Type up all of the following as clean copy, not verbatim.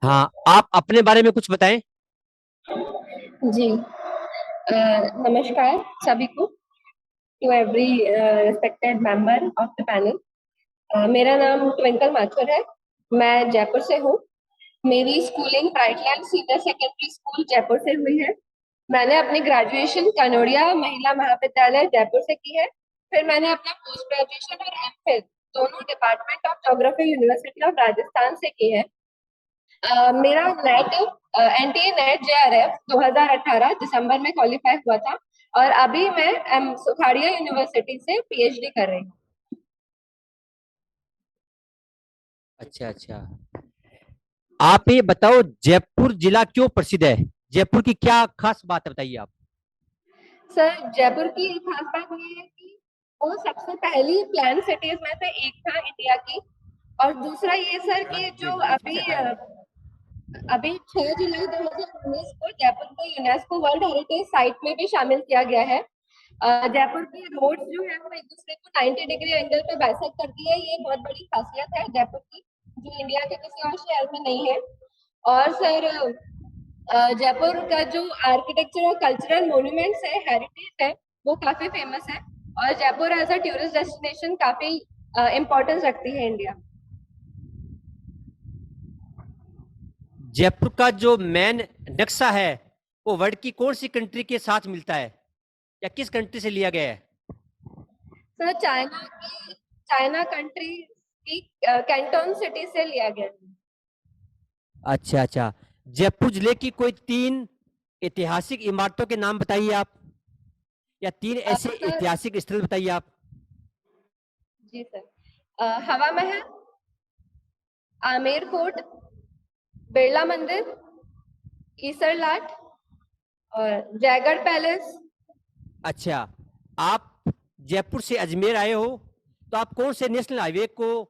हाँ, आप अपने बारे में कुछ बताएं। जी। नमस्कार सभी को, to every respected member of the panel. मेरा नाम ट्विंकल माथुर है। मैं जयपुर से हूँ। मेरी schooling Brightland senior secondary school Jaipur से हुई है। मैंने अपनी ग्रेजुएशन कनोडिया महिला महाविद्यालय जयपुर से की है। फिर मैंने अपना पोस्ट ग्रेजुएशन और एमफिल दोनों department of geography university of Rajasthan से की है। मेरा नेट एनटीए नेट जेआरएफ 2018 दिसंबर में क्वालिफाई हुआ था। और अभी मैं सुखाड़िया यूनिवर्सिटी से पीएचडी कर रही हूँ। अच्छा अच्छा। आप ये बताओ, जयपुर जिला क्यों प्रसिद्ध है? जयपुर की क्या खास बात है, बताइए आप। सर, जयपुर की खास बात ये है कि वो सबसे पहली प्लान सिटीज में से एक था इंडिया की। और दूसरा ये सर कि जो अभी 6 जुलाई 2019 को जयपुर को यूनेस्को वर्ल्ड हेरिटेज साइट में भी शामिल किया गया है। जयपुर की रोड्स जो है वो एक दूसरे को 90 डिग्री एंगल पे बाइसेक्ट करती है। ये बहुत बड़ी खासियत है जयपुर की, जो इंडिया के किसी और शहर में नहीं है। और सर, जयपुर का जो आर्किटेक्चर और कल्चरल मॉन्यूमेंट्स है, हेरिटेज है, वो काफी फेमस है। और Jaipur as a tourist destination काफी इम्पोर्टेंस रखती है इंडिया। जयपुर का जो मेन नक्शा है वो वर्ल्ड की कौन सी कंट्री के साथ मिलता है, या किस कंट्री से लिया गया है? सर, चाइना कंट्री की कैंटोन सिटी से लिया गया है। अच्छा अच्छा। जयपुर जिले की कोई तीन ऐतिहासिक इमारतों के नाम बताइए आप, या तीन ऐसे सर, ऐतिहासिक स्थल बताइए आप। जी सर, हवा महल, आमेर फोर्ट, बिरला मंदिर, ईसर लाट और जयगढ़ पैलेस। अच्छा, आप जयपुर से अजमेर आए हो, तो आप कौन से नेशनल हाईवे को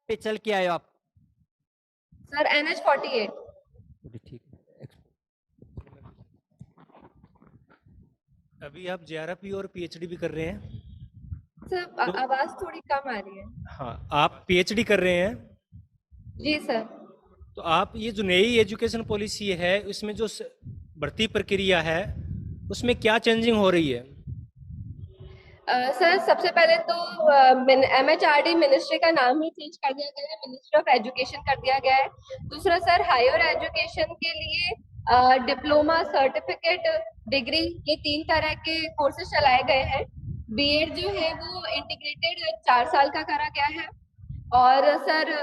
पे चल के आए हो आप? Sir, NH 48। ठीक है। अभी आप जेआरएफ और पीएचडी भी कर रहे हैं। सर, तो आवाज थोड़ी कम आ रही है। हाँ, आप पीएचडी कर रहे हैं। जी सर। तो आप ये जो नई एजुकेशन पॉलिसी है उसमें जो भर्ती प्रक्रिया है उसमें क्या चेंजिंग हो रही है? सर, सबसे पहले तो MHRD मिनिस्ट्री का नाम ही चेंज कर दिया गया है, मिनिस्ट्री ऑफ एजुकेशन कर दिया गया है। दूसरा सर, हायर एजुकेशन के लिए डिप्लोमा, सर्टिफिकेट, डिग्री, ये 3 तरह के कोर्सेज चलाए गए हैं। बीएड जो है वो इंटीग्रेटेड 4 साल का करा गया है। और सर,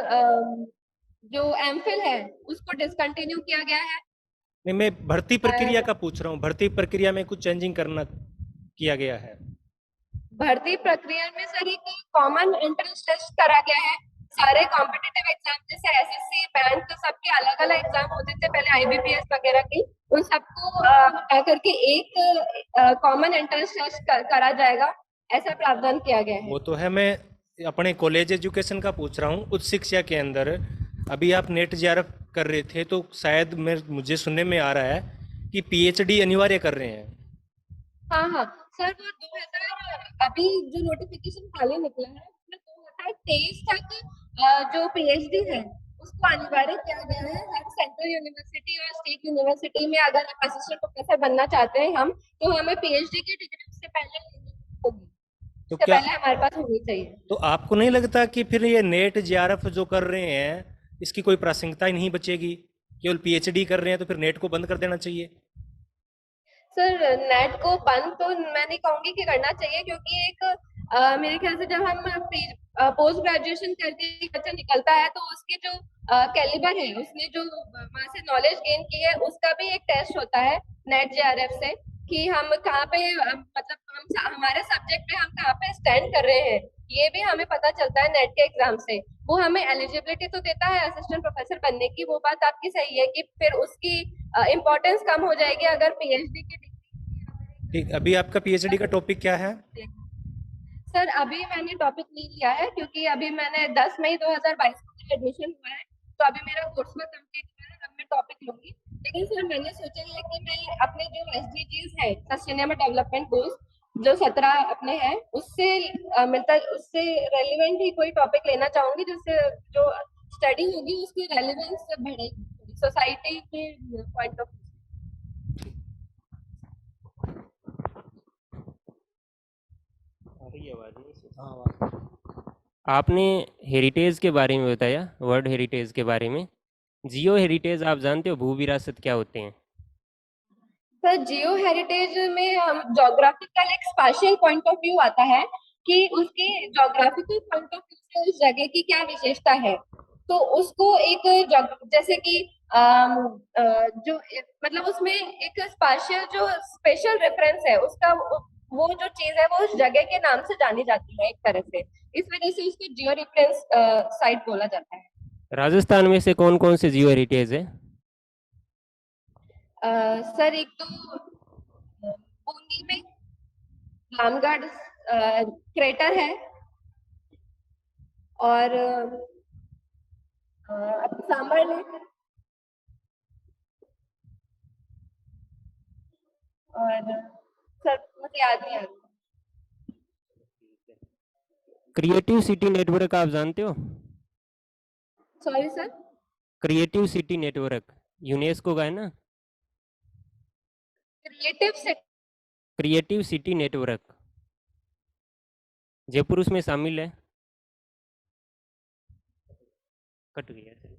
जो एमफिल है उसको डिसकंटिन्यू किया गया है। नहीं, मैं भर्ती प्रक्रिया और का पूछ रहा हूँ। भर्ती प्रक्रिया में कुछ चेंजिंग करना किया गया है? भर्ती प्रक्रिया में सर एक कॉमन एंट्रेंस टेस्ट करा गया है। सारे कॉम्पिटिटिव एग्जाम जैसे एसएससी, बैंक, सबके अलग अलग एग्जाम होते थे पहले, आईबीपीएस वगैरह की, उन सबको हटा करके एक कॉमन एंट्रेंस टेस्ट करा जाएगा, ऐसा प्रावधान किया गया है। वो तो है। मैं अपने कॉलेज एजुकेशन का पूछ रहा हूँ। उच्च शिक्षा के अंदर अभी आप नेट जेआरएफ कर रहे थे तो शायद मुझे सुनने में आ रहा है कि पीएचडी अनिवार्य कर रहे हैं। हाँ हाँ सर, वो 2000 अभी जो नोटिफिकेशन हाल ही निकला है उसमें 2023 तक जो पीएचडी है उसको अनिवार्य किया गया है। हर सेंट्रल यूनिवर्सिटी और स्टेट यूनिवर्सिटी में अगर आप असिस्टेंट प्रोफेसर बनना चाहते हैं हम, तो हमें पीएचडी की डिग्री उससे पहले लेनी होगी। तो उससे क्या पहले हमारे पास होनी चाहिए। तो आपको नहीं लगता कि फिर ये नेट जेआरएफ जो कर रहे हैं इसकी कोई प्रासंगिकता ही नहीं बचेगी? केवल पीएचडी कर रहे हैं तो फिर नेट को बंद कर देना चाहिए। सर, नेट को बंद तो मैं नहीं कहूंगी कि करना चाहिए, क्योंकि एक मेरे ख्याल से जब हम पोस्ट ग्रेजुएशन करके एक बच्चा निकलता है तो उसके जो कैलिबर है, उसने जो वहां से नॉलेज गेन की है, उसका भी एक टेस्ट होता है नेट जेआरएफ से, कि हम कहाँ पे मतलब हमारे सब्जेक्ट में हम कहाँ पे स्टैंड कर रहे हैं। ये भी हमें पता चलता है नेट के एग्जाम से। वो हमें एलिजिबिलिटी तो देता है असिस्टेंट प्रोफेसर बनने की, वो बात आपकी सही है कि फिर उसकी इम्पोर्टेंस कम हो जाएगी अगर पीएचडी की ठीक, अभी आपका पीएचडी का टॉपिक क्या है? सर, अभी मैंने टॉपिक नहीं लिया है, क्योंकि अभी मैंने 10 मई 2022 को एडमिशन हुआ है, तो अभी मेरा कोर्स में कंप्लीट हुआ है, अब मैं टॉपिक लूंगी। लेकिन सर, मैंने सोचा है कि मैं अपने जो एसडीजीज है, सस्टेनेबल डेवलपमेंट गोल्स, जो 17 अपने हैं, उससे मिलता, उससे रेलिवेंट ही कोई टॉपिक लेना चाहूंगी, जिससे जो स्टडी होगी उसकी रेलिवेंस बढ़ेगी। सोसाइटी के पॉइंट ऑफ आपने हेरिटेज के बारे में बताया, वर्ल्ड हेरिटेज के बारे में। जियो हेरिटेज आप जानते हो, भू विरासत क्या होते हैं? सर जियो हेरिटेज में हम जोग्राफिकल एक स्पाशियल पॉइंट ऑफ व्यू आता है कि उसके जोग्राफिकल पॉइंट ऑफ व्यू से उस जगह की क्या विशेषता है, तो उसको एक जैसे कि मतलब उसमें एक स्पाशियल जो स्पेशल रेफरेंस है उसका वो जो चीज है वो उस जगह के नाम से जानी जाती है एक तरह से, इस वजह से उसको जियो रेफरेंस साइट बोला जाता है। राजस्थान में से कौन कौन से जियो हेरिटेज है? सर एक तो बूंदी में रामगढ़ क्रेटर है, और सांबर लेक, और सर मुझे याद नहीं आ रहा। क्रिएटिव सिटी नेटवर्क आप जानते हो? Sorry sir. Creative city network UNESCO का है ना। क्रिएटिव से क्रिएटिव सिटी नेटवर्क, जयपुर उसमें शामिल है। कट गया चलो।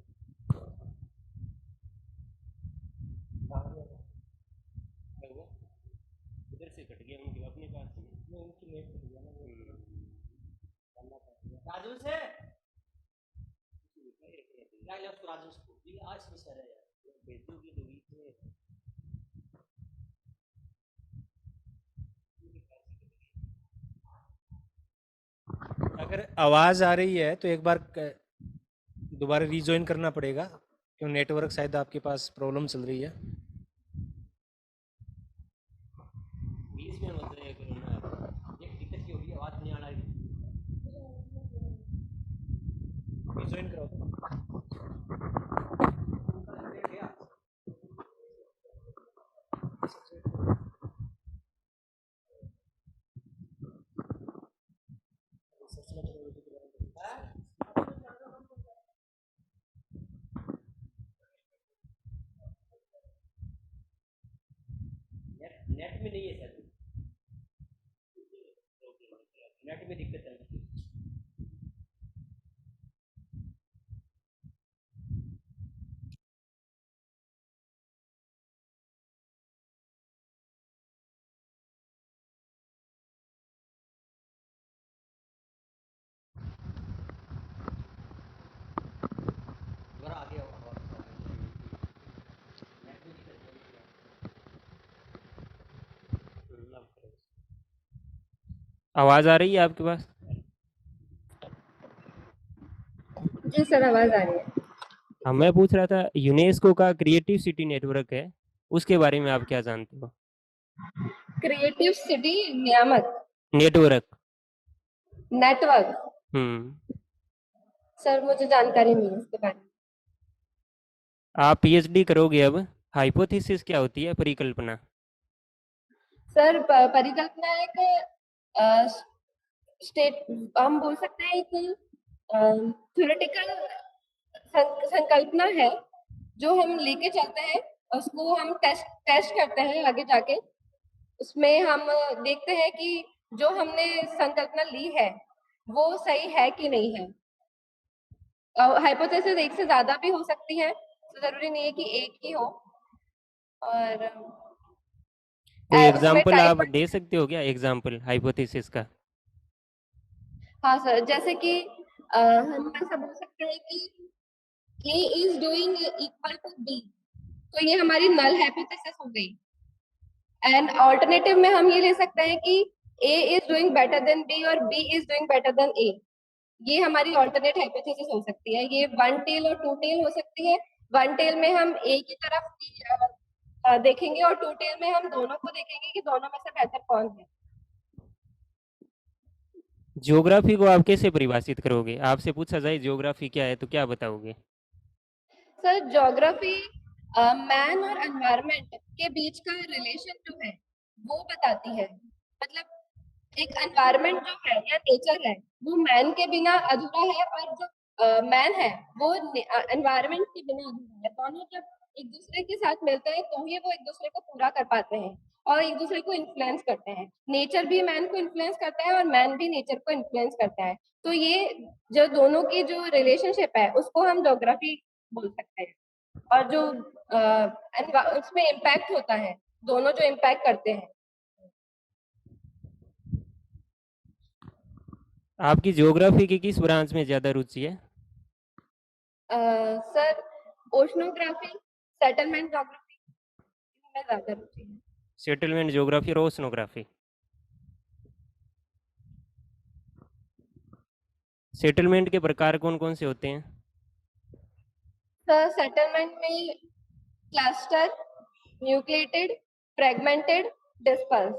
उधर से कट गया, उनके अपने पास से उनकी नेट कट गया ना। राजू से राजू से आज सर है यार भेजोगी तो बीच में। अगर आवाज़ आ रही है तो एक बार दोबारा रीजॉइन करना पड़ेगा, क्यों नेटवर्क शायद आपके पास प्रॉब्लम चल रही है। बीच में मत रहे करो ना, एक दिक्कत की होगी, आवाज नहीं आ रही। रीजॉइन कराओ। नेट में नहीं है सर, नेट में दिक्कत है। आवाज आ रही है आपके पास? जी सर आवाज आ रही है। हाँ, मैं पूछ रहा था यूनेस्को का क्रिएटिव सिटी नेटवर्क है, उसके बारे में आप क्या जानते हो? क्रिएटिव सिटी नियामक नेटवर्क। नेटवर्क, हम्म। सर मुझे जानकारी नहीं है इसके बारे में। आप पीएचडी करोगे अब, हाइपोथेसिस क्या होती है? परिकल्पना। सर परिकल्पना एक स्टेट हम बोल सकते हैं एक थ्योरेटिकल संकल्पना है जो हम लेके चलते हैं, उसको हम टेस्ट करते हैं आगे जाके, उसमें हम देखते हैं कि जो हमने संकल्पना ली है वो सही है कि नहीं है। हाइपोथेसिस एक से ज्यादा भी हो सकती है, तो जरूरी नहीं है कि एक ही हो। और कोई उसमें एग्जांपल आप टाइप, दे सकते हो क्या, एग्जांपल हाइपोथेसिस का? हाँ सर, जैसे कि हम ऐसा बोल सकते हैं कि A is doing equal to B, तो ये हमारी नल हाइपोथेसिस हो गई। एंड ऑल्टरनेटिव में हम ये ले सकते हैं कि A is doing better than B और B is doing better than A, ये हमारी ऑल्टरनेट हाइपोथेसिस हो सकती है। ये वन टेल और टू टेल हो सकती है। वन टेल में हम A की तरफ देखेंगे और टू टेल में हम दोनों को देखेंगे कि दोनों में से बेहतर कौन है। ज्योग्राफी को आप कैसे परिभाषित करोगे? आपसे पूछा जाए ज्योग्राफी क्या है तो क्या बताओगे? सर ज्योग्राफी मैन और एनवायरनमेंट के बीच का रिलेशन जो है वो बताती है। मतलब एक एनवायरनमेंट जो है या नेचर है वो मैन के बिना अधूरा है, और जो मैन है वो एनवायरनमेंट के बिना अधूरा है। दोनों जब एक दूसरे के साथ मिलते हैं तो ही वो एक दूसरे को पूरा कर पाते हैं और एक दूसरे को इन्फ्लुएंस करते हैं। नेचर भी मैन को इन्फ्लुएंस करता है और मैन भी नेचर को इन्फ्लुएंस करता है। तो ये जो दोनों की जो रिलेशनशिप है उसको हम ज्योग्राफी बोल सकते हैं। और जो उसमें इम्पैक्ट होता है, दोनों जो इम्पैक्ट करते हैं। आपकी ज्योग्राफी की किस ब्रांच में ज़्यादा रुचि है? सर ओशनोग्राफी, सेटलमेंट ज्योग्राफी में ज्यादा रुचि है। सेटलमेंट ज्योग्राफी और ओशनोग्राफी। सेटलमेंट के प्रकार कौन कौन से होते हैं? सर सेटलमेंट में क्लस्टर, न्यूक्लिएटेड, फ्रेगमेंटेड, डिस्पर्स,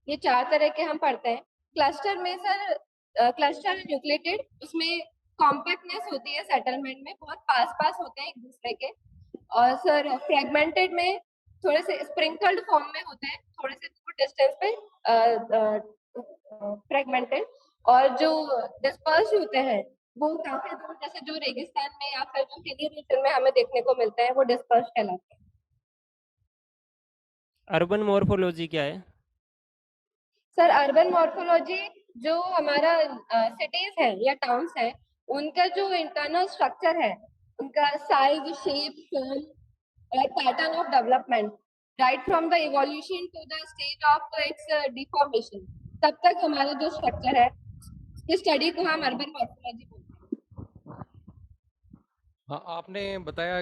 ये 4 तरह के हम पढ़ते हैं। क्लस्टर में सर क्लस्टर न्यूक्लिएटेड, उसमें कॉम्पैक्टनेस होती है सेटलमेंट में, बहुत पास होते हैं एक दूसरे के। और सर फ्रेगमेंटेड में थोड़े से स्प्रिंकल्ड फॉर्म में होते हैं, थोड़े से दूर डिस्टेंस पे फ्रेगमेंटेड। और जो डिस्पर्स होते हैं वो काफी दूर, जैसे जो रेगिस्तान में या फिर जो हिली रीजन में हमें देखने को मिलते हैं, वो डिस्पर्स कहलाते हैं। अर्बन मॉर्फोलॉजी क्या है? सर अर्बन मॉर्फोलॉजी जो हमारा सिटीज है या टाउन्स है, उनका जो इंटरनल स्ट्रक्चर है, उनका साइज, शेप, फॉर्म और pattern of development, right from the evolution to the stage of its deformation, तब तक हमारा जो स्ट्रक्चर है, इस स्टडी को हम अर्बन मॉर्फोलॉजी बोलते हैं। हाँ, आपने बताया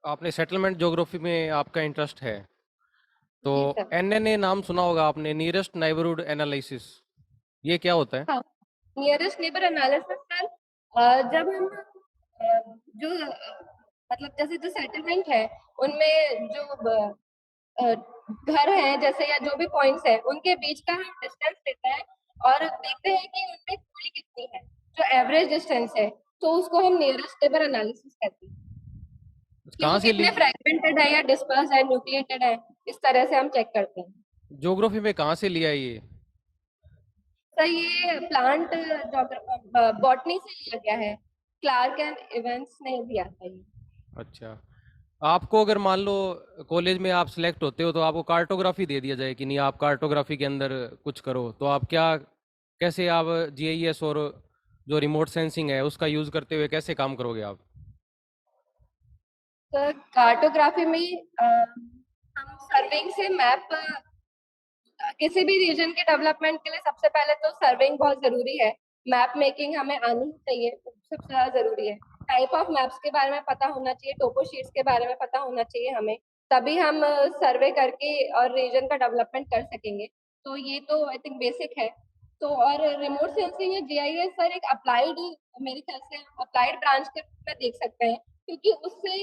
आपने सेटलमेंट ज्योग्राफी में आपका इंटरेस्ट है, तो जी सर। एनएनए नाम सुना होगा आपने, नियरेस्ट नाइबरहुड एनालिसिस, ये क्या होता है? हाँ, नियरेस्ट नेबर एनालिसिस सर, जब हम जो मतलब जैसे जो सेटलमेंट है उनमें जो घर हैं जैसे या जो भी पॉइंट्स है, उनके बीच का हम डिस्टेंस लेते हैं और देखते हैं कि उनमें दूरी कितनी है, जो एवरेज डिस्टेंस है, तो उसको हम नियरेस्ट नेबर एनालिसिस कहते हैं कि वो कहाँ से कितने ली फ्रैगमेंटेड है या डिस्पर्स है, न्यूक्लिएटेड है, इस तरह से हम चेक करते हैं। ज्योग्राफी में कहाँ से लिया ये? सर ये प्लांट बॉटनी से लिया गया है, क्लार्क एंड इवेंस ने दिया था ये। अच्छा, आपको अगर मान लो कॉलेज में आप सिलेक्ट होते हो तो आपको कार्टोग्राफी दे दिया जाए कि नहीं, आप कार्टोग्राफी के अंदर कुछ करो, तो आप क्या, कैसे आप जीआईएस और जो रिमोट सेंसिंग है उसका यूज करते हुए कैसे काम करोगे आप? सर कार्टोग्राफी में हम सर्विंग से मैप, किसी भी रीजन के डेवलपमेंट के लिए सबसे पहले तो सर्विंग बहुत जरूरी है, मैप मेकिंग हमें आनी ही चाहिए, वो सबसे ज्यादा जरूरी है। टाइप ऑफ मैप्स के बारे में पता होना चाहिए, टोपो शीट्स के बारे में पता होना चाहिए हमें, तभी हम सर्वे करके और रीजन का डेवलपमेंट कर सकेंगे। तो ये तो आई थिंक बेसिक है। तो और रिमोट सेंसिंग या जीआईएस सर एक अप्लाइड, मेरे ख्याल से अप्लाइड ब्रांच के रूप में देख सकते हैं, क्योंकि उससे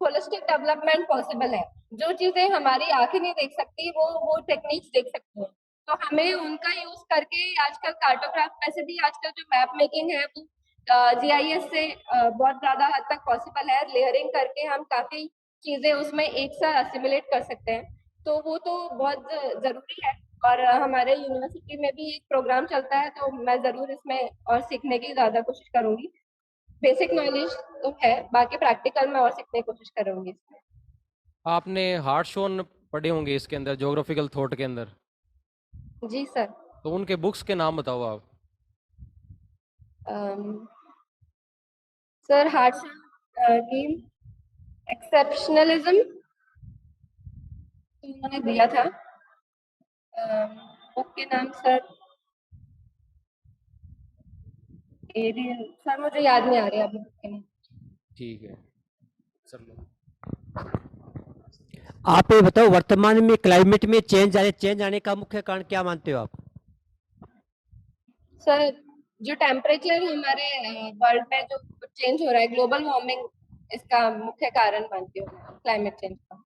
होलिस्टिक डेवलपमेंट पॉसिबल है। जो चीजें हमारी आंखें नहीं देख सकती वो टेक्निक्स देख सकती हैं। तो हमें उनका यूज करके आजकल कार्टोग्राफ, वैसे भी आजकल जो मैप मेकिंग है वो जीआईएस से बहुत ज्यादा हद तक पॉसिबल है। लेयरिंग करके हम काफी चीजें उसमें एक साथ असिमुलेट कर सकते हैं, तो वो तो बहुत जरूरी है। और हमारे यूनिवर्सिटी में भी एक प्रोग्राम चलता है, तो मैं जरूर इसमें और सीखने की ज्यादा कोशिश करूंगी। बेसिक नॉलेज तो है, बाकी प्रैक्टिकल में और सीखने की कोशिश करूंगी इसमें। आपने हार्टशॉन पढ़े होंगे इसके अंदर, ज्योग्राफिकल थॉट के अंदर, जी सर। तो उनके बुक्स के नाम बताओ आप। सर हार्टशॉन की एक्सेप्शनलिज्म उन्होंने दिया था, बुक के नाम सर सर मुझे याद नहीं आ रही अभी बुक के नाम। ठीक है सर। आप ये बताओ, वर्तमान में क्लाइमेट में चेंज आने का मुख्य कारण क्या मानते हो आप? सर जो टेम्परेचर हमारे वर्ल्ड में जो चेंज हो रहा है, ग्लोबल वार्मिंग, इसका मुख्य कारण मानती हूँ क्लाइमेट चेंज का।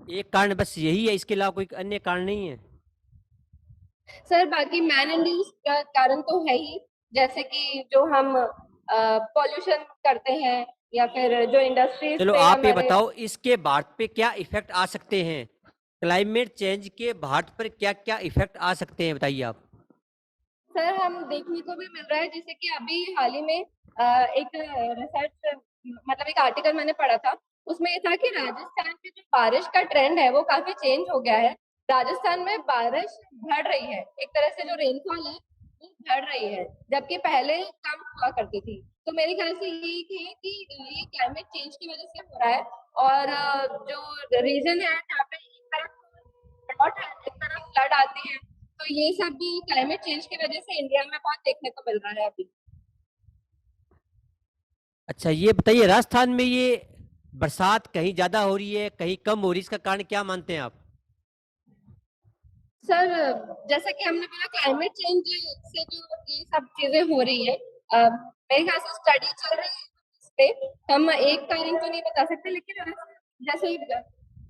एक कारण बस यही है, इसके अलावा कोई अन्य कारण नहीं है? सर बाकी मैन इंड्यूस का कारण तो है ही, जैसे कि जो हम पॉल्यूशन करते हैं या फिर जो इंडस्ट्रीज चलो पे आप ये हमारे। बताओ, इसके भारत पे क्या इफेक्ट आ सकते हैं? क्लाइमेट चेंज के भारत पर क्या क्या इफेक्ट आ सकते हैं, बताइए आप। सर हम देखने को भी मिल रहा है, जैसे कि अभी हाल ही में एक रिसर्च मतलब एक आर्टिकल मैंने पढ़ा था, उसमें ये था कि राजस्थान में जो बारिश का ट्रेंड है वो काफी चेंज हो गया है। राजस्थान में बारिश बढ़ रही है, एक तरह से जो रेनफॉल है वो बढ़ रही है, जबकि पहले कम हुआ करती थी। तो मेरे ख्याल से ये है कि ये क्लाइमेट चेंज की वजह से हो रहा है। और जो रीजन है जहाँ पे एक तरफ ड्रॉट है, एक तरफ फ्लड आती है, तो ये सब भी क्लाइमेट चेंज की वजह से इंडिया में बहुत देखने को मिल रहा है अभी। अच्छा, ये बताइए, राजस्थान में ये बरसात कहीं ज्यादा हो रही है, कहीं कम हो रही है, इसका कारण क्या मानते हैं आप? सर, जैसा कि हमने बोला क्लाइमेट चेंज से जो ये सब चीजें हो रही है, मेरे ख्याल से स्टडी चल रही है इस पे। हम एक कारण तो नहीं बता सकते, लेकिन जैसे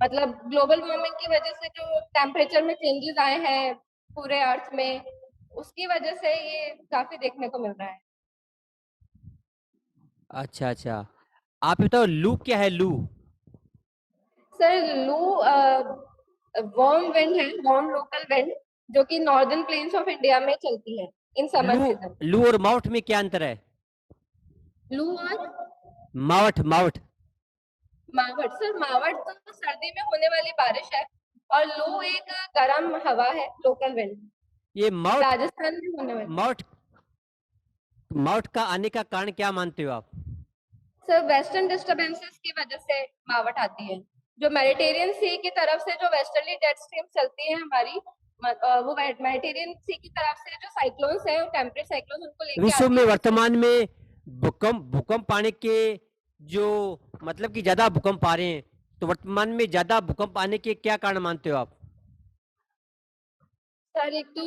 मतलब ग्लोबल वार्मिंग की वजह से जो टेम्परेचर में चेंजेस आए हैं पूरे अर्थ में, उसकी वजह से ये काफी देखने को मिल रहा है। अच्छा अच्छा, आप बताओ लू क्या है, लू? सर, लू वार्म विंड है, वार्म लोकल विंड, जो कि नॉर्दर्न प्लेन्स ऑफ इंडिया में चलती है इन समर लू सीजन। लू और माउट में क्या अंतर है? लू और मावट, मावट। मावट, सर मावट तो सर्दी में होने वाली बारिश है, और लू एक गर्म हवा है, लोकल विंड, ये माउट, राजस्थान में होने वाली। माउट, माउट का आने का कारण क्या मानते हो आप? सर, वेस्टर्न डिस्टरबेंसेस की वजह से मावट आती है। जो मेडिटेरियन सी की तरफ से जो वेस्टर्ली जेट स्ट्रीम चलती है हमारी, वो मेडिटेरियन सी की तरफ से जो साइक्लोन्स है, टेम्परेट साइक्लोन्स, उनको लेके विश्व आती में है। वर्तमान में भूकंप आने के जो मतलब कि ज्यादा भूकंप आ रहे हैं, तो वर्तमान में ज्यादा भूकंप आने के क्या कारण मानते हो आप? सर, एक तो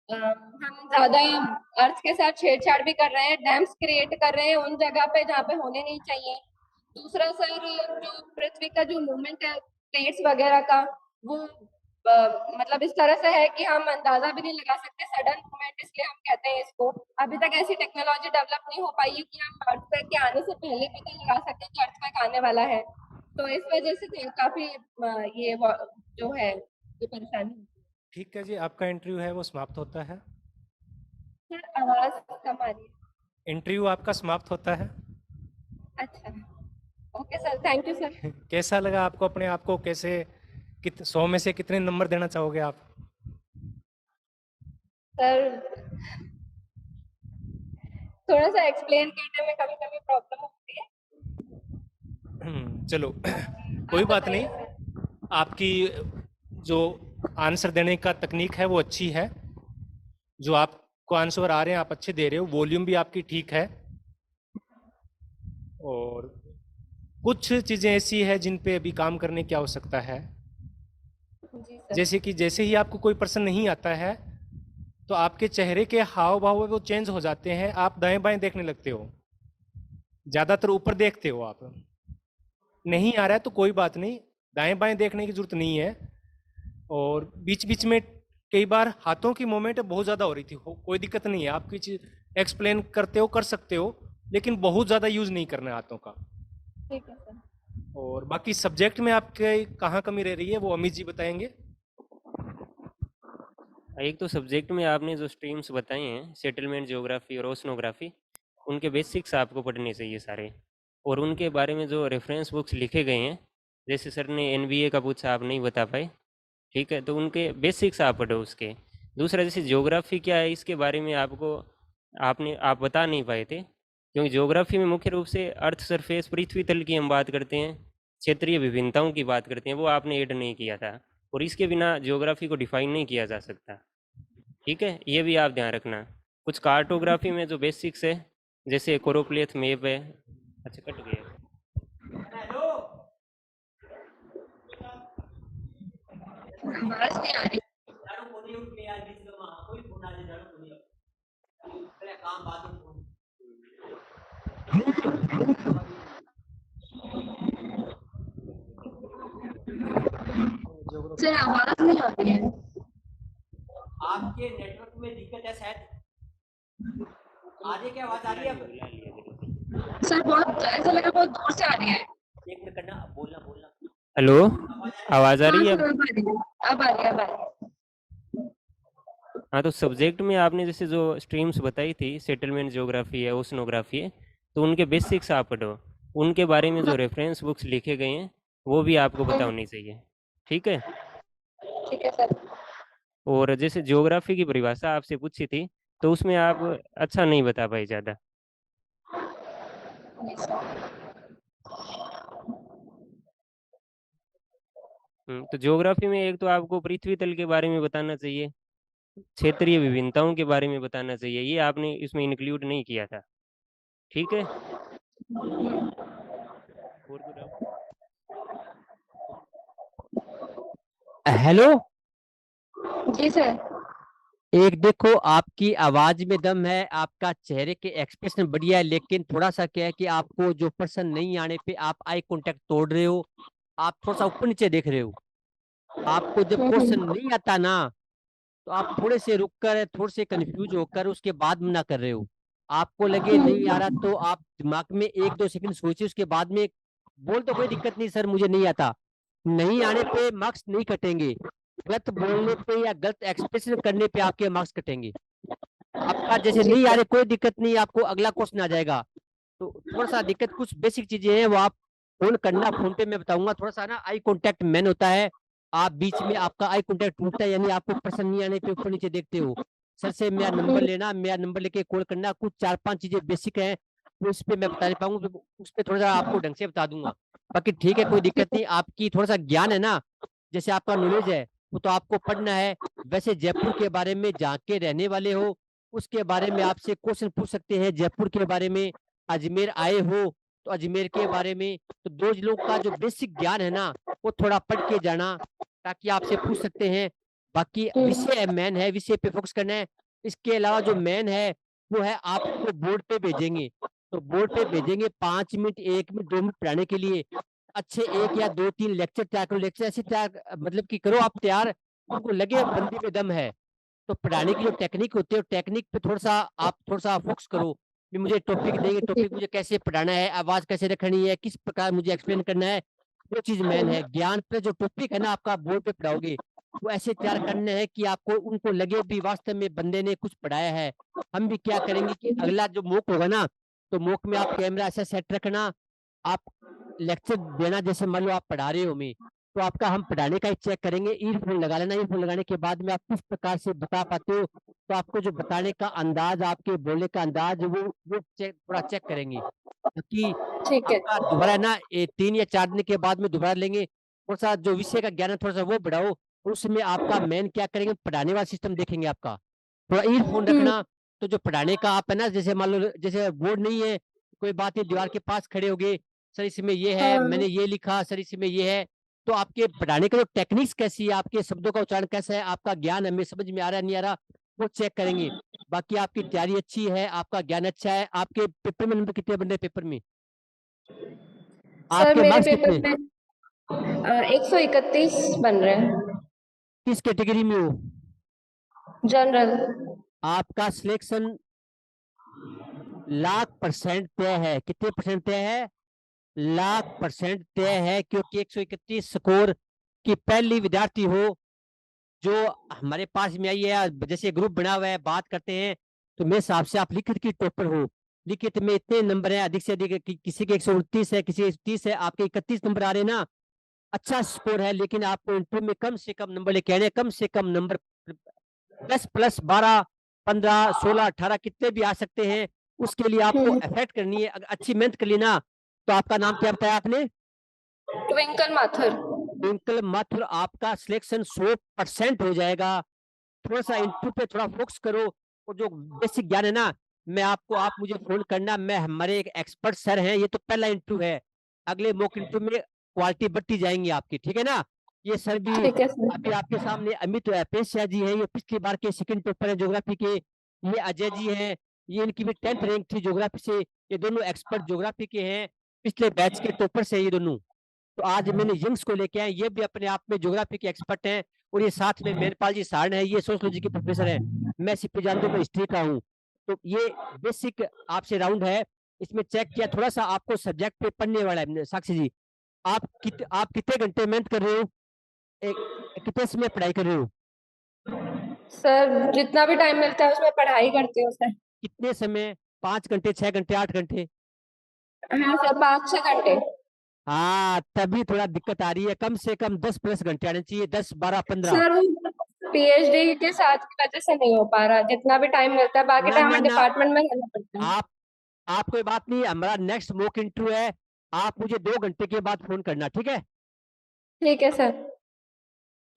हम ज्यादा अर्थ के साथ छेड़छाड़ भी कर रहे हैं, डैम्स क्रिएट कर रहे हैं उन जगह पे जहाँ पे होने नहीं चाहिए। दूसरा सर, जो पृथ्वी का जो मूवमेंट है प्लेट्स वगैरह का, वो मतलब इस तरह से है कि हम अंदाजा भी नहीं लगा सकते, सडन मूवमेंट इसलिए हम कहते हैं इसको। अभी तक ऐसी टेक्नोलॉजी डेवलप नहीं हो पाई है कि हम अर्थक्वेक के आने से पहले पता लगा सकें कि अर्थक्वेक आने वाला है। तो इस वजह से तो काफी ये जो है ये परेशानी है। ठीक है जी, आपका इंटरव्यू है वो समाप्त होता है। सर, आवाज कम आ रही है। इंटरव्यू आपका समाप्त होता है। अच्छा, okay sir, thank you sir. कैसा लगा आपको अपने आप को? कैसे 100 में से कितने नंबर देना चाहोगे आप? सर, थोड़ा सा एक्सप्लेन करने में कभी कभी प्रॉब्लम होती है। चलो कोई आप बात बताइए नहीं। सर। आपकी जो आंसर देने का तकनीक है वो अच्छी है, जो आपको आंसर आ रहे हैं आप अच्छे दे रहे हो, वॉल्यूम भी आपकी ठीक है, और कुछ चीज़ें ऐसी है जिन पे अभी काम करने की आवश्यकता है। जी सर। जैसे कि जैसे ही आपको कोई प्रश्न नहीं आता है तो आपके चेहरे के हाव भाव वो चेंज हो जाते हैं, आप दाएं बाएं देखने लगते हो, ज़्यादातर ऊपर देखते हो आप। नहीं आ रहा है तो कोई बात नहीं, दाएं बाएं देखने की जरूरत नहीं है। और बीच बीच में कई बार हाथों की मूवमेंट बहुत ज़्यादा हो रही थी, कोई दिक्कत नहीं है, आप कुछ एक्सप्लेन करते हो कर सकते हो, लेकिन बहुत ज़्यादा यूज़ नहीं करना है हाथों का। ठीक है सर। और बाकी सब्जेक्ट में आपके कहाँ कमी रह रही है वो अमित जी बताएंगे। एक तो सब्जेक्ट में आपने जो स्ट्रीम्स बताई हैं, सेटलमेंट, ज्योग्राफी और ओशनोग्राफी, उनके बेसिक्स आपको पढ़ने चाहिए सारे, और उनके बारे में जो रेफरेंस बुक्स लिखे गए हैं, जैसे सर ने एनबीए का पूछा, आप नहीं बता पाए, ठीक है, तो उनके बेसिक्स आप पढ़ो उसके। दूसरा, जैसे ज्योग्राफी क्या है, इसके बारे में आप बता नहीं पाए थे, क्योंकि ज्योग्राफी में मुख्य रूप से अर्थ सरफेस, पृथ्वी तल की हम बात करते हैं, क्षेत्रीय विभिन्नताओं की बात करते हैं, वो आपने ऐड नहीं किया था, और इसके बिना ज्योग्राफी को डिफाइन नहीं किया जा सकता, ठीक है, ये भी आप ध्यान रखना। कुछ कार्टोग्राफी में जो बेसिक्स है, जैसे कोरोप्लेथ मैप है। अच्छा, कट गया। आवाज नहीं आ रही। सर, आवाज नहीं आ रही है। आपके नेटवर्क में दिक्कत है शायद। आगे क्या आवाज आ रही है अब? सर, बहुत ऐसा लगा बहुत दूर से आ रही है। एक मिनट करना, बोलना बोलना। हेलो, आवाज़ आ हाँ रही है सर, अब? अब आ रही है, अब आ रही है, अब आ रही है। हाँ, तो सब्जेक्ट में आपने जैसे जो स्ट्रीम्स बताई थी, सेटलमेंट, ज्योग्राफी है, ओशनोग्राफी है, तो उनके बेसिक्स आप पढ़ो, उनके बारे में जो रेफरेंस बुक्स लिखे गए हैं वो भी आपको पता होनी चाहिए, ठीक है। ठीक है सर। और जैसे ज्योग्राफी की परिभाषा आपसे पूछी थी, तो उसमें आप अच्छा नहीं बता पाए ज़्यादा। जी सर। तो ज्योग्राफी में एक तो आपको पृथ्वी तल के बारे में बताना चाहिए, क्षेत्रीय विभिन्नताओं के बारे में बताना चाहिए, ये आपने इसमें इंक्लूड नहीं किया था, ठीक है। और कुछ डाउट? हेलो, जी सर। एक देखो आपकी आवाज में दम है, आपका चेहरे के एक्सप्रेशन बढ़िया है, लेकिन थोड़ा सा क्या है कि आपको जो पर्सन नहीं आने पे आप आई कांटेक्ट तोड़ रहे हो, आप थोड़ा सा ऊपर नीचे देख रहे हो। आपको जब क्वेश्चन नहीं आता ना, तो आप थोड़े से रुक कर, थोड़े से कंफ्यूज होकर उसके बाद मना कर रहे हो। आपको लगे नहीं आ रहा तो आप दिमाग में 1-2 सेकंड सोचिए, उसके बाद में बोल तो कोई दिक्कत नहीं सर मुझे नहीं आता। नहीं आने पे मार्क्स नहीं कटेंगे, गलत बोलने पे या गलत एक्सप्रेशन करने पे आपके मार्क्स कटेंगे। आपका जैसे जी नहीं आ सर। रहे कोई दिक्कत नहीं, आपको अगला क्वेश्चन आ जाएगा। तो थोड़ा सा दिक्कत कुछ बेसिक चीजें हैं वो आप फोन करना, फोन पे मैं बताऊंगा। थोड़ा सा ना आई कांटेक्ट मैन होता है, आप बीच में आपका आई कांटेक्ट टूटता है, यानी आपको पसंद नहीं आने पे ऊपर नीचे देखते हो। सर से मेरा नंबर लेना, मेरा नंबर लेके कॉल करना, कुछ 4-5 चीजें बेसिक हैं तो उस पे मैं बता नहीं पाऊंगा, तो उस पे थोड़ा सा आपको ढंग से बता दूंगा। बाकी ठीक है, कोई दिक्कत नहीं। आपकी थोड़ा सा ज्ञान है ना, जैसे आपका नॉलेज है वो तो आपको पढ़ना है। वैसे जयपुर के बारे में जहाँ के रहने वाले हो उसके बारे में आपसे क्वेश्चन पूछ सकते हैं, जयपुर के बारे में। अजमेर आए हो तो अजमेर के बारे में, तो दो जिलों का जो बेसिक ज्ञान है ना वो थोड़ा पढ़ के जाना, ताकि आपसे पूछ सकते हैं। बाकी विषय मेन है, विषय पे फोकस करना है। इसके अलावा जो मेन है वो है आपको बोर्ड पे भेजेंगे, तो बोर्ड पे भेजेंगे 5 मिनट 1 मिनट 2 मिनट पढ़ाने के लिए। अच्छे 1 या 2-3 लेक्चर तैयार करो, लेक्चर ऐसे तैयार मतलब कि करो आप तैयार, उनको लगे बंदी में दम है। तो पढ़ाने की जो टेक्निक होती है, टेक्निक पे थोड़ा सा आप थोड़ा सा फोकस करो कि मुझे टॉपिक देंगे, टॉपिक मुझे कैसे पढ़ाना है, आवाज कैसे रखनी है, किस प्रकार मुझे एक्सप्लेन करना है, वो चीज मेन है। ज्ञान पे जो टॉपिक है ना आपका बोर्ड पे पढ़ाओगे, वो ऐसे तैयार करने हैं कि आपको उनको लगे भी वास्तव में बंदे ने कुछ पढ़ाया है। हम भी क्या करेंगे कि अगला जो मॉक होगा ना, तो मॉक में आप कैमरा ऐसा सेट रखना, आप लेक्चर देना, जैसे मान लो आप पढ़ा रहे हो मैं, तो आपका हम पढ़ाने का ही चेक करेंगे। ईयरफोन लगा लेना, ईयरफोन लगाने के बाद में आप किस प्रकार से बता पाते हो, तो आपको जो बताने का अंदाज, आपके बोलने का अंदाज, वो चेक थोड़ा चेक करेंगे। ताकि ठीक है। आपका दोबारा ना 3 या 4 दिन के बाद में दोबारा लेंगे, थोड़ा सा जो विषय का ज्ञान है थोड़ा सा वो बढ़ाओ। उसमें आपका मेन क्या करेंगे, पढ़ाने वाला सिस्टम देखेंगे आपका। थोड़ा ईयरफोन रखना, तो जो पढ़ाने का आप है ना, जैसे मान लो जैसे बोर्ड नहीं है, कोई बात नहीं, दीवार के पास खड़े हो गए, सर इसमें ये है, मैंने ये लिखा, सर इसमें ये है। तो आपके पढ़ाने का जो टेक्निक्स कैसी है, आपके शब्दों का उच्चारण कैसा है, आपका ज्ञान हमें समझ में आ रहा है नहीं आ रहा, वो चेक करेंगे। बाकी आपकी तैयारी अच्छी है, आपका ज्ञान अच्छा है। आपके पेपर में नंबर कितने बन रहे पेपर में, सर आपके मेरे मार्क्स पेपर कितने, में 131 बन रहे हैं। किस कैटेगरी में हो? जनरल। आपका सिलेक्शन 1,00,000% तय है। कितने परसेंट तय है? 1,00,000% तय है, क्योंकि 131 स्कोर की पहली विद्यार्थी हो जो हमारे पास में आई है। जैसे ग्रुप बना हुआ है, बात करते हैं, तो मेरे हिसाब से आप लिखित की टॉपर हो। लिखित में इतने नंबर है, अधिक से अधिक किसी के 129 है, किसी के 30 है, आपके 31 नंबर आ रहे हैं ना, अच्छा स्कोर है। लेकिन आपको इंटरव्यू में कम से कम नंबर लेके आने हैं, कम से कम नंबर 10 + 12 15 16 18 कितने भी आ सकते हैं। उसके लिए आपको एफर्ट करनी है, अगर अच्छी मेहनत कर ली ना। तो आपका नाम क्या बताया आपने? ट्विंकल माथुर। ट्विंकल माथुर, आपका सिलेक्शन 100% हो जाएगा। थोड़ा सा इंटरव्यू पे थोड़ा फोकस करो, और जो बेसिक ज्ञान है ना, मैं आपको, आप मुझे फोन करना, मैं, हमारे एक एक्सपर्ट सर हैं, ये तो पहला इंटरव्यू है, अगले मॉक इंटरव्यू में क्वालिटी बढ़ती जाएंगी आपकी, ठीक है ना। ये सर भी ठीक है सर। अभी आपके सामने अमित पेशा जी हैं, ये पिछली बार के सेकंड टॉपर है ज्योग्राफी के। ये अजय जी हैं, ये इनकी भी 10th रैंक थी ज्योग्राफी से। ये दोनों एक्सपर्ट ज्योग्राफी के हैं, पिछले बैच के टॉपर से ये दोनों। तो आज मैंने यंग्स को लेके आए, ये भी अपने आप में ज्योग्राफी के एक्सपर्ट हैं। और ये साथ में मेरपाल जी सारण है, ये सोशियोलॉजी के प्रोफेसर हैं। मैं सिर्फ जान दो, मैं हिस्ट्री का हूँ। तो ये बेसिक आपसे राउंड है, इसमें चेक किया थोड़ा सा आपको सब्जेक्ट पे पढ़ने वाला है। साक्षी जी, आप कितने घंटे मेहनत कर रहे हो, कितने समय पढ़ाई कर रहे हो? सर जितना भी टाइम मिलता है उसमें पढ़ाई करती हूँ सर। कितने समय, 5 घंटे 6 घंटे 8 घंटे? हाँ सर, 5-6 घंटे। हाँ, तभी थोड़ा दिक्कत आ रही है। कम से कम 10+ घंटे आने चाहिए, 10, 12, 15। सर वो पीएचडी के साथ की वजह से नहीं हो पा रहा, जितना भी टाइम मिलता है बाकी ना टाइम ना हमें ना, डिपार्टमेंट में करना पड़ता है। आप कोई बात नहीं, हमारा नेक्स्ट मॉक इंटरव्यू है, आप मुझे 2 घंटे के बाद फोन करना, ठीक है? ठीक है सर।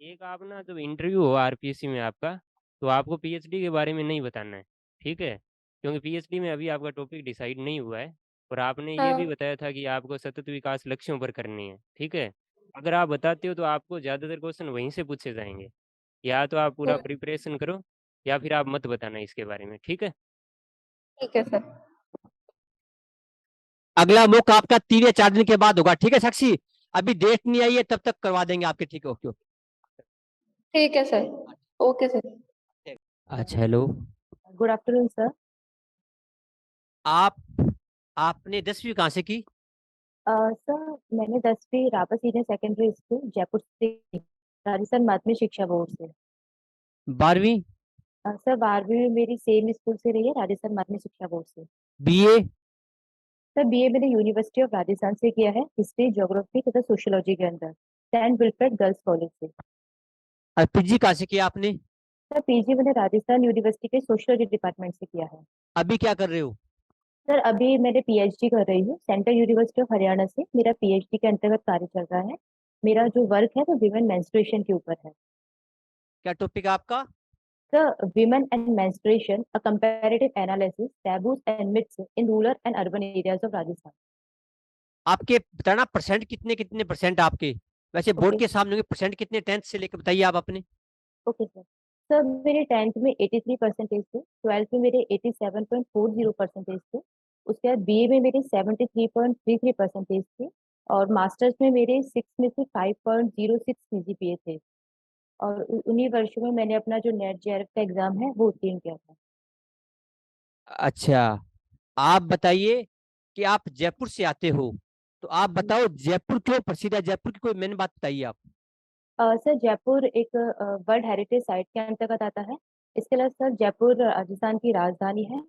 एक आप ना जब इंटरव्यू हो आरपीएससी में आपका, तो आपको पीएचडी के बारे में नहीं बताना है, ठीक है? क्योंकि पीएचडी में अभी आपका टॉपिक डिसाइड नहीं हुआ है, और आपने ये भी हाँ बताया था कि आपको सतत विकास लक्ष्यों पर करनी है, ठीक है? अगर आप बताते हो तो आपको ज़्यादातर क्वेश्चन वहीं से पूछे जाएंगे। या तो आप पूरा प्रिपरेशन करो, या फिर आप मत बताना इसके बारे में, ठीक है? ठीक है सर। अगला मॉक आपका 3 या 4 दिन के बाद होगा, ठीक है साक्षी? अभी डेट नहीं आई है, तब तक करवा देंगे आपके, ठीक है? Okay okay. ठीक है सर। Okay sir. अच्छा, हेलो। Good afternoon sir. आप आपने 10वीं कहाँ से की? सर मैंने 10वीं रापा सीनियर सेकेंडरी स्कूल जयपुर से की, राजस्थान माध्यमिक शिक्षा बोर्ड से। 12वीं? सर 12वीं में मेरी सेम स्कूल से रही है, राजस्थान माध्यमिक शिक्षा बोर्ड से। बीए? सर बीए मैंने यूनिवर्सिटी ऑफ राजस्थान से किया है, हिस्ट्री ज्योग्राफी तथा सोशियोलॉजी के अंदर, सेंट विल्फ्रेड गर्ल्स कॉलेज से। और पीजी कहाँ से किया आपने? सर पीजी मैंने राजस्थान यूनिवर्सिटी के सोशियोलॉजी डिपार्टमेंट से किया है। अभी क्या कर रहे हो? सर अभी मैंने पीएचडी कर रही हूँ सेंट्रल यूनिवर्सिटी ऑफ हरियाणा से, मेरा पीएचडी के अंतर्गत कार्य चल रहा है। मेरा जो वर्क है वो विमेन मेंस्ट्रुएशन के ऊपर है। क्या टॉपिक है आपका? The Women and Menstruation, a comparative analysis, taboos and myths in rural and urban areas of Rajasthan. आपके बताना, परसेंट कितने कितने परसेंट आपके? वैसे बोर्ड Okay, के सामने होंगे, परसेंट कितने 10th से लेकर बताइए आप अपने। okay sir. सर मेरे 10th में 83% थे, 12th में मेरे 87.40% थे, उसके बाद बीए में मेरे 73.33% थे, और मास्टर्स में मेरे 6 में से 5.06 सीजीपीए थे, और उन्हीं वर्षों में मैंने अपना जो नेट जेआरएफ का एग्जाम है वो उत्तीर्ण किया था। अच्छा, आप बताइए कि आप जयपुर से आते हो, तो आप बताओ जयपुर क्यों प्रसिद्ध है? जयपुर की कोई मेन बात बताइए आप। सर जयपुर एक वर्ल्ड हेरिटेज साइट के अंतर्गत आता है। इसके अलावा सर जयपुर राजस्थान की राजधानी है।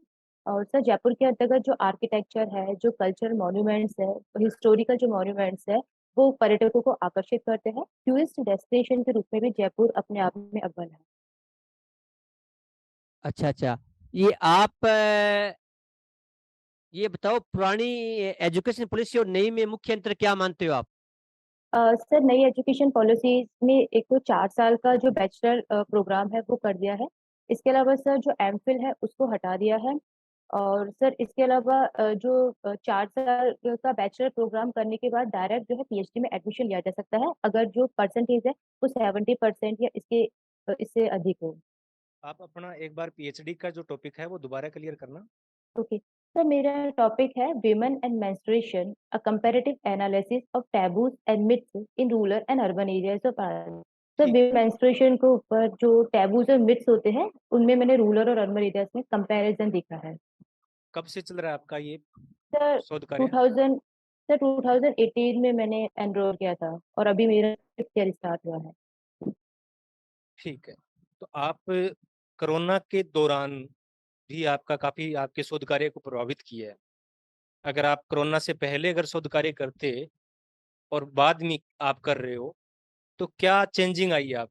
और सर जयपुर के अंतर्गत जो आर्किटेक्चर है, जो कल्चरल मॉन्यूमेंट्स है, हिस्टोरिकल जो मॉन्यूमेंट्स है, वो पर्यटकों को आकर्षित करते हैं। टूरिस्ट डेस्टिनेशन के रूप में भी जयपुर अपने आप में अव्वल है। अच्छा अच्छा, ये आप ये बताओ, पुरानी एजुकेशन पॉलिसी और नई में मुख्य अंतर क्या मानते हो आप? सर नई एजुकेशन पॉलिसी में एक तो 4 साल का जो बैचलर प्रोग्राम है वो कर दिया है। इसके अलावा सर जो एमफिल है उसको हटा दिया है। और सर इसके अलावा जो 4 साल का बैचलर प्रोग्राम करने के बाद डायरेक्ट जो है पीएचडी में एडमिशन लिया जा सकता है, अगर जो परसेंटेज है वो 70% या इससे अधिक हो। आप अपना एक बार पीएचडी का जो टॉपिक है वो दोबारा क्लियर करना। ओके सर, मेरा टॉपिक है women and menstruation, a comparative analysis of taboos and myths in rural and urban areas of Bharat. Sir ठीक विमेन मेंस्ट्रुएशन के ऊपर जो टैबूज और मिथ्स होते हैं उनमें मैंने रूरल और अर्बन एरियाज में कंपैरिजन देखा है। कब से चल रहा है आपका ये सर शोध कार्य? 2000 सर 2018 में मैंने एनरोल किया था, और अभी मेरा 6th ईयर स्टार्ट हुआ है। ठीक है, तो आप कोरोना के दौरान भी आपका काफी आपके शोध कार्य को प्रभावित किया है। अगर आप कोरोना से पहले अगर शोध कार्य करते और बाद में आप कर रहे हो, तो क्या चेंजिंग आई है आप?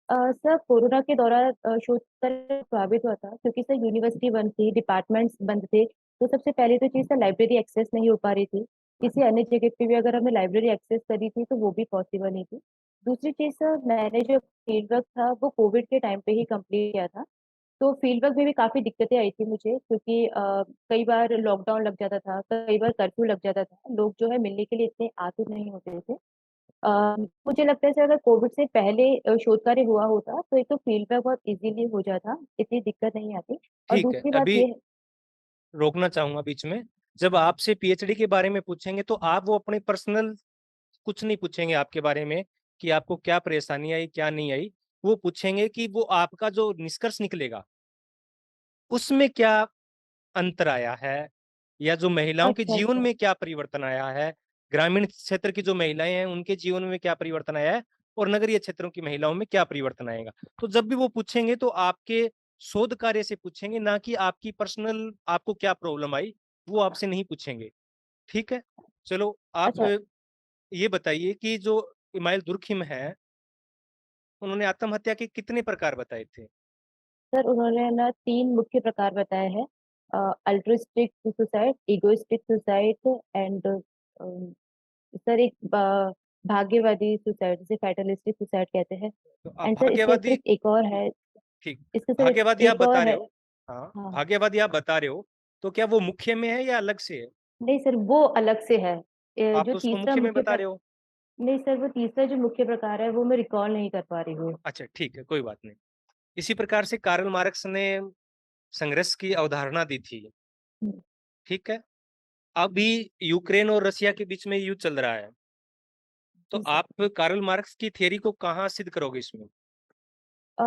सर कोरोना के दौरान शोध कार्य प्रभावित हुआ था, क्योंकि सर यूनिवर्सिटी बंद थी, डिपार्टमेंट्स बंद थे। तो सबसे पहले तो चीज़ सर लाइब्रेरी एक्सेस नहीं हो पा रही थी। किसी अन्य जगह पे भी अगर हमें लाइब्रेरी एक्सेस करी थी तो वो भी पॉसिबल नहीं थी। दूसरी चीज़ सर, मैंने जो फील्ड वर्क था वो कोविड के टाइम पे ही कंप्लीट किया था। तो फील्ड वर्क में भी काफ़ी दिक्कतें आई थी मुझे, क्योंकि कई बार लॉकडाउन लग जाता था, कई बार कर्फ्यू लग जाता था, लोग जो है मिलने के लिए इतने आतुर नहीं होते थे। मुझे लगता है सर अगर कोविड से पहले शोध कार्य हुआ होता तो एक तो फील्ड वर्क बहुत इजीली हो जाता, इतनी दिक्कत नहीं आती। और ठीक है, दूसरी बात अभी ये है। रोकना चाहूंगा बीच में। जब आपसे पीएचडी के बारे में पूछेंगे तो आप वो अपने पर्सनल कुछ नहीं पूछेंगे आपके बारे में कि आपको क्या परेशानी आई क्या नहीं आई। वो पूछेंगे कि वो आपका जो निष्कर्ष निकलेगा उसमें क्या अंतर आया है, या जो महिलाओं के अच्छा जीवन अच्छा। में क्या परिवर्तन आया है, ग्रामीण क्षेत्र की जो महिलाएं हैं उनके जीवन में क्या परिवर्तन आया है, और नगरीय क्षेत्रों की महिलाओं में क्या परिवर्तन आएगा। तो जब भी वो पूछेंगे तो आपके शोध कार्य से पूछेंगे, ना कि आपकी पर्सनल आपको क्या प्रॉब्लम आई वो आपसे नहीं पूछेंगे, ठीक है? चलो आप अच्छा ये बताइए कि जो इमाइल दुर्खिम है, उन्होंने आत्महत्या के कितने प्रकार बताए थे? सर, उन्होंने ना 3 मुख्य प्रकार बताए हैं। Altruistic suicide, egoistic suicide and sir एक भाग्यवादी सुसाइड, जिसे फैटलिस्टिक सुसाइड कहते हैं। तो आप एंड सर इसके भाग्यवादी अतिरिक्त एक और है। ठीक, इसके सर भाग्यवादी आप एक और बता रहे है। हो हाँ, हाँ, भाग्यवादी आप बता रहे हो, तो क्या वो मुख्य में है या अलग से है? नहीं सर, वो अलग से है। आप जो तो उसको तीसरा मुख्य में मुख्य बता रहे हो। नहीं सर, वो तीसरा जो मुख्य प्रकार है वो मैं रिकॉल नहीं कर पा रही हूँ। अच्छा, ठीक है, कोई बात नहीं। इसी प्रकार से कार्ल मार्क्स ने संघर्ष की अवधारणा दी थी, हम्म, ठीक है? अभी यूक्रेन और रसिया के बीच में युद्ध चल रहा है, तो जी सर। आप कार्ल मार्क्स की थ्योरी को कहाँ सिद्ध करोगे इसमें? अ,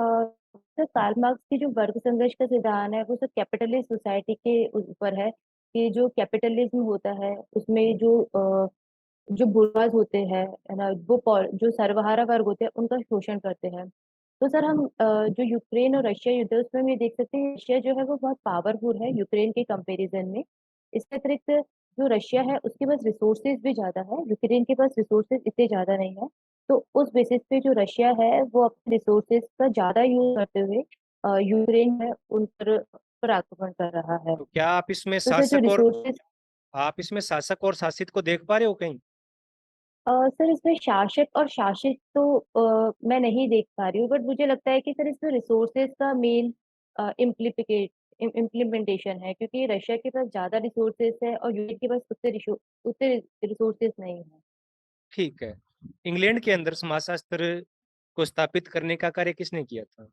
सर कार्ल मार्क्स की जो वर्ग संघर्ष का सिद्धांत है वो सर कैपिटलिस्ट सोसाइटी के ऊपर है, कि जो कैपिटलिज्म होता है उसमें जो बुर्जुआ होते हैं, है ना, जो सर्वहारा वर्ग होते हैं उनका शोषण करते हैं। तो सर हम जो यूक्रेन और रशिया युद्ध है उसमें हम ये देख सकते हैं, रशिया जो है वो बहुत पावरफुल है यूक्रेन के कंपैरिजन में। इसके अतिरिक्त जो रशिया है उसके पास रिसोर्सेज भी ज्यादा है, यूक्रेन के पास रिसोर्सेज इतने ज्यादा नहीं है। तो उस बेसिस पे जो रशिया है वो अपने रिसोर्सेज का ज्यादा यूज करते हुए यूक्रेन है पर आक्रमण कर रहा है। तो क्या आप इसमें तो सर जो शासक और रिसोर्सेज आप इसमें शासक और शासित को देख पा रहे हो कहीं? सर इसमें शासक और शासित तो मैं नहीं देख पा रही हूँ, बट मुझे लगता है कि सर इसमें रिसोर्सेज का मेन इम्प्लीकेट इम्प्लीमेंटेशन है, क्योंकि रशिया के पास ज्यादा रिसोर्सेज है और यूक्रेन के पास उतने रिसोर्सेज नहीं है। ठीक है। इंग्लैंड के अंदर समाजशास्त्र को स्थापित करने का कार्य किसने किया था?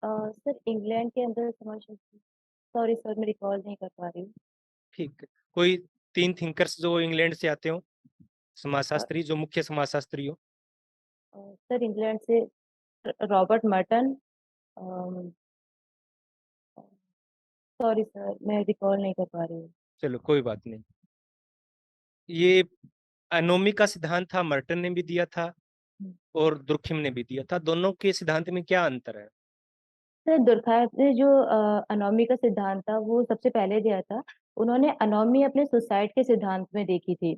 सर इंग्लैंड के अंदर सॉरी सर, मैं रिकॉल नहीं कर पा रही हूँ। ठीक है। कोई 3 थिंकर्स जो इंग्लैंड से आते हो, अ, समाजशास्त्री जो मुख्य समाजशास्त्री हो? सर इंग्लैंड से रॉबर्ट मर्टन। सॉरी सर, मैं रिकॉल नहीं कर पा रही हूँ। चलो कोई बात नहीं। ये एनोमी का सिद्धांत था, मर्टन ने भी दिया था और दुर्खिम ने भी दिया था। दोनों के सिद्धांत में क्या अंतर है? सर दुर्खाइम ने जो अनोमी का सिद्धांत था वो सबसे पहले दिया था। उन्होंने अनोमी अपने सुसाइड के सिद्धांत में देखी थी,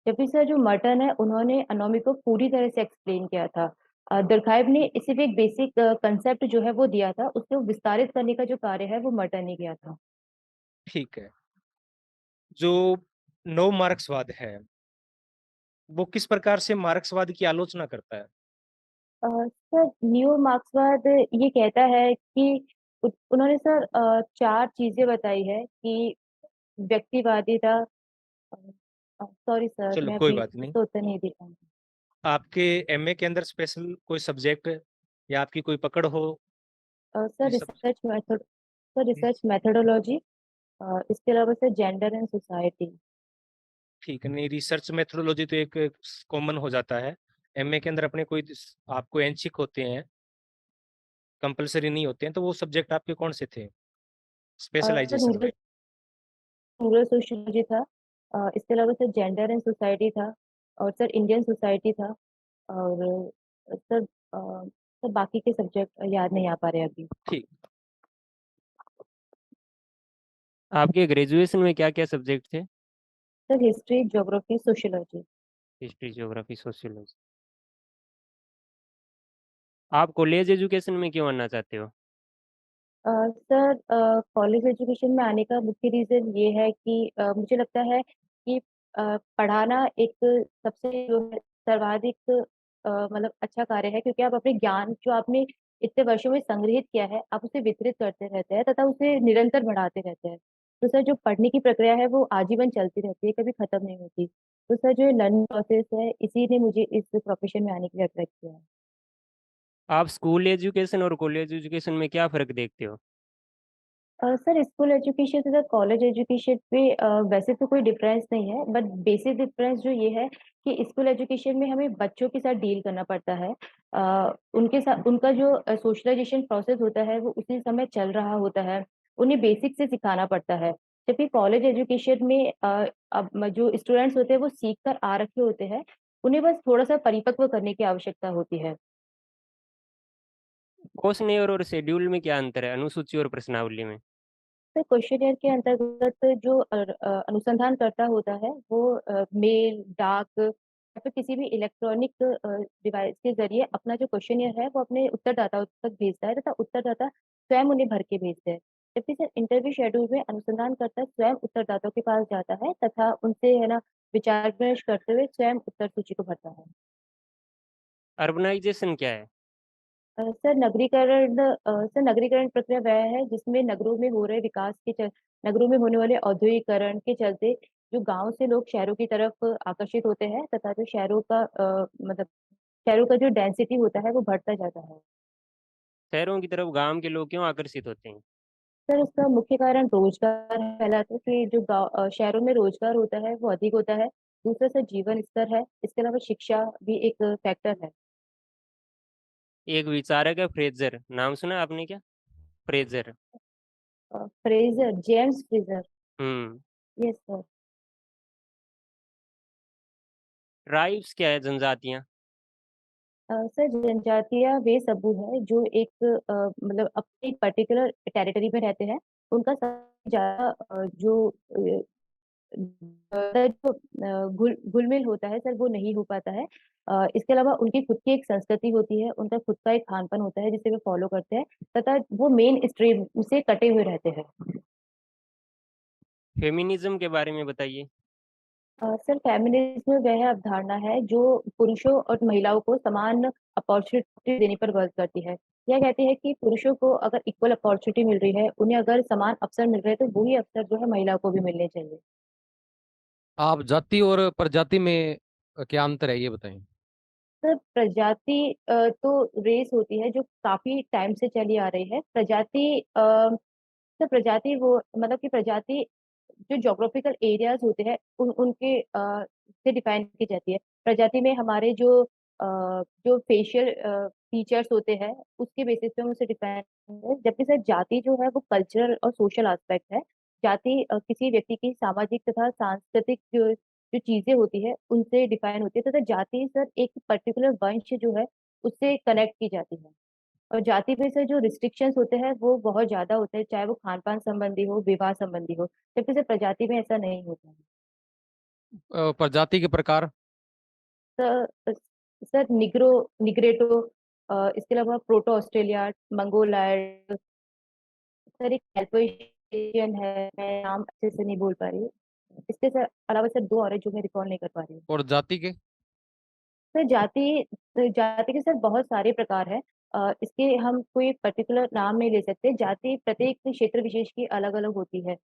जबकि सर जो मर्टन है उन्होंने अनोमी को पूरी तरह से एक्सप्लेन किया था। दुर्खाइम ने सिर्फ एक बेसिक कंसेप्ट जो है वो दिया था, उसको विस्तारित करने का जो कार्य है वो मर्टन ने किया था। ठीक है। जो नव मार्क्सवाद है, वो किस प्रकार से मार्क्सवाद की आलोचना करता है? सर न्यू मार्क्सवाद ये कहता है कि उन्होंने सर 4 चीजें बताई है कि व्यक्तिवादिता। सॉरी सर, चलो मैं कोई अभी बात नहीं। इसका उत्तर नहीं दे पाऊंगी। आपके एमए के अंदर स्पेशल कोई सब्जेक्ट या आपकी कोई पकड़ हो सर इस सब? रिसर्च मेथोडोलॉजी, इसके अलावा सर जेंडर एंड सोसाइटी। ठीक है, नहीं रिसर्च मेथोडोलॉजी तो एक कॉमन हो जाता है। एमए के अंदर अपने कोई आपको ऐच्छिक होते हैं, कंपलसरी नहीं होते हैं, तो वो सब्जेक्ट आपके कौन से थे सर स्पेशलाइजेशन में? रूरल सोशियोलॉजी था। इसके अलावा सर जेंडर एंड सोसाइटी था, और सर इंडियन सोसाइटी था। और सर बाकी के सब्जेक्ट याद नहीं आ पा रहे अभी। ठीक। आपके ग्रेजुएशन में क्या क्या सब्जेक्ट थे? Sir history, geography, sociology. History, geography, sociology. आप कॉलेज एजुकेशन में क्यों आना चाहते हो? सर कॉलेज एजुकेशन में आने का मुख्य रीज़न ये है कि मुझे लगता है कि पढ़ाना एक सबसे जो है सर्वाधिक मतलब अच्छा कार्य है, क्योंकि आप अपने ज्ञान जो आपने इतने वर्षों में संग्रहित किया है आप उसे वितरित करते रहते हैं तथा उसे निरंतर बढ़ाते रहते हैं। तो सर जो पढ़ने की प्रक्रिया है वो आजीवन चलती रहती है, कभी खत्म नहीं होती। तो सर जो लर्निंग प्रोसेस है इसी ने मुझे इस प्रोफेशन में आने के लिए अट्रैक्ट किया है। आप स्कूल एजुकेशन और कॉलेज एजुकेशन में क्या फ़र्क देखते हो? सर स्कूल एजुकेशन तथा कॉलेज एजुकेशन पे वैसे तो कोई डिफरेंस नहीं है, बट बेसिक डिफरेंस जो ये है कि स्कूल एजुकेशन में हमें बच्चों के साथ डील करना पड़ता है। उनके साथ उनका जो सोशलाइजेशन प्रोसेस होता है वो उसी समय चल रहा होता है, उन्हें बेसिक से सिखाना पड़ता है। जबकि कॉलेज एजुकेशन में अब जो स्टूडेंट्स होते हैं वो सीख कर आ रखे होते हैं, उन्हें बस थोड़ा सा परिपक्व करने की आवश्यकता होती है। क्वेश्चनेयर और शेड्यूल में क्या अंतर है, अनुसूची और प्रश्नावली में? तो क्वेश्चनियर के अंतर्गत जो अनुसंधानकर्ता होता है वो मेल, डाक या फिर किसी भी इलेक्ट्रॉनिक डिवाइस के जरिए अपना जो क्वेश्चनियर है वो अपने उत्तरदाताओं तक भेजता है तथा उत्तरदाता स्वयं उन्हें भर के भेजते हैं। जबकि सर इंटरव्यू शेड्यूल में अनुसंधानकर्ता स्वयं उत्तरदाताओं के पास जाता है तथा उनसे है ना विचार विमर्श करते हुए स्वयं उत्तर सूची को भरता है। अर्बनाइजेशन क्या है? सर नगरीकरण प्रक्रिया वह है जिसमें नगरों में हो रहे विकास नगरों में होने वाले औद्योगिकरण के चलते जो गांव से लोग शहरों की तरफ आकर्षित होते हैं तथा जो मतलब शहरों का जो डेंसिटी होता है वो बढ़ता जाता है। शहरों की तरफ गांव के लोग क्यों आकर्षित होते हैं? सर इसका मुख्य कारण रोजगार फैलाता है कि जो शहरों में रोजगार होता है वो अधिक होता है। दूसरा सर जीवन स्तर है, इसके अलावा शिक्षा भी एक फैक्टर है। एक विचारक है फ्रेजर, नाम सुना आपने क्या? Fraser. Fraser, James Fraser. Hmm. Yes sir. Tribes क्या है? जनजातियां। सर जनजातियां वे समूह है जो एक मतलब अपने पर्टिकुलर टेरिटरी में रहते हैं। उनका सबसे ज्यादा घुल मिल होता है सर वो नहीं हो पाता है। इसके अलावा उनकी खुद की एक संस्कृति होती है, उनका खुद का एक खान पान होता है जिसे वे फॉलो करते हैं तथा वो मेन स्ट्रीम से कटे हुए रहते हैं। फेमिनिज्म के बारे में बताइए। सर फेमिनिज्म वह अवधारणा है जो पुरुषों और महिलाओं को समान अपॉर्चुनिटी देने पर वर्क करती है। यह कहती है कि पुरुषों को अगर इक्वल अपॉर्चुनिटी मिल रही है, उन्हें अगर समान अवसर मिल रहे हैं तो वही अवसर जो है महिलाओं को भी मिलने चाहिए। आप जाति और प्रजाति में क्या अंतर है ये बताएं। सर प्रजाति तो रेस होती है जो काफी टाइम से चली आ रही है। सर प्रजाति वो मतलब कि प्रजाति जो ज्योग्राफिकल एरियाज होते हैं उनके से डिफाइन की जाती है। प्रजाति में हमारे जो फेशियल फीचर्स होते हैं उसके बेसिस पे हम उसे डिफाइन है। जबकि सर जाति जो है वो कल्चरल और सोशल एस्पेक्ट है। जाति किसी व्यक्ति की सामाजिक तथा सांस्कृतिक जो जो चीजें होती है उनसे डिफाइन होती है तथा जाति सर एक पर्टिकुलर वंश जो है उससे कनेक्ट की जाती है। और जाति पे से जो रिस्ट्रिक्शंस होते हैं वो बहुत ज्यादा होते हैं, चाहे वो खान पान संबंधी हो, विवाह संबंधी हो। जबकि सिर्फ प्रजाति में ऐसा नहीं होता है। प्रजाति के प्रकार। सर सर निग्रेटो, इसके अलावा प्रोटो ऑस्ट्रेलिया, मंगोलायड, सर एक एल्पेशियन है, मैं नाम अच्छे से नहीं बोल पा रही हूँ। इसके सर अलावा सर दो और है जो मैं रिकॉल नहीं कर पा रही हूँ। और जाति के। सर जाति के सर बहुत सारे प्रकार हैं। इसके हम कोई पर्टिकुलर नाम नहीं ले सकते। जाति प्रत्येक क्षेत्र विशेष की अलग अलग होती है।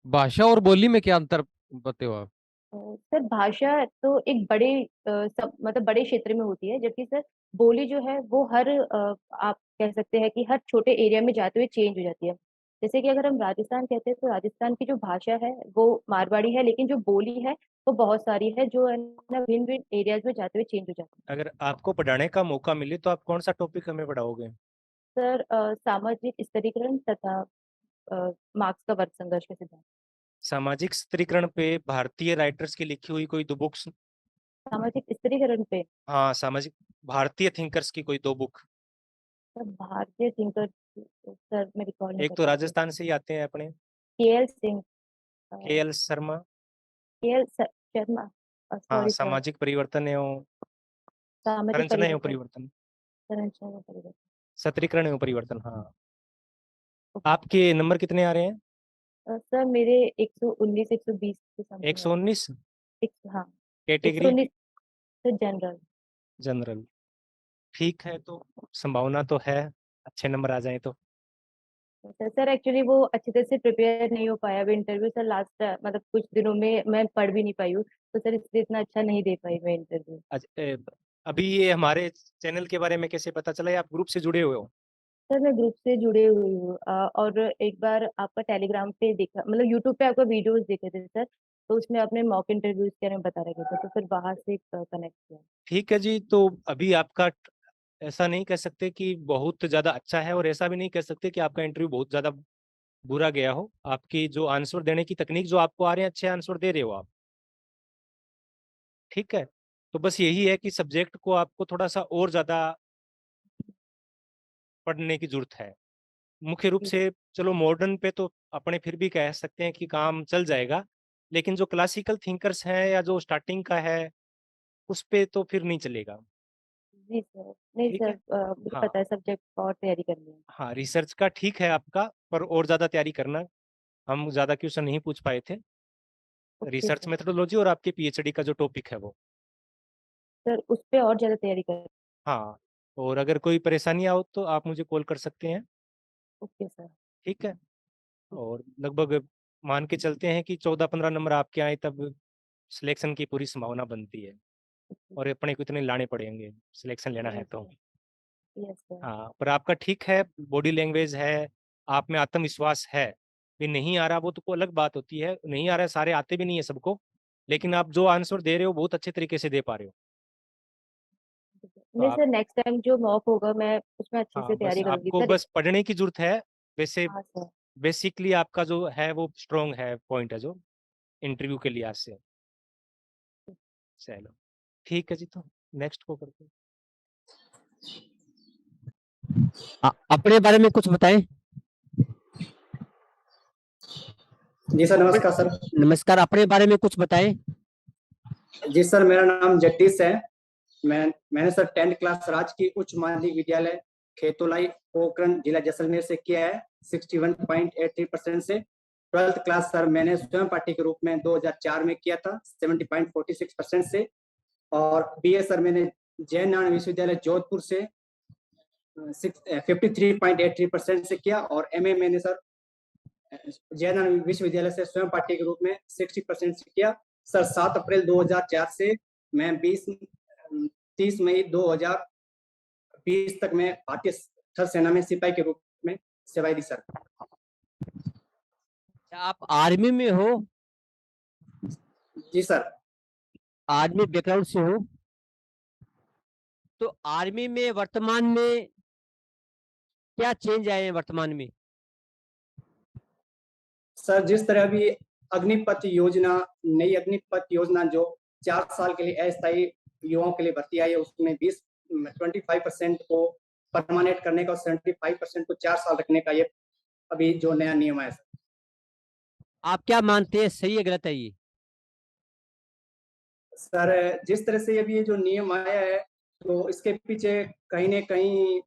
भाषा और बोली में क्या अंतर बताते हो आप। सर भाषा तो एक मतलब बड़े क्षेत्र में होती है, जबकि सर बोली जो है वो आप कह सकते हैं कि हर छोटे एरिया में जाते हुए चेंज हो जाती है। जैसे कि अगर हम राजस्थान कहते हैं तो राजस्थान की जो भाषा है वो मारवाड़ी है, लेकिन जो बोली है वो बहुत सारी है जो है ना भिन्न भिन्न एरियाज में जाते हुए चेंज हो जाती है। अगर आपको पढ़ाने का मौका मिले तो आप कौन सा टॉपिक हमें पढ़ाओगे? सर सामाजिक स्थिरीकरण तथा मार्क्स का वर्ग संघर्ष के सिद्धांत। सामाजिक स्त्रीकरण पे भारतीय राइटर्स की लिखी हुई कोई दो बुक्स। सामाजिक स्थिरीकरण पे हाँ, सामाजिक भारतीय थिंकर्स की कोई दो बुक। सर भारतीय थिंकर, सर मैं रिकॉल नहीं एक कर तो पा रही हूँ। राजस्थान से ही आते हैं अपने केएल सिंह, के एल शर्मा। शर्मा, हाँ, सॉरी सर। सामाजिक परिवर्तन एवं सामाजिक संरचना एवं परिवर्तन, परिवर्तन, संरचना में परिवर्तन। सत्रीकरण एवं परिवर्तन। हाँ। ओके। आपके नंबर कितने आ रहे हैं? सर मेरे 119 120 के समथिंग आ रहे हैं। 119। हाँ, कैटेगरी 119 सर जनरल। जनरल। ठीक है, तो संभावना तो है अच्छे नंबर आ जाए तो। सर एक्चुअली वो अच्छे तरह से प्रिपेयर नहीं हो पाया अभी इंटरव्यू सर। लास्ट मतलब कुछ दिनों में मैं पढ़ भी नहीं पाई हूँ, तो सर इसलिए इतना अच्छा नहीं दे पाई मैं इंटरव्यू। अभी ये हमारे चैनल के बारे में कैसे पता चला? ये आप ग्रुप से जुड़े हुए हो? सर मैं ग्रुप से जुड़े हुई हूँ और एक बार आपका टेलीग्राम पे देखा, मतलब यूट्यूब पे आपका वीडियोस देखे थे सर, तो उसमें आपने मॉक इंटरव्यूज के बारे में बता रखे थे, तो फिर वहां से कनेक्ट किया। ठीक है जी, तो अभी आपका ऐसा नहीं कह सकते कि बहुत ज्यादा अच्छा है और ऐसा भी नहीं कह सकते कि आपका इंटरव्यू बहुत ज्यादा बुरा गया हो। आपकी जो आंसर देने की तकनीक जो आपको आ रहे हैं, अच्छे आंसर दे रहे हो आप। ठीक है, तो बस यही है कि सब्जेक्ट को आपको थोड़ा सा और ज्यादा पढ़ने की जरूरत है। मुख्य रूप ठीक से चलो मॉडर्न पे तो अपने फिर भी कह सकते हैं कि काम चल जाएगा, लेकिन जो क्लासिकल थिंकर्स हैं या जो स्टार्टिंग का है उस पे तो फिर नहीं चलेगा। जी सर, नहीं ठीक सर, है। मुझे हाँ पता है सब्जेक्ट और तैयारी करनी है। हाँ, रिसर्च का ठीक है आपका, पर और ज्यादा तैयारी करना। हम ज्यादा क्वेश्चन नहीं पूछ पाए थे। Okay research sir. मेथोडोलॉजी और आपके पीएचडी का जो टॉपिक है वो। सर उस पे और ज्यादा तैयारी कर। हाँ, और अगर कोई परेशानी हो तो आप मुझे कॉल कर सकते हैं। Okay sir. ठीक है। और लगभग मान के चलते हैं कि 14-15 नंबर आपके आए तब सिलेक्शन की पूरी संभावना बनती है। और अपने को इतने लाने पड़ेंगे सिलेक्शन लेना है यस तो। सर। Yes sir. हाँ, पर आपका ठीक है, बॉडी लैंग्वेज है, आप में आत्मविश्वास है। ये नहीं आ रहा वो तो कोई अलग बात होती है, नहीं आ रहा है, सारे आते भी नहीं है सबको, लेकिन आप जो आंसर दे रहे हो बहुत अच्छे तरीके से दे पा रहे हो। तो नहीं आप, सर, नेक्स्ट टाइम जो मॉक होगा मैं उसमें अच्छे से हाँ, बस तैयारी करूंगी आपको सर। बस पढ़ने की जरूरत है। वैसे हाँ सर। बेसिकली आपका जो है वो स्ट्रॉन्ग है, पॉइंट है जो इंटरव्यू के लिहाज से। चलो ठीक है जी, तो नेक्स्ट को करते हैं। अपने बारे में कुछ बताएं। जी सर, अपने- नमस्कार सर। नमस्कार, अपने बारे में कुछ बताएं। जी सर, मेरा नाम जगदीश है। मैंने सर 10th क्लास राजकीय उच्च माध्यमिक विद्यालय खेतोलाई पोखरण जिला जैसलमेर से किया है 61.83% से। 12th क्लास सर मैंने स्वयं पाठी के रूप में 2004 में किया था 70.46% से। और बीए सर मैंने जैन नारायण विश्वविद्यालय जोधपुर से 53.83% से किया। और एमए मैंने सर जैन नारायण विश्वविद्यालय से स्वयं पाठी के रूप में 60% से किया। सर 7 अप्रैल 2004 से मैं 30 मई 2020 तक मैं भारतीय थल सेना में सिपाही के रूप में सेवाएं दी सर। आप आर्मी में हो? जी सर। आर्मी बैकग्राउंड से हो? तो आर्मी में वर्तमान में क्या चेंज आए हैं वर्तमान में? सर जिस तरह अभी अग्निपथ योजना, नई अग्निपथ योजना जो 4 साल के लिए अस्थायी युवाओं के लिए भर्ती आई है, उसमें 25% को परमानेंट करने का और 75% को 4 साल रखने का ये अभी जो नया नियम है सर। आप क्या मानते हैं, सही है गलत है ये? सर जिस तरह से अभी ये जो नियम आया है तो इसके पीछे कहीं ना कहीं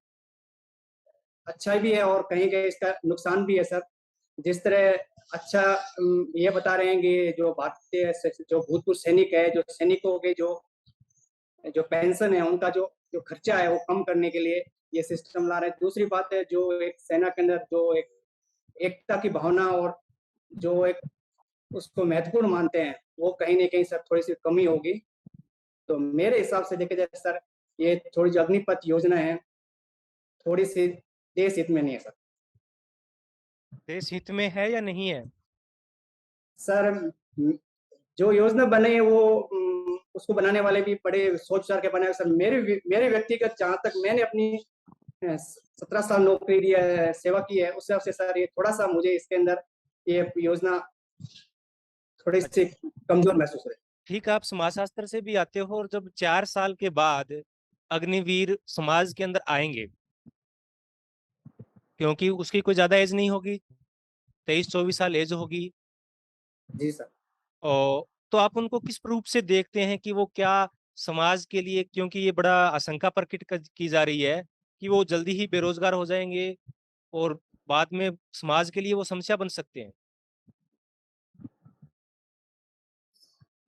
अच्छा भी है और कहीं कहीं इसका नुकसान भी है सर। जिस तरह अच्छा ये बता रहे हैं कि जो भारतीय जो भूतपूर्व सैनिक है, जो सैनिकों के जो जो पेंशन है, उनका जो जो खर्चा है वो कम करने के लिए ये सिस्टम ला रहे हैं। दूसरी बात है जो एक सेना के अंदर जो एक एकता की भावना और जो एक उसको महत्वपूर्ण मानते हैं वो कहीं ना कहीं सर थोड़ी सी कमी होगी। तो मेरे हिसाब से देखा जाए सर, ये थोड़ी जो अग्निपथ योजना है थोड़ी सी देश हित में नहीं है सर। देश हित में है या नहीं है? सर जो योजना बने है वो उसको बनाने वाले भी बड़े सोच विचार के बने हैं सर। मेरे व्यक्तिगत जहाँ तक मैंने अपनी 17 साल नौकरी दी है, सेवा की है, उस हिसाब से सर ये थोड़ा सा मुझे इसके अंदर ये योजना थोड़ी सी कमजोर महसूस हो रही है। ठीक है, आप समाजशास्त्र से भी आते हो, और जब 4 साल के बाद अग्निवीर समाज के अंदर आएंगे, क्योंकि उसकी कोई ज्यादा एज नहीं होगी, 23-24 साल एज होगी, जी सर। और तो आप उनको किस रूप से देखते हैं कि वो क्या समाज के लिए, क्योंकि ये बड़ा आशंका प्रकट की जा रही है कि वो जल्दी ही बेरोजगार हो जाएंगे और बाद में समाज के लिए वो समस्या बन सकते हैं।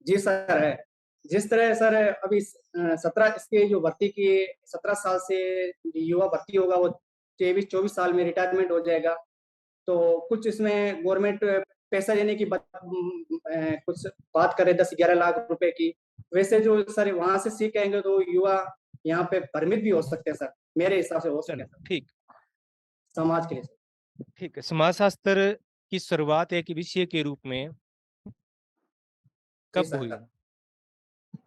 जी सर है। जिस तरह सर अभी 17 इसके जो भर्ती की 17 साल से युवा भर्ती होगा वो 23-24 साल में रिटायरमेंट हो जाएगा। तो कुछ इसमें गवर्नमेंट पैसा देने की कुछ बात करे 10-11 लाख रुपए की। वैसे जो सर वहां से सीख आएंगे तो युवा यहाँ पे भ्रमित भी हो सकते हैं सर, मेरे हिसाब से हो सकते चलो हैं सर, ठीक। समाज के लिए सर। ठीक है, समाजशास्त्र की शुरुआत एक विषय के रूप में जी कब हुई? सर।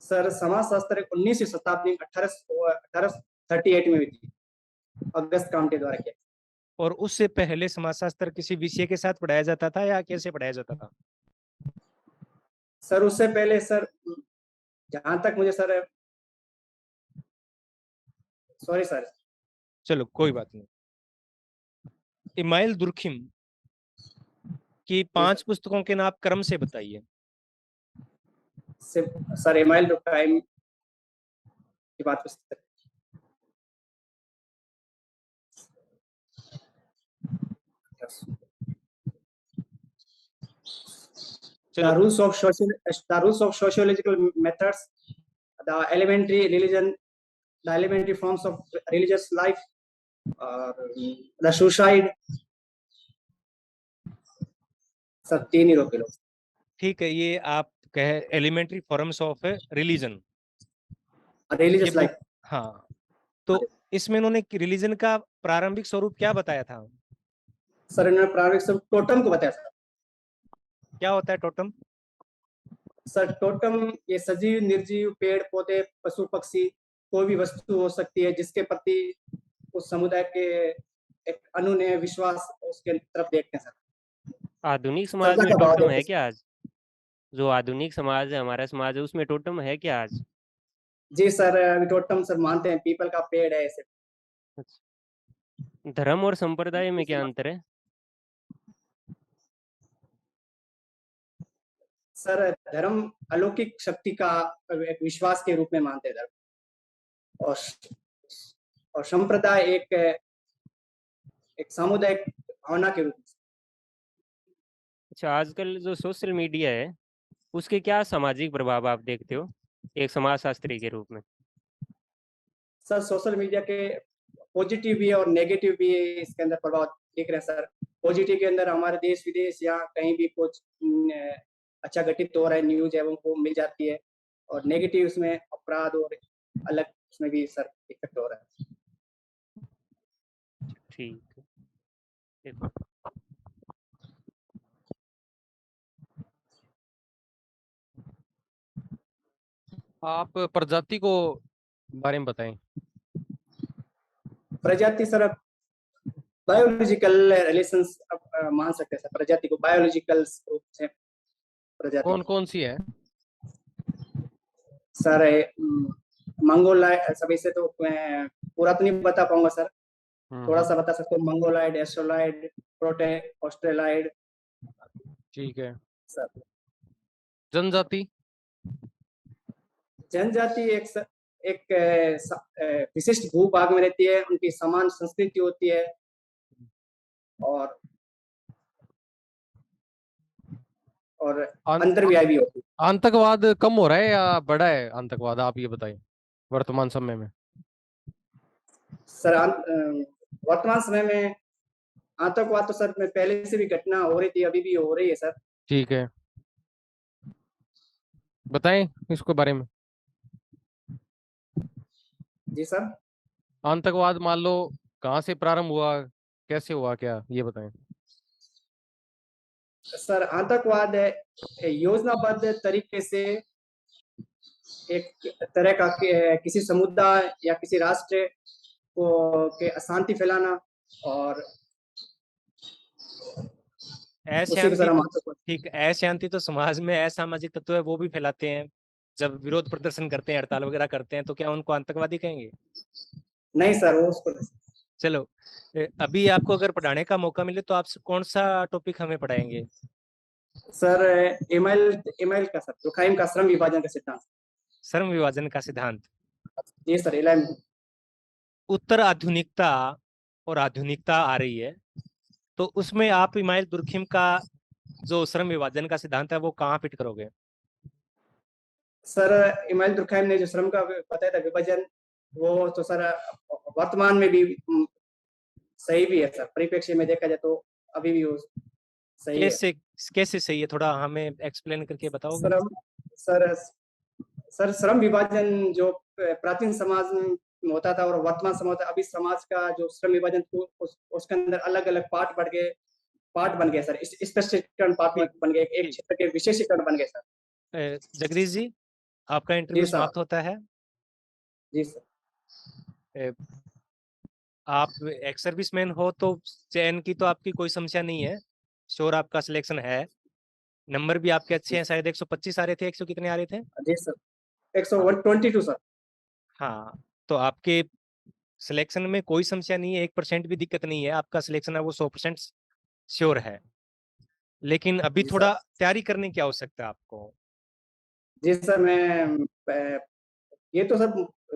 सर समाज शास्त्र 19वीं शताब्दी 1838 में हुई थी, अगस्त कामटे द्वारा किया। और उससे पहले समाजशास्त्र किसी विषय के साथ पढ़ाया जाता था या कैसे पढ़ाया जाता था? सर उससे पहले सर जहां तक मुझे सर, सॉरी सर। चलो कोई बात नहीं। इमाइल दुर्खिम आपकी 5 पुस्तकों के नाम क्रम से बताइए। सर एमाइल टाइम की बात कर चलो the rules of sociological methods, the elementary forms of religious life, the suicide. Sir 3 ही रोक लो। ठीक है, ये आप कहे elementary forms of religion, religious life. हाँ, तो इसमें उन्होंने रिलीजन का प्रारंभिक स्वरूप क्या बताया था? सर इन्होंने प्रारंभिक स्वरूप टोटम को बताया सर। क्या होता है टोटम? सर टोटम ये सजीव निर्जीव पेड़ पौधे पशु पक्षी कोई भी वस्तु हो सकती है जिसके प्रति उस समुदाय के एक अनुनय विश्वास उसके तरफ देखते हैं सर। आधुनिक समाज में टोटम है क्या आज? जो आधुनिक समाज है, हमारा समाज है, उसमें टोटम है क्या आज? जी सर, अभी टोटम सर मानते हैं, पीपल का पेड़ है ऐसे। धर्म और संप्रदाय में क्या अंतर है? सर धर्म अलौकिक शक्ति का एक विश्वास के रूप में मानते हैं धर्म, और संप्रदाय एक सामुदायिक भावना के रूप में। अच्छा, आजकल जो सोशल मीडिया है उसके क्या सामाजिक प्रभाव आप देखते हो एक समाजशास्त्री के रूप में? सर सोशल मीडिया के पॉजिटिव भी है और नेगेटिव भी है, इसके अंदर प्रभाव दिख रहे हैं सर। पॉजिटिव के अंदर हमारे देश विदेश या कहीं भी कुछ अच्छा घटित हो रहा है न्यूज है वो मिल जाती है, और नेगेटिव उसमें अपराध और अलग उसमें भी सर इफेक्ट हो रहा है। ठीक है। आप प्रजाति को बारे में बताएं। प्रजाति सर बायोलॉजिकल रिलेशंस मान सकते हैं सर, प्रजाति को बायोलॉजिकल रूप से प्रजाति कौन कौन सी है? सर मंगोलाइड, सभी से तो मैं पूरा तो नहीं बता पाऊंगा सर, थोड़ा सा बता सकता हूँ। Mongoloid, Australoid, proto, Australoid. ठीक है सर जनजाति? जनजाति एक विशिष्ट भूभाग में रहती है, उनकी समान संस्कृति होती है, और अंतर्व्याय भी होती है। आतंकवाद कम हो रहा है या बढ़ा है आतंकवाद, आप ये बताएं वर्तमान समय में? सर वर्तमान समय में आतंकवाद तो सर में पहले से भी घटना हो रही थी, अभी भी हो रही है सर। ठीक है, बताएं इसके बारे में। जी सर। आतंकवाद मान लो कहाँ से प्रारंभ हुआ, कैसे हुआ, क्या ये बताएं। सर आतंकवाद योजनाबद्ध तरीके से एक तरह का किसी समुदाय या किसी राष्ट्र को के अशांति फैलाना, और ठीक, अशांति तो समाज में असामाजिक तत्व है वो भी फैलाते हैं, जब विरोध प्रदर्शन करते हैं, हड़ताल वगैरह करते हैं, तो क्या उनको आतंकवादी कहेंगे? नहीं सर, वो उसको। चलो, अभी आपको अगर पढ़ाने का मौका मिले तो आप कौन सा टॉपिक हमें पढ़ाएंगे? सर एमाइल का सर, दुर्खाइम का श्रम विभाजन का सिद्धांत। श्रम विभाजन का सिद्धांत? जी सर। 11 उत्तर आधुनिकता और आधुनिकता आ रही है, तो उसमें आप इमाइल दुर्खिम का जो श्रम विभाजन का सिद्धांत है वो कहाँ फिट करोगे? सर इमाइल दुर्खाइम ने जो श्रम का बताया था विभाजन, वो तो सर वर्तमान में भी सही भी है सर, परिप्रेक्ष्य में देखा जाए तो अभी भी वो सही है। कैसे सही है, थोड़ा हमें एक्सप्लेन करके बताओगे? सर श्रम विभाजन जो प्राचीन समाज में होता था और वर्तमान समाज, अभी समाज का जो श्रम विभाजन उसके अंदर अलग अलग पार्ट बन गए सर, स्पेसिफिकरण पार्ट बन गए, एक क्षेत्र के विशेषीकरण बन गए सर। जगदीश जी, आपका इंटरव्यू समाप्त होता है। जी सर। आप एक्स सर्विसमैन हो तो चयन की तो आपकी कोई समस्या नहीं है, श्योर आपका सिलेक्शन है, नंबर भी आपके अच्छे हैं, शायद 125 आ रहे थे, 100 कितने आ रहे थे? जी सर, 122 सर। हाँ, तो आपके सिलेक्शन में कोई समस्या नहीं है, 1% भी दिक्कत नहीं है, आपका सिलेक्शन है वो 100% श्योर है। लेकिन अभी जी थोड़ा सर। तैयारी करने की आवश्यकता है आपको। जी सर, ये तो सर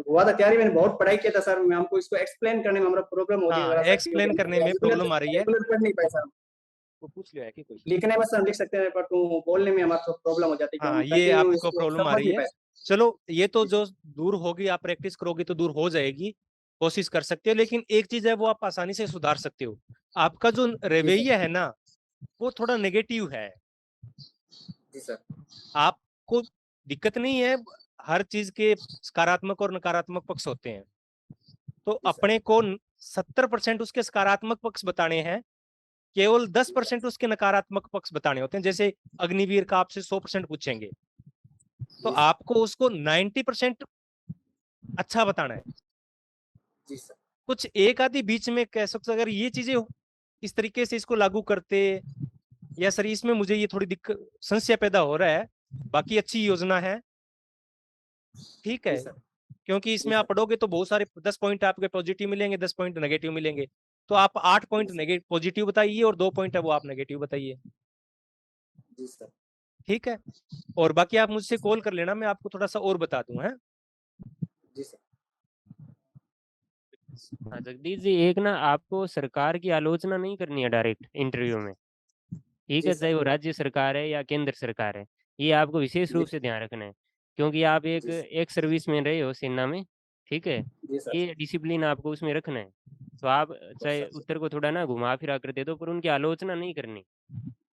हुआ था तैयारी, मैंने बहुत पढ़ाई किया था सर, मैं हमको इसको एक्सप्लेन करने में हमारा प्रॉब्लम होती है हाँ, थोड़ा सा, एक्सप्लेन करने में रेगुलर प्रॉब्लम आ रही है। रेगुलर पढ़ नहीं पाए सर। वो पूछ लिया है कि कोई? लिखने में सर लिख सकते हैं, बट वो बोलने में हमारा थोड़ा प्रॉब्लम हो जाती है कि हम हाँ, ये कंटिन्यू आपको इसको प्रॉब्लम आ समझ रही नहीं है। पाए। चलो, ये तो जो दूर होगी, आप प्रैक्टिस करोगे तो दूर हो जाएगी, कोशिश कर सकते हो। लेकिन एक चीज है, वो आप आसानी से सुधार सकते हो। आपका जो जी सर। रवैया है ना, वो थोड़ा नेगेटिव है। जी सर। आपको दिक्कत नहीं है, हर चीज के सकारात्मक और नकारात्मक पक्ष होते हैं। तो जी सर। अपने को 70% उसके सकारात्मक पक्ष बताने हैं, केवल 10% उसके नकारात्मक पक्ष बताने होते हैं। जैसे अग्निवीर का आपसे 100% पूछेंगे, तो जी सर। आपको उसको 90% अच्छा बताना है। जी सर। कुछ एक आधी बीच में कह सकते, अगर ये चीजें इस तरीके से इसको लागू करते, या सर इसमें मुझे ये थोड़ी दिक्कत संशय पैदा हो रहा है, बाकी अच्छी योजना है, ठीक जी है। सर। क्योंकि जी इसमें आप सर। पढ़ोगे तो बहुत सारे 10 पॉइंट आपके पॉजिटिव मिलेंगे, 10 पॉइंट नेगेटिव मिलेंगे। तो आप 8 पॉइंट नेगेटिव पॉजिटिव बताइए और 2 पॉइंट है वो आप नेगेटिव बताइए, जी सर। ठीक है। और बाकी आप मुझसे कॉल कर लेना, मैं आपको थोड़ा सा और बता दूं, है। जी सर। हाँ जगदीश जी, एक ना आपको सरकार की आलोचना नहीं करनी है डायरेक्ट इंटरव्यू में, ठीक जी है, सर। चाहे वो राज्य सरकार है या केंद्र सरकार है। ये आपको विशेष जी रूप से ध्यान रखना है, क्योंकि आप एक जी सर। एक सर्विस में रहे हो सेना में, ठीक है। जी सर। ये डिसिप्लिन आपको उसमें रखना है। तो आप चाहे सर। उत्तर को थोड़ा ना घुमा फिरा कर दे दो, पर उनकी आलोचना नहीं करनी,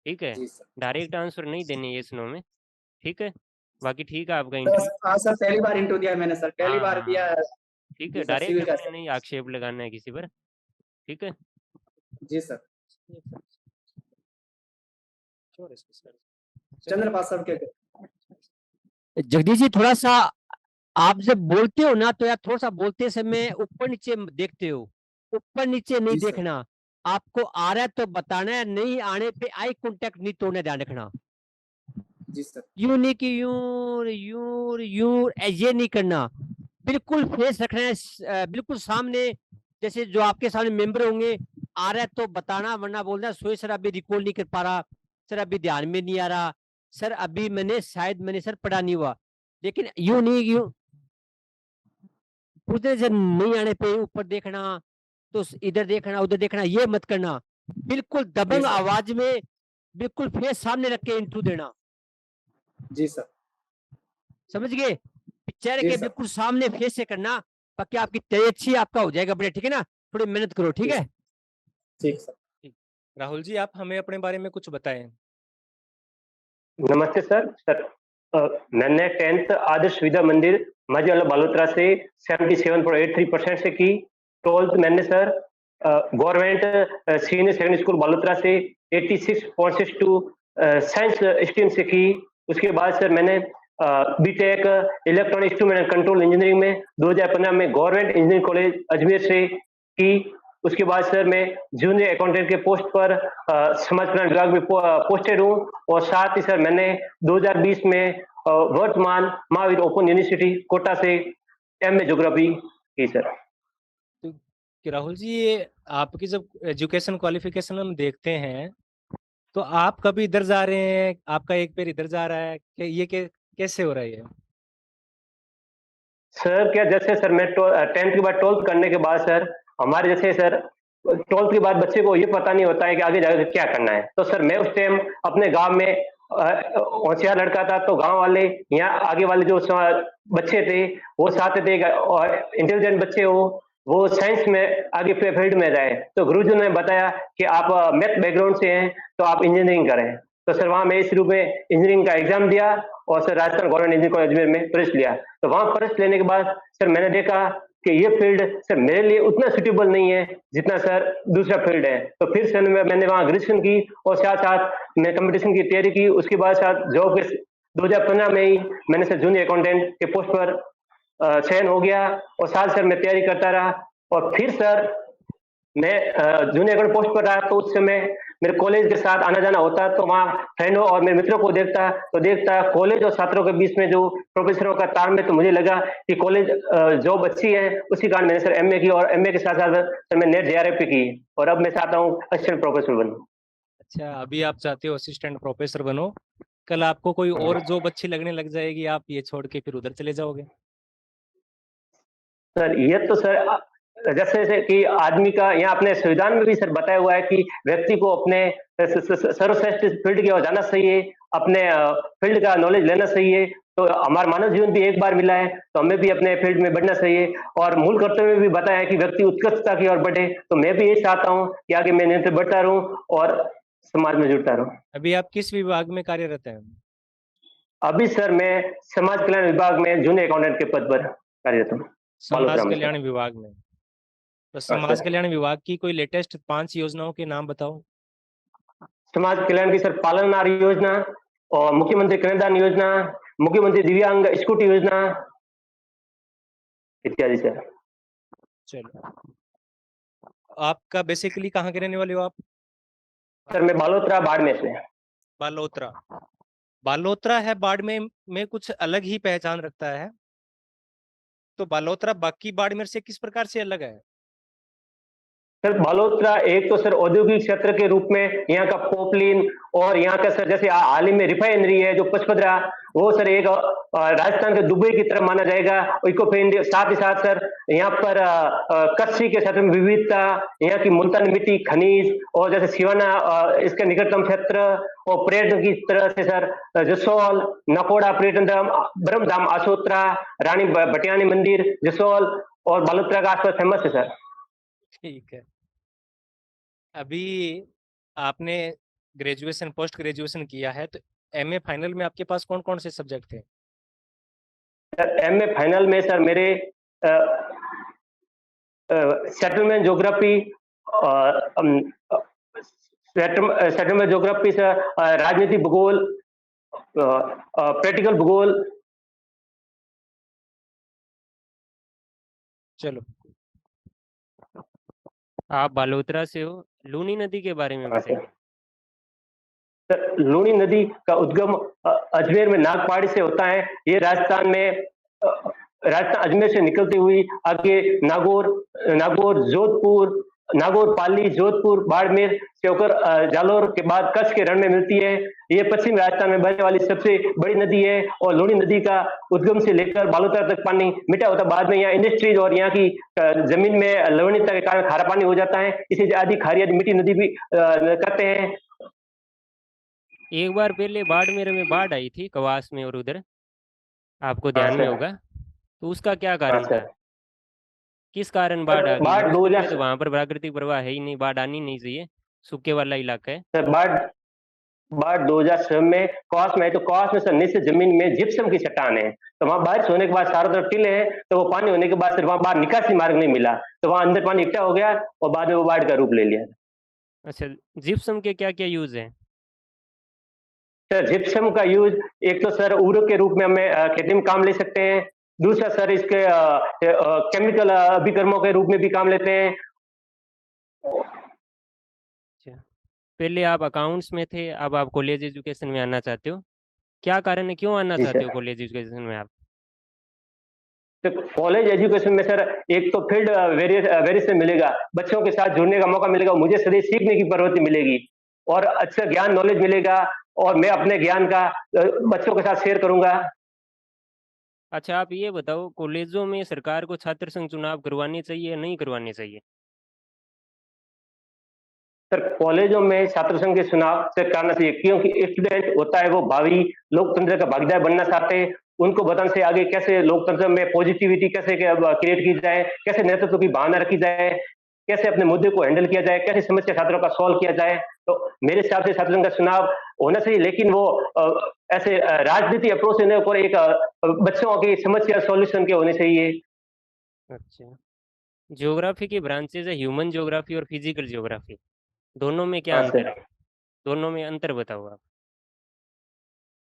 ठीक है। जी सर। डायरेक्ट आंसर नहीं देने ये स्नो में, ठीक है। बाकी ठीक है आपका तो इंटरव्यू। हाँ सर, पहली बार इंटरव्यू दिया मैंने सर, पहली हाँ बार हाँ दिया हाँ, है। ठीक है, जी सर, डायरेक्ट सिविल का अपने सर। नहीं आक्षेप लगाना है किसी पर, ठीक है। जी सर। चंद्रपाल सर के। जगदीश जी, थोड़ा सा आप जब बोलते हो ना, तो यार थोड़ा सा बोलते समय ऊपर नीचे देखते हो, ऊपर नीचे नहीं जी सर। देखना। आपको आ रहा है तो बताना है, नहीं आने पे आई कांटेक्ट नहीं तोड़ना, ध्यान रखना। जी सर। यूं नहीं कि यूं यूं यूं, ये नहीं करना। बिल्कुल फेस रखना है, बिल्कुल सामने। जैसे जो आपके सामने मेंबर होंगे, आ रहा है तो बताना, वरना बोलना सोए सर अभी रिकॉल नहीं कर पा रहा, सर अभी ध्यान में नहीं आ रहा, सर अभी मैंने सर पढ़ा नहीं हुआ। लेकिन यूं नहीं, यूं पूछने से नहीं आने पे ऊपर देखना, तो इधर देखना उधर देखना, ये मत करना। बिल्कुल जी दबंग सर। आवाज में, बिल्कुल फेस सामने रख के इंटरव्यू देना। जी सर। समझ गए? चेहरे जी के सर। बिल्कुल सामने फेस से करना, ताकि आपकी तैयारी अच्छी, आपका हो जाएगा बढ़िया, ठीक है ना। थोड़ी मेहनत करो, ठीक जी है। सर। ठीक सर। राहुल जी, आप हमें अपने बारे में कुछ बताएं। नमस्ते सर। मैंने 10th आदर्श विद्या मंदिर माजीवाला बालोतरा से 77.83% से की। 12th मैंने sir government senior secondary school Balotra से 86.62 साइंस स्ट्रीम से की। उसके बाद सर मैंने BTech electronic instrument and control engineering में 2015 में गवर्नमेंट इंजीनियरिंग कॉलेज अजमेर से की। उसके बाद सर मैं जूनियर अकाउंटेंट के पोस्ट पर समाज कल्याण विभाग में पोस्टेड हूँ। और साथ ही सर मैंने 2020 में वर्तमान महावीर ओपन यूनिवर्सिटी कोटा से एमए ज्योग्राफी की सर। तो कि राहुल जी, ये आपकी जब एजुकेशन क्वालिफिकेशन हम देखते हैं, तो आप कभी इधर जा रहे हैं, आपका एक पैर इधर जा रहा है, कि ये कैसे हो रहा है ये? सर क्या, जैसे सर मैं 10th के बाद 12th करने के बाद सर हमारे जैसे सर 12th के बाद बच्चे को ये पता नहीं होता है कि आगे जाकर क्या करना है। तो सर मैं उस टाइम अपने गांव में होशियार लड़का था, तो गांव वाले यहाँ आगे वाले जो बच्चे थे वो चाहते थे कि इंटेलिजेंट बच्चे हो वो साइंस में आगे फील्ड में जाए। तो गुरुजी ने बताया कि आप मैथ बैकग्राउंड से हैं तो आप इंजीनियरिंग करें। तो सर वहाँ मैं शुरू में इंजीनियरिंग का एग्जाम दिया और sir Rajasthan government engineering college Ajmer में प्रवेश लिया। तो वहाँ प्रवेश लेने के बाद सर मैंने देखा कि ये फील्ड सर मेरे लिए उतना सुटेबल नहीं है जितना सर दूसरा फील्ड है। तो फिर सर मैंने वहाँ ग्रेजुएशन की और साथ साथ मैं कंपटीशन की तैयारी की। उसके बाद साथ जॉब के 2015 में ही मैंने सर जूनियर अकाउंटेंट के पोस्ट पर चयन हो गया और साथ सर मैं तैयारी करता रहा। और फिर सर मैं जूनियर अकाउंटेंट पोस्ट पर रहा, तो उस समय मेरे कॉलेज के साथ आना जाना होता, तो वहाँ फ्रेंडों और मेरे मित्रों को देखता कॉलेज और छात्रों के बीच में जो प्रोफेसरों का तालमेल, तो मुझे लगा कि कॉलेज जॉब अच्छी है। उसी कारण मैंने सर एमए की और एमए के साथ साथ सर मैं नेट जेआरएफ की और अब मैं चाहता हूँ असिस्टेंट प्रोफेसर बनूं। अच्छा, अभी आप चाहते हो असिस्टेंट प्रोफेसर बनो, कल आपको कोई और जॉब अच्छी लगने लग जाएगी, आप ये छोड़ के फिर उधर चले जाओगे। सर ये तो सर जैसे जैसे कि आदमी का यहाँ अपने संविधान में भी सर बताया हुआ है कि व्यक्ति को अपने सर्वश्रेष्ठ फील्ड की ओर जाना चाहिए, अपने फील्ड का नॉलेज लेना चाहिए। तो हमारा मानव जीवन भी एक बार मिला है, तो हमें भी अपने फील्ड में बढ़ना चाहिए। और मूल कर्तव्य में भी बताया है कि व्यक्ति उत्कृष्टता की ओर बढ़े। तो मैं भी यही चाहता हूँ कि आगे मैं निरंतर बढ़ता रहूं और समाज में जुड़ता रहूं। अभी आप किस विभाग में कार्यरत हैं? अभी सर मैं समाज कल्याण विभाग में जूनियर अकाउंटेंट के पद पर कार्यरत हूँ। समाज बालोतरा में कल्याण सर। विभाग में। तो हाँ समाज सर। कल्याण विभाग की कोई लेटेस्ट 5 योजनाओं के नाम बताओ। समाज कल्याण की सर पालनहार योजना और मुख्यमंत्री कन्यादान योजना, मुख्यमंत्री दिव्यांग स्कूटी योजना इत्यादि सर। चलो, आपका बेसिकली कहाँ के रहने वाले हो आप? सर मैं बालोतरा बाड़मेर से। बालोतरा। बालोतरा है बाड़मेर में कुछ अलग ही पहचान रखता है। तो बालोतरा बाकी बाड़मेर से किस प्रकार से अलग है? सर बालोतरा एक तो सर औद्योगिक क्षेत्र के रूप में यहाँ का पोपलिन और यहाँ का सर जैसे हाल ही में रिफाइनरी है जो पचपदरा, वो सर एक राजस्थान के दुबई की तरफ माना जाएगा। इको फ्रेंडली, साथ ही साथ सर यहाँ पर कृषि के क्षेत्र में विविधता, यहाँ की मुल्तानी मिट्टी, खनिज और जैसे सिवाना इसके निकटतम क्षेत्र और पर्यटन की तरह से सर जसोल, नकोड़ा पर्यटन धाम, ब्रह्मधाम आसोत्रा, रानी भटियानी मंदिर जसोल और बालोतरा का आसपास फेमस है सर। ठीक है। अभी आपने ग्रेजुएशन पोस्ट ग्रेजुएशन किया है, तो एमए फाइनल में आपके पास कौन कौन से सब्जेक्ट थे? सर एमए फाइनल में सर मेरे settlement geography, settlement geography sir, राजनीति भूगोल, प्रैक्टिकल भूगोल। चलो, आप बालोतरा से हो, लूनी नदी के बारे में हाँ सर। बताइए। सर लूनी नदी का उद्गम अजमेर में नागपाड़ी से होता है। ये राजस्थान में राजस्थान अजमेर से निकलती हुई आगे नागौर जोधपुर, नागौर पाली, जोधपुर, बाड़मेर से होकर जालोर के बाद कच्छ के रण में मिलती है। ये पश्चिम राजस्थान में बहने वाली सबसे बड़ी नदी है और लूनी नदी का उद्गम से लेकर बालोतरा तक पानी मीठा होता है। बाद में यहाँ इंडस्ट्रीज और यहाँ की जमीन में लवणीयता के कारण खारा पानी हो जाता है, इसे आधी खारी आधी मीठी नदी भी कहते हैं। एक बार पहले बाड़मेर में बाढ़ आई थी कवास में और उधर, आपको हाँ ध्यान में सर। होगा। तो उसका क्या हाँ कारण था? सर। किस कारण बाढ़ आ गई? बाढ़ मोस्टली 2000 तो वहां पर प्राकृतिक प्रवाह है ही नहीं, बाढ़ आनी नहीं चाहिए, सूखे वाला इलाका है। सर बाढ़ 2006 में कवास में है। तो कवास में सर नीचे जमीन में जिप्सम की चट्टान है, तो वहां बारिश होने के बाद चारों तरफ टीले हैं, तो वो पानी होने के बाद सर वहां बाहर निकासी मार्ग नहीं मिला, तो वहां अंदर पानी इकट्ठा हो गया और बाद में वो बाढ़ का रूप ले लिया। अच्छा, जिप्सम के क्या क्या यूज है? सर जिप्सम का यूज एक तो सर उर्वरक के रूप में हमें खेती में काम ले सकते हैं। दूसरा सर इसके केमिकल अभिकर्मों के रूप में भी काम लेते हैं। अच्छा, पहले आप अकाउंट्स में थे, अब आप कॉलेज एजुकेशन में आना चाहते हो, क्या कारण है, क्यों आना जी चाहते सर। हो कॉलेज एजुकेशन में आप? तो कॉलेज एजुकेशन में सर एक तो फील्ड वेरिएशन मिलेगा, बच्चों के साथ जुड़ने का मौका मिलेगा, मुझे सदैव सीखने की प्रवृत्ति मिलेगी और अच्छा ज्ञान नॉलेज मिलेगा और मैं अपने ज्ञान का बच्चों के साथ शेयर करूंगा। अच्छा, आप ये बताओ, कॉलेजों में सरकार को छात्र संघ चुनाव करवाने चाहिए या नहीं करवाने चाहिए? सर कॉलेजों में छात्र संघ के चुनाव से करना चाहिए, क्योंकि स्टूडेंट होता है वो भावी लोकतंत्र का भागीदार बनना चाहते हैं। उनको बताने से आगे कैसे लोकतंत्र में पॉजिटिविटी कैसे क्रिएट की जाए, कैसे नेतृत्व की भावना रखी जाए, कैसे अपने मुद्दे को हैंडल किया जाए, कैसे समस्या छात्रों का सॉल्व किया जाए। तो मेरे हिसाब से छात्र संघ का चुनाव होना चाहिए, लेकिन वो ऐसे राजनीति अप्रोच से नहीं होकर एक बच्चों की समस्या सॉल्यूशन के होने चाहिए। अच्छा, ज्योग्राफी की ब्रांचेज है ह्यूमन ज्योग्राफी और फिजिकल ज्योग्राफी, दोनों में क्या हाँ अंतर सर। है? दोनों में अंतर बताओ आप।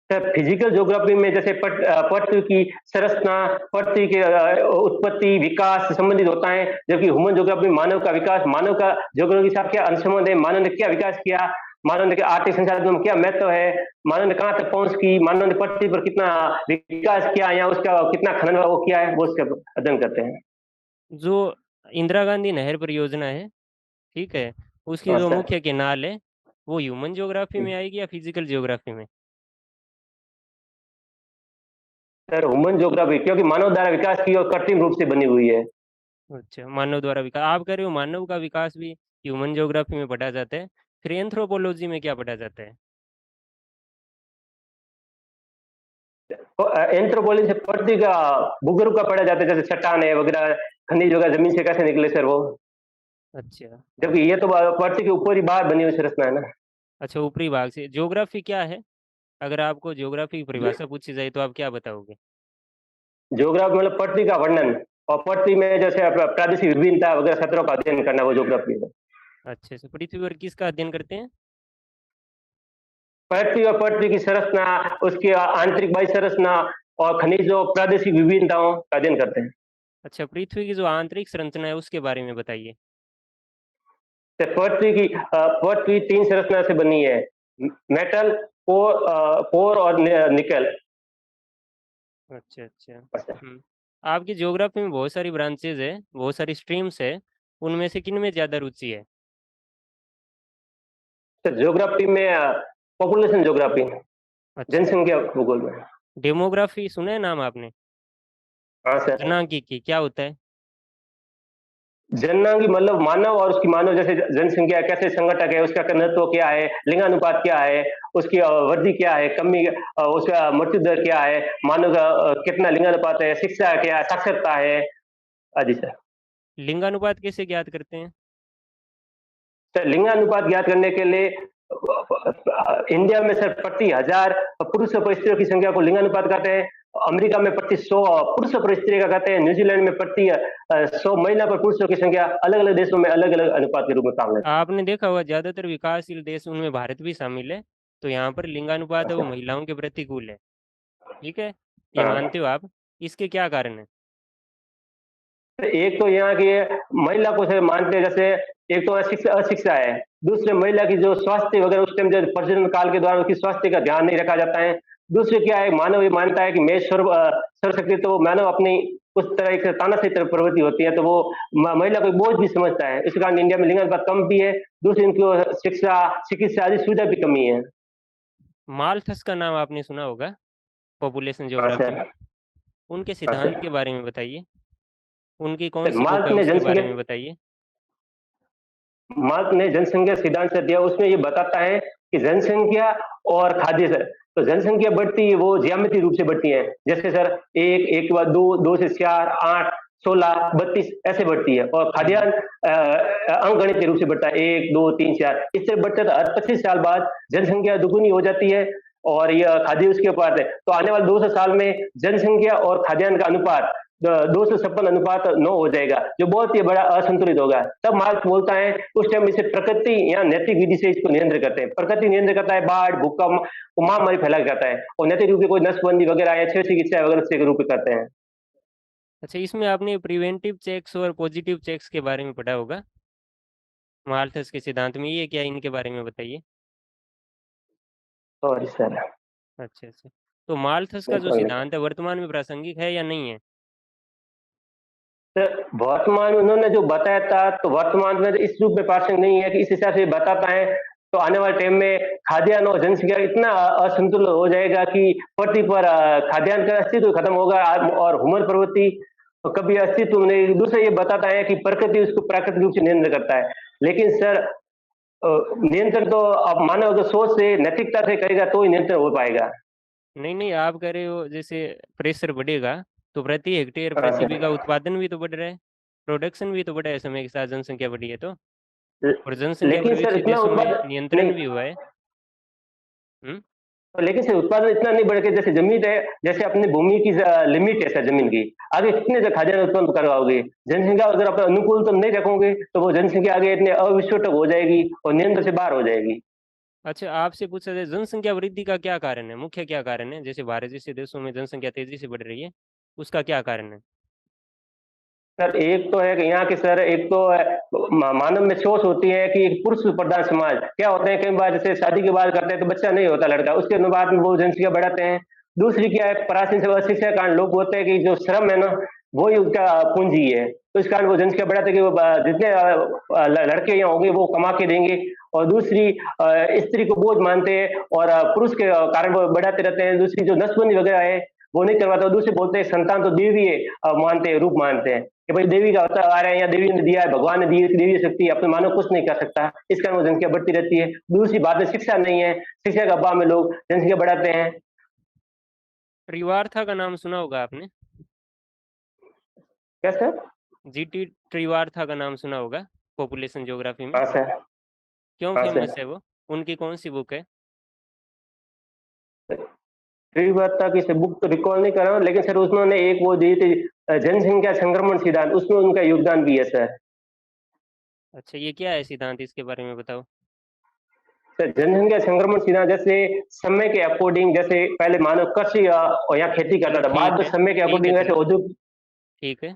सर फिजिकल ज्योग्राफी में जैसे पृथ्वी की संरचना, पृथ्वी के उत्पत्ति विकास से संबंधित होता है, जबकि ह्यूमन ज्योग्राफी में मानव का विकास, मानव का ज्योग्राफी के साथ क्या अनुसंबंध है, मानव ने क्या विकास किया, मानव ने आर्थिक संसाधनों में क्या महत्व है, मानव ने कहाँ तक पहुंच की, मानव ने पृथ्वी पर कितना विकास किया या उसका कितना खनन वो किया है, वो उसका अध्ययन करते हैं। जो इंदिरा गांधी नहर परियोजना है, ठीक है, उसकी हाँ जो सर। मुख्य केनाल है वो ह्यूमन ज्योग्राफी में आएगी या फिजिकल ज्योग्राफी में? सर ह्यूमन ज्योग्राफी, क्योंकि मानव द्वारा विकास की और कृत्रिम रूप से बनी हुई है। अच्छा, मानव द्वारा विकास आप कह रहे हो, मानव का विकास भी ह्यूमन ज्योग्राफी में पढ़ा जाता है, फिर एंथ्रोपोलॉजी में क्या पढ़ा जाता है? एंथ्रोपोलॉजी से पृथ्वी का भूगर्भ का पढ़ा जाता है, जैसे चट्टान है वगैरह, खनिज वगैरह जमीन से कैसे निकले सर वो। अच्छा। जबकि ये तो पृथ्वी के ऊपर ही बाहर बनी हुई संरचना है ना। अच्छा, ऊपरी भाग से। ज्योग्राफी क्या है? अगर आपको ज्योग्राफी की परिभाषा पूछी जाए तो आप क्या बताओगे? ज्योग्राफी मतलब पृथ्वी का वर्णन, और पृथ्वी में जैसे प्रादेशिक विभिन्नता वगैरह खतरों का अध्ययन करना, वो ज्योग्राफी है। अच्छे से। पृथ्वी पर किसका अध्ययन करते हैं? पृथ्वी और पृथ्वी की संरचना, उसकी आंतरिक वायु संरचना और खनिजों प्रादेशिक विभिन्नताओं का अध्ययन करते हैं। अच्छा, पृथ्वी की जो आंतरिक संरचना है उसके बारे में बताइए। तो पृथ्वी 3 संरचना से बनी है, मेटल, कोर और निकल। अच्छा, अच्छा। आपकी ज्योग्राफी में बहुत सारी ब्रांचेज है, बहुत सारी स्ट्रीम्स है, उनमें से किन में ज़्यादा रुचि है? तो ज्योग्राफी में पॉपुलेशन ज्योग्राफी, अच्छा। जनसंख्या भूगोल में। डेमोग्राफी सुना है नाम आपने? हाँ सर। जनांकीकी क्या होता है? जननांगी मतलब मानव और उसकी मानव जैसे जनसंख्या कैसे संघटक है, उसका घनत्व क्या है, लिंगानुपात क्या है, उसकी वृद्धि क्या है, कमी, उसका मृत्यु दर क्या है, मानव का कितना लिंगानुपात है, शिक्षा क्या है, साक्षरता है आदि सर। लिंगानुपात कैसे ज्ञात करते हैं? सर लिंगानुपात ज्ञात करने के लिए इंडिया में सर प्रति 1000 पुरुष और स्त्रियों की संख्या को लिंगानुपात कहते हैं। अमेरिका में प्रति 100 पुरुष पर स्त्री का कहते हैं। न्यूजीलैंड में प्रति 100 महिला पर पुरुषों की संख्या। अलग अलग देशों में अलग अलग अनुपात के रूप में काम लेते हैं। आपने देखा होगा ज़्यादातर विकासशील देश, उनमें भारत भी शामिल है, तो यहाँ पर लिंगानुपात है वो अच्छा। महिलाओं के प्रतिकूल है। ठीक है, ये हाँ। मानते हो आप? इसके क्या कारण है? एक तो यहाँ की महिला को सर मानते हैं, जैसे एक तो अशिक्षा है, दूसरे महिला की जो स्वास्थ्य वगैरह उस टाइम जब प्रजनन काल के दौरान उसकी स्वास्थ्य का ध्यान नहीं रखा जाता है। दूसरे क्या है, मानव ये मानता है कि मैं सर्वशक्ति, तो मानव अपनी उस तरह एक तानाशाही तरफ प्रवृत्ति होती है, तो वो महिला को बोझ भी समझता है। इस कारण इंडिया में लिंगानुपात कम भी है। दूसरी इनकी शिक्षा, चिकित्सा आदि सुविधा भी कमी है। माल्थस का नाम आपने सुना होगा, पॉपुलेशन हाँ ज्योग्राफी में। सर। उनके हाँ सिद्धांत सर। के बारे में बताइए। उनकी कौन सर सी बुक मार्क्स है ने उसके बारे जनसंख्या में बताइए। मार्क्स ने जनसंख्या सिद्धांत से दिया, उसमें ये बताता है कि जनसंख्या और खाद्य सर, तो जनसंख्या बढ़ती है वो ज्यामितीय रूप से बढ़ती है। जैसे सर 1 के बाद 2, 2 से 4, 8, 16, 32 ऐसे बढ़ती है। और खाद्यान्न अंकगणितीय रूप से बढ़ता है, 1, 2, 3, 4 इस तरह बढ़ता है। तो हर 25 साल बाद जनसंख्या दुगुनी हो जाती है और यह खाद्य उसके ऊपर है। तो आने वाले 200 साल में जनसंख्या और खाद्यान्न का अनुपात 256:9 हो जाएगा, जो बहुत ही बड़ा असंतुलित होगा। तब मार्क्स बोलता है, उस टाइम इसे प्रकृति या नैतिक विधि से इसको नियंत्रित करते हैं। प्रकृति नियंत्रित करता है, बाढ़, भूकंप, महामारी फैला करता है, और नैतिक रूप से कोई नसबंदी वगैरह या छह चिकित्सा वगैरह से रूप में करते हैं। अच्छा, इसमें आपने प्रिवेंटिव चेक्स और पॉजिटिव चेक्स के बारे में पढ़ा होगा, माल्थस के सिद्धांत में। ये क्या, इनके बारे में बताइए। और सर अच्छा, अच्छा। तो माल्थस का जो सिद्धांत है वर्तमान में प्रासंगिक है या नहीं है? वर्तमान में उन्होंने जो बताया था, तो वर्तमान में इस रूप में प्रासंगिक नहीं है कि इस हिसाब से बताता है। तो आने वाले टाइम में खाद्यान्न और जनसंख्या इतना असंतुलन हो जाएगा कि पृथ्वी पर खाद्यान्न का अस्तित्व खत्म होगा और ह्यूमन प्रवृत्ति कभी अस्तित्व नहीं। दूसरा ये बताता है कि प्रकृति उसको प्राकृतिक रूप से नियंत्रण करता है। लेकिन सर नियंत्रण तो अब मानव अगर सोच से नैतिकता से करेगा तो ही नियंत्रण हो पाएगा। नहीं, नहीं, आप कह रहे हो जैसे प्रेशर बढ़ेगा तो प्रति हेक्टेयर हाँ पृथ्वी सर। का उत्पादन भी तो बढ़ रहा है, प्रोडक्शन भी तो बढ़ा है समय के साथ, जनसंख्या बढ़ी है तो। और जनसंख्या पर लेकिन सर विकसित इतना देशों में उत्पादन नियंत्रण नहीं, भी हुआ है। हम्म। लेकिन सर उत्पादन इतना नहीं बढ़ के, जैसे जमीन है, जैसे अपनी भूमि की लिमिट है सर जमीन की, आगे कितने से खाद्यान्न उत्पन्न करवाओगे। जनसंख्या अगर अपने अनुकूल तो नहीं रखोगे तो वो जनसंख्या आगे इतने अविस्फोटक हो जाएगी और नियंत्रण से बाहर हो जाएगी। अच्छा, आपसे पूछा जाए जनसंख्या वृद्धि का क्या कारण है, मुख्य क्या कारण है? जैसे भारत जैसे देशों में जनसंख्या तेजी से बढ़ रही है, उसका क्या कारण है? सर एक तो है कि यहाँ के सर, एक तो मानव में सोच होती है कि एक पुरुष प्रधान समाज क्या होते हैं, कई बार जैसे शादी के बाद करते हैं तो बच्चा नहीं होता लड़का, उसके बाद में वो जनसंख्या बढ़ाते हैं। दूसरी क्या है, प्राचीन से अशिक्षा के कारण लोग होते हैं कि जो श्रम है ना, वही उनका पूंजी है। तो इस कारण वो जनसंख्या बढ़ाते कि वो जितने लड़के यहाँ होंगे वो कमा के देंगे, और दूसरी स्त्री को बोझ मानते हैं और पुरुष के कारण वो बढ़ाते रहते हैं। दूसरी जो नसबंदी वगैरह है वो नहीं करवाते, और दूसरे बोलते हैं संतान तो देवी है, मानते हैं, रूप मानते हैं कि भाई देवी का अवतार आ रहा है, या देवी ने दिया है, भगवान ने दी है, देवी शक्ति है, अपने मानव कुछ नहीं कर सकता। इस कारण वो जनसंख्या बढ़ती रहती है। दूसरी बात है शिक्षा नहीं है, शिक्षा के अभाव में लोग जनसंख्या बढ़ाते हैं। त्रिवार्था का नाम सुना होगा आपने? क्या सर? जीटी त्रिवार्था का नाम सुना होगा पॉपुलेशन ज्योग्राफी में। हाँ सर। क्यों हाँ फेमस सर। है वो? उनकी कौन सी बुक है? त्रिवार्ता की सर बुक तो रिकॉल नहीं कर रहा हूँ, लेकिन सर उन्होंने एक वो दी थी जनसंख्या संक्रमण सिद्धांत, उसमें उनका योगदान भी है सर। अच्छा, ये क्या है सिद्धांत, इसके बारे में बताओ। सर जनसंख्या संक्रमण सिद्धांत जैसे समय के अकॉर्डिंग, जैसे पहले मानव कृषि और यहाँ खेती करता था, बाद में समय के अकॉर्डिंग ऐसे चलो, औद्योगिक। ठीक है।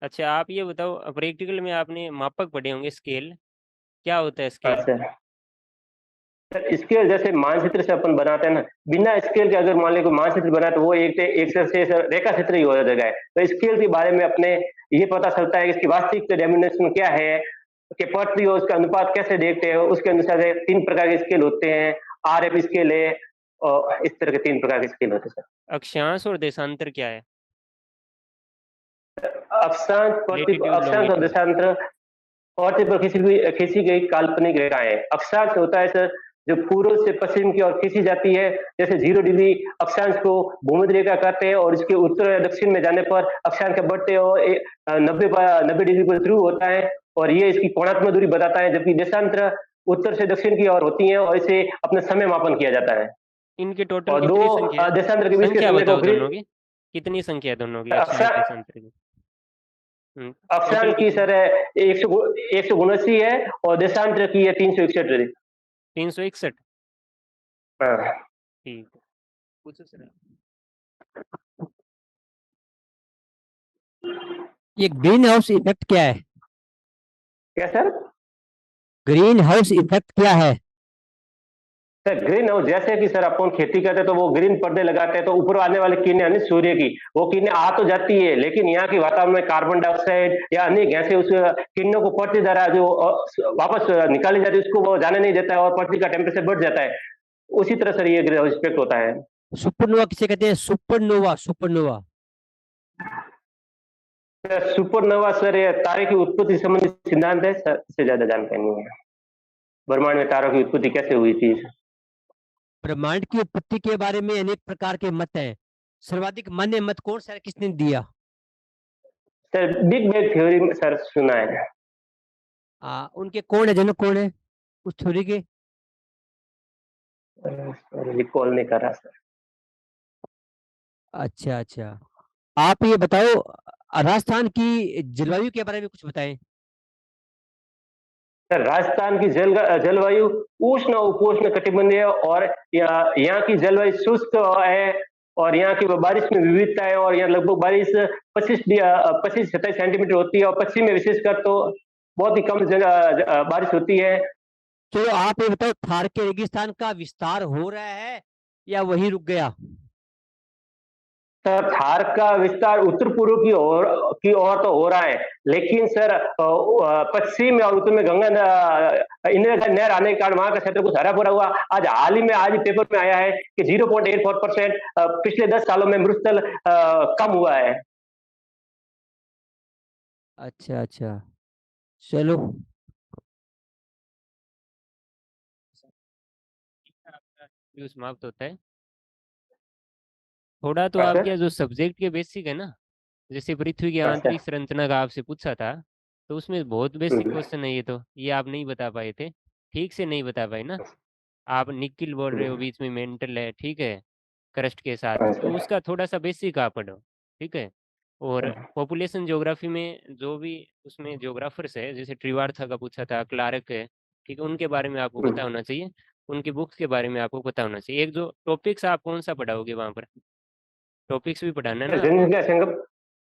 अच्छा, आप ये बताओ, प्रैक्टिकल में आपने मापक पढ़े होंगे, स्केल क्या होता है? हाँ स्केल सर। सर स्केल जैसे मानचित्र से अपन बनाते हैं ना, बिना स्केल के अगर मान लीजिए कोई मानचित्र बना तो वो एक से रेखा चित्र ही हो जाएगा है। तो स्केल के बारे में अपने ये पता चलता है कि इसकी वास्तविक डेमिनेशन क्या है, कि पटरी और उसका अनुपात कैसे देखते हैं। उसके अनुसार से 3 प्रकार के स्केल होते हैं, आरएफ स्केल है, और इस तरह के 3 प्रकार के स्केल होते हैं सर। अक्षांश और देशांतर क्या है? अक्षांश Latitude, अक्षांश और longitude। देशांतर पृथ्वी पर खींची गई काल्पनिक रेखाएं। अक्षांश होता है सर जो पूर्व से पश्चिम की ओर खींची जाती है, जैसे 0 डिग्री अक्षांश को भूमध्य रेखा कहते हैं, और इसके उत्तर या दक्षिण में जाने पर अक्षांश के बढ़ते और 90 डिग्री पर ध्रुव होता है, और ये इसकी कोणात्मक दूरी बताता है। जबकि देशांतर उत्तर से दक्षिण की ओर होती है, और इसे अपने समय मापन किया जाता है। इनके टोटल और कितनी दो संख्या है? देशांतर के बीच के संख्या समय को बताओ दोनों की, कितनी संख्या है दोनों की, अक्षांश अक्षांश देशांतर की? अक्षांश टोटल की कितनी? सर 179 है, और देशांतर की है 361 है। 361। हाँ। ठीक है, पूछो सर। ये ग्रीन हाउस इफेक्ट क्या है? क्या सर? ग्रीन हाउस इफेक्ट क्या है? सर ग्रीन हाउस जैसे कि सर अपन खेती करते हैं तो वो ग्रीन पर्दे लगाते हैं, तो ऊपर आने वाली किरणें यानी सूर्य की, वो किरणें आ तो जाती है, लेकिन यहाँ की वातावरण में कार्बन डाइऑक्साइड या अन्य गैसें उस किरणों को पृथ्वी द्वारा जो वापस निकाली जाती है उसको वो जाने नहीं देता है, और पृथ्वी का टेम्परेचर बढ़ जाता है। उसी तरह सर ये ग्रीन हाउस इफेक्ट होता है। सुपरनोवा किसे कहते हैं? Supernova, supernova. सुपरनोवा सर ये तारे की उत्पत्ति संबंधी सिद्धांत है सर, इससे ज्यादा जानकारी नहीं है। ब्रह्मांड में तारों की उत्पत्ति कैसे हुई थी। ब्रह्मांड की उत्पत्ति के बारे में अनेक प्रकार के मत हैं। सर्वाधिक मान्य मत कौन सा है, किसने दिया? Sir big bang theory sir सुना है। उनके कौन है, जनक कौन है उस थ्योरी के? रिकॉल नहीं कर रहा सर। अच्छा अच्छा, आप ये बताओ, राजस्थान की जलवायु के बारे में कुछ बताएं। सर राजस्थान की जलवायु उष्ण उपोष्ण कटिबंधीय, और यहाँ की जलवायु शुष्क है, और यहाँ की बारिश में विविधता है, और यहाँ लगभग बारिश 25-27 सेंटीमीटर होती है, और पश्चिम में विशेषकर तो बहुत ही कम जगह बारिश होती है। तो आप ये बताओ, थार के रेगिस्तान का विस्तार हो रहा है या वही रुक गया? सर थार का विस्तार उत्तर पूर्व की ओर तो हो रहा है, लेकिन सर पश्चिम और उत्तर में गंगा इंदिरा नहर आने के कारण वहां का क्षेत्र कुछ हरा भरा हुआ। आज हाल ही में आज पेपर में आया है कि 0.84% पिछले 10 सालों में मरुस्थल कम हुआ है। अच्छा अच्छा, चलो। समाप्त होता है। थोड़ा तो हाँ आपके सर। जो सब्जेक्ट के बेसिक है ना, जैसे पृथ्वी की हाँ सर। आंतरिक संरचना का आपसे पूछा था, तो उसमें बहुत बेसिक हम्म, क्वेश्चन है। ये आप नहीं बता पाए थे, ठीक से नहीं बता पाए ना। आप निकिल बोल रहे हो, बीच में मेंटल है, ठीक है, क्रस्ट के साथ, हाँ तो सर। उसका थोड़ा सा बेसिक आप पढ़ो, ठीक है। और पॉपुलेशन ज्योग्राफी में जो भी उसमें ज्योग्राफर्स है, जैसे ट्रिवार्था का पूछा था, क्लार्क है, ठीक है, उनके बारे में आपको पता होना चाहिए, उनकी बुक्स के बारे में आपको पता होना चाहिए। एक जो टॉपिक्स आप कौन सा पढ़ाओगे वहाँ पर, टॉपिक्स भी पढ़ाना है ना आपको?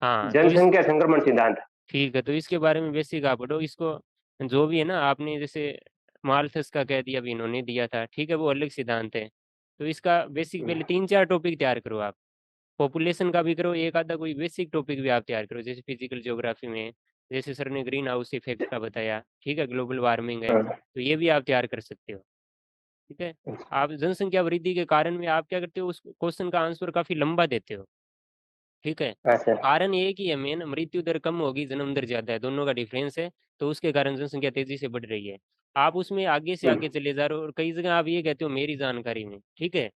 हाँ, तो जनसंख्या संक्रमण सिद्धांत। ठीक है, तो इसके बारे में बेसिक आप पढ़ो इसको। जो भी है ना, आपने जैसे माल्थस का कह दिया, अभी इन्होंने दिया था, ठीक है, वो अलग सिद्धांत है। तो इसका बेसिक पहले 3-4 टॉपिक तैयार करो आप, पॉपुलेशन का भी करो, एक आधा कोई बेसिक टॉपिक भी आप तैयार करो, जैसे फिजिकल ज्योग्राफी में जैसे सर ने ग्रीन हाउस इफेक्ट का बताया, ठीक है, ग्लोबल वार्मिंग है, हाँ, तो ये भी आप तैयार कर सकते हो, ठीक है। आप जनसंख्या वृद्धि के कारण में आप क्या करते हो, उस क्वेश्चन का आंसर काफी लंबा देते हो, ठीक है। हाँ सर। कारण ये कि है मेन, मृत्यु दर कम होगी, जन्म दर ज्यादा है, दोनों का डिफरेंस है, तो उसके कारण जनसंख्या तेजी से बढ़ रही है। आप उसमें आगे से आगे चले जा रहे हो, और कई जगह आप ये कहते हो मेरी जानकारी में, ठीक है।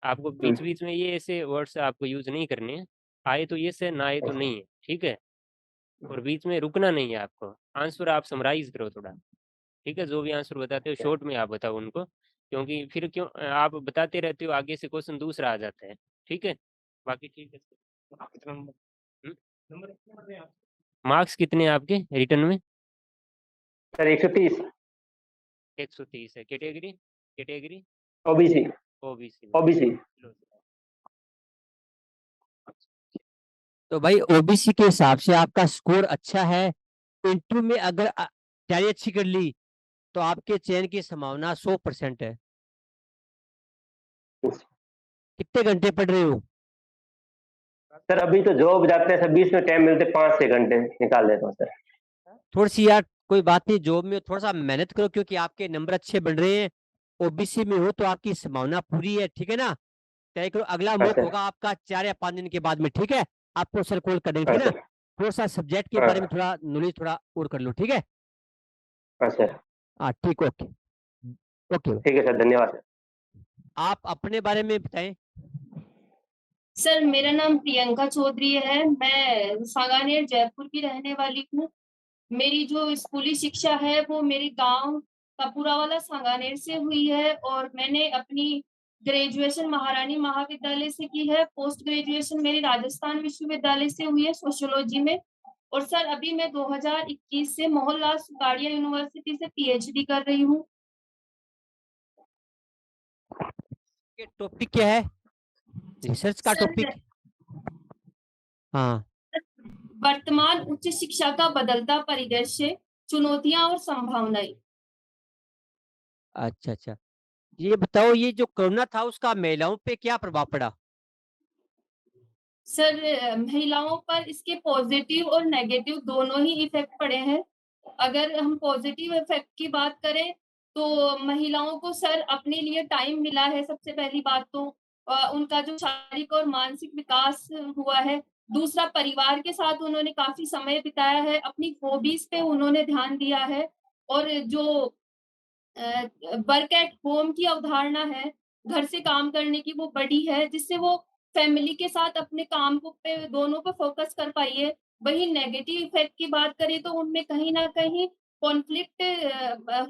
आपको बीच बीच में ये ऐसे वर्ड्स आपको यूज नहीं करने हैं, आए तो ये से, ना आए तो नहीं है, ठीक है। और बीच में रुकना नहीं है आपको, आंसर आप समराइज करो थोड़ा, ठीक है। जो भी आंसर बताते हो शॉर्ट में आप बताओ उनको, क्योंकि फिर क्यों आप बताते रहते हो, आगे से क्वेश्चन दूसरा आ जाता है, ठीक है। बाकी ठीक है। कितना नंबर? मार्क्स कितने हैं आपके रिटर्न में? सर 130 130 है। Category? Category OBC. OBC. OBC. तो भाई ओबीसी के हिसाब से आपका स्कोर अच्छा है। इंटरव्यू में अगर तैयारी अच्छी कर ली तो आपके चयन की संभावना 100% है। कितने घंटे पढ़ रहे हो? सर अभी तो जॉब जाते हैं सर, बीच में टाइम मिलते 5-6 घंटे निकाल लेता हूँ सर। थोड़ी सी यार, कोई बात नहीं, जॉब में थोड़ा सा मेहनत करो, क्योंकि आपके नंबर अच्छे बन रहे हैं। ओबीसी में हो तो आपकी संभावना पूरी है, ठीक है ना। तय करो, अगला हाँ मॉक सर। होगा आपका 4 या 5 दिन के बाद में, ठीक है। आपको सर कॉल कर देंगे, हाँ ठीक है ना। सर। थोड़ा सा सब्जेक्ट के हाँ। बारे में थोड़ा नॉलेज थोड़ा और कर लो, ठीक है। हाँ सर। हाँ ठीक, ओके ओके। ठीक है सर, धन्यवाद सर। आप अपने बारे में बताएं। सर मेरा नाम प्रियंका चौधरी है, मैं सांगानेर जयपुर की रहने वाली हूँ। मेरी जो स्कूली शिक्षा है वो मेरे गांव कपूरा वाला सांगानेर से हुई है, और मैंने अपनी ग्रेजुएशन महारानी महाविद्यालय से की है। पोस्ट ग्रेजुएशन मेरी राजस्थान विश्वविद्यालय से हुई है सोशियोलॉजी में। और सर अभी मैं 2021 से मोहनलाल सुगाड़िया यूनिवर्सिटी से पीएचडी कर रही हूँ। टॉपिक क्या है? रिसर्च का सर टॉपिक? हाँ। वर्तमान उच्च शिक्षा का बदलता परिदृश्य, चुनौतियां और संभावनाएं। अच्छा अच्छा, ये बताओ, ये जो कोरोना था उसका महिलाओं पे क्या प्रभाव पड़ा? सर महिलाओं पर इसके पॉजिटिव और नेगेटिव दोनों ही इफेक्ट पड़े हैं। अगर हम पॉजिटिव इफेक्ट की बात करें तो महिलाओं को सर अपने लिए टाइम मिला है। सबसे पहली बात तो उनका जो शारीरिक और मानसिक विकास हुआ है। दूसरा, परिवार के साथ उन्होंने काफी समय बिताया है, अपनी हॉबीज पे उन्होंने ध्यान दिया है। और जो वर्क एट होम की अवधारणा है, घर से काम करने की, वो बड़ी है, जिससे वो फैमिली के साथ अपने काम को पे दोनों पे फोकस कर पाई है। वहीं नेगेटिव इफेक्ट की बात करें तो उनमें कहीं न कहीं कॉन्फ्लिक्ट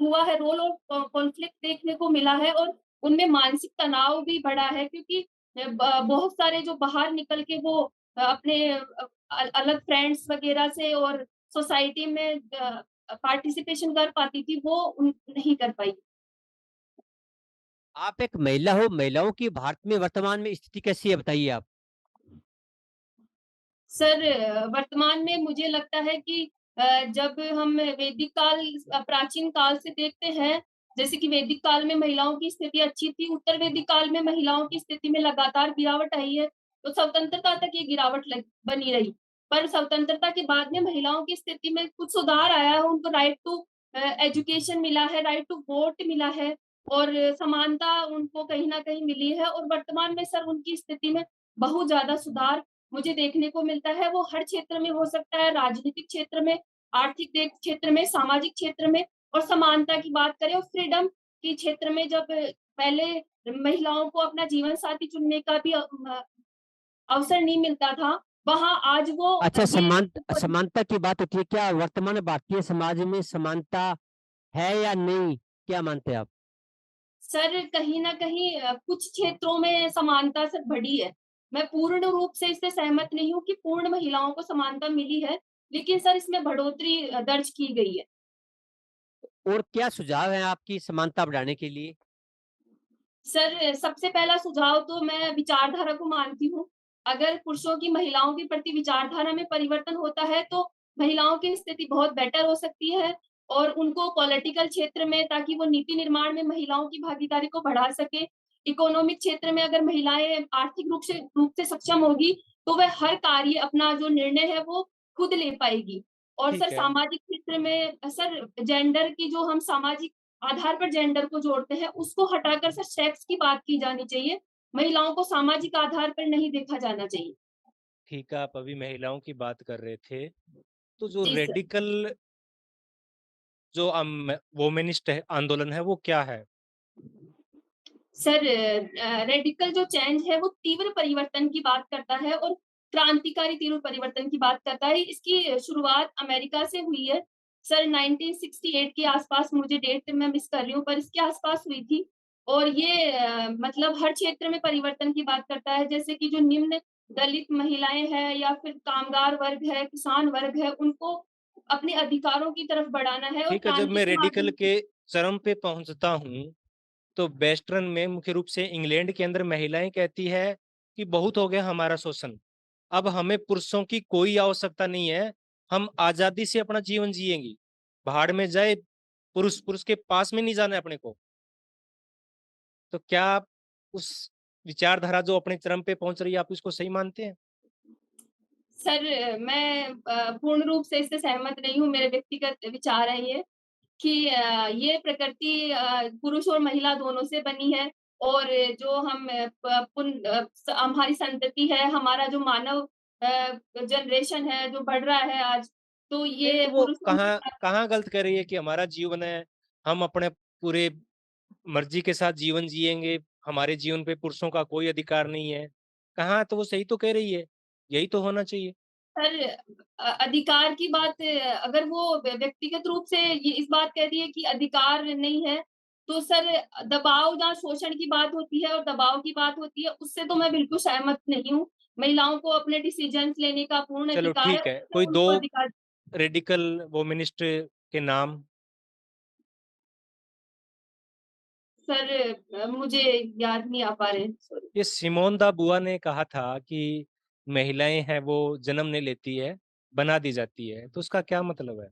हुआ है, रोल और कॉन्फ्लिक्ट देखने को मिला है, और उनमें मानसिक तनाव भी बढ़ा है, क्योंकि बहुत सारे जो बाहर निकल के वो अपने अलग फ्रेंड्स वगैरह से और सोसाइटी में पार्टिसिपेशन कर पाती थी, वो नहीं कर पाई। आप एक महिला हो, महिलाओं की भारत में वर्तमान में स्थिति कैसी है, बताइए आप। सर वर्तमान में मुझे लगता है कि जब हम वैदिक काल प्राचीन काल से देखते हैं, जैसे कि वैदिक काल में महिलाओं की स्थिति अच्छी थी, उत्तर वैदिक काल में महिलाओं की स्थिति में लगातार गिरावट आई है, तो स्वतंत्रता तक ये गिरावट बनी रही। पर स्वतंत्रता के बाद में महिलाओं की स्थिति में कुछ सुधार आया है, उनको राइट टू एजुकेशन मिला है, राइट टू वोट मिला है, और समानता उनको कहीं न कहीं मिली है। और वर्तमान में सर उनकी स्थिति में बहुत ज़्यादा सुधार मुझे देखने को मिलता है। वो हर क्षेत्र में हो सकता है, राजनीतिक क्षेत्र में, आर्थिक क्षेत्र में, सामाजिक क्षेत्र में, और समानता की बात करें और फ्रीडम के क्षेत्र में, जब पहले महिलाओं को अपना जीवन साथी चुनने का भी अवसर नहीं मिलता था, वहाँ आज वो अच्छा, ये समानता की बात होती है, क्या वर्तमान भारतीय समाज में समानता है या नहीं, क्या मानते हैं आप? सर कहीं न कहीं कुछ क्षेत्रों में समानता सर बढ़ी है। मैं पूर्ण रूप से इससे सहमत नहीं हूँ कि पूर्ण महिलाओं को समानता मिली है, लेकिन सर इसमें बढ़ोतरी दर्ज की गई है। और क्या सुझाव है आपकी समानता बढ़ाने के लिए? सर सबसे पहला सुझाव तो मैं विचारधारा को मानती हूँ। अगर पुरुषों की महिलाओं के प्रति विचारधारा में परिवर्तन होता है तो महिलाओं की स्थिति बहुत बेटर हो सकती है, और उनको पॉलिटिकल क्षेत्र में, ताकि वो नीति निर्माण में महिलाओं की भागीदारी को बढ़ा सके, इकोनॉमिक क्षेत्र में अगर महिलाएं आर्थिक रूप से सक्षम होगी तो वह हर कार्य अपना जो निर्णय है वो खुद ले पाएगी। और ठीक सर है। सामाजिक क्षेत्र में सर जेंडर की जो हम सामाजिक आधार पर जेंडर को जोड़ते हैं उसको हटाकर सर सेक्स की बात की जानी चाहिए। महिलाओं को सामाजिक आधार पर नहीं देखा जाना चाहिए। ठीक है, आप अभी महिलाओं की बात कर रहे थे, तो जो जी सर। रेडिकल जो वोमेनिस्ट आंदोलन है वो क्या है? सर रेडिकल जो चेंज है वो तीव्र परिवर्तन की बात करता है और क्रांतिकारी तीव्र परिवर्तन की बात करता है। इसकी शुरुआत अमेरिका से हुई है सर 1968 के आसपास, मुझे डेट मैं मिस कर रही हूँ पर इसके आसपास हुई थी। और ये मतलब हर क्षेत्र में परिवर्तन की बात करता है, जैसे कि जो निम्न दलित महिलाएं हैं या फिर कामगार वर्ग है, किसान वर्ग है, उनको अपने अधिकारों की तरफ बढ़ाना है और ठीक है, जब क्रांति मैं के रेडिकल माध्यम के चरम पे पहुंचता हूँ तो वेस्टर्न में मुख्य रूप से इंग्लैंड के अंदर महिलाएं कहती है कि बहुत हो गया हमारा शोषण, अब हमें पुरुषों की कोई आवश्यकता नहीं है, हम आजादी से अपना जीवन जिएंगी, भाड़ में जाए पुरुष, पुरुष के पास में नहीं जाना है अपने को। तो क्या आप उस विचारधारा जो अपने चरम पे पहुंच रही है, आप इसको सही मानते हैं? सर मैं पूर्ण रूप से इससे सहमत नहीं हूँ। मेरे व्यक्तिगत विचार है ये कि ये प्रकृति पुरुष और महिला दोनों से बनी है और जो हम हमारी संतति है, हमारा जो मानव जनरेशन है जो बढ़ रहा है आज, तो नहीं, ये तो वो पुरुष और कहाँ महिला। कहाँ गलत कर रही है कि हमारा जीवन है, हम अपने पूरे मर्जी के साथ जीवन जिएंगे, हमारे जीवन पे पुरुषों का कोई अधिकार नहीं है, कहाँ? तो वो सही तो कह रही है, यही तो होना चाहिए। सर अधिकार की बात अगर वो व्यक्तिगत रूप से ये इस बात कह रही है कि अधिकार नहीं है, तो सर दबाव जहाँ शोषण की बात होती है और दबाव की बात होती है, उससे तो मैं बिल्कुल सहमत नहीं हूँ। महिलाओं को अपने डिसीजंस लेने का पूर्ण चलो अधिकार है, ठीक है, उससे कोई दो उनको अधिकार। रेडिकल वोमिनिस्ट के नाम। सर मुझे याद नहीं आ पा रहे, सॉरी। ये सिमोन दा बुआ ने कहा था कि महिलाएं हैं वो जन्म नहीं लेती है, बना दी जाती है, तो उसका क्या मतलब है?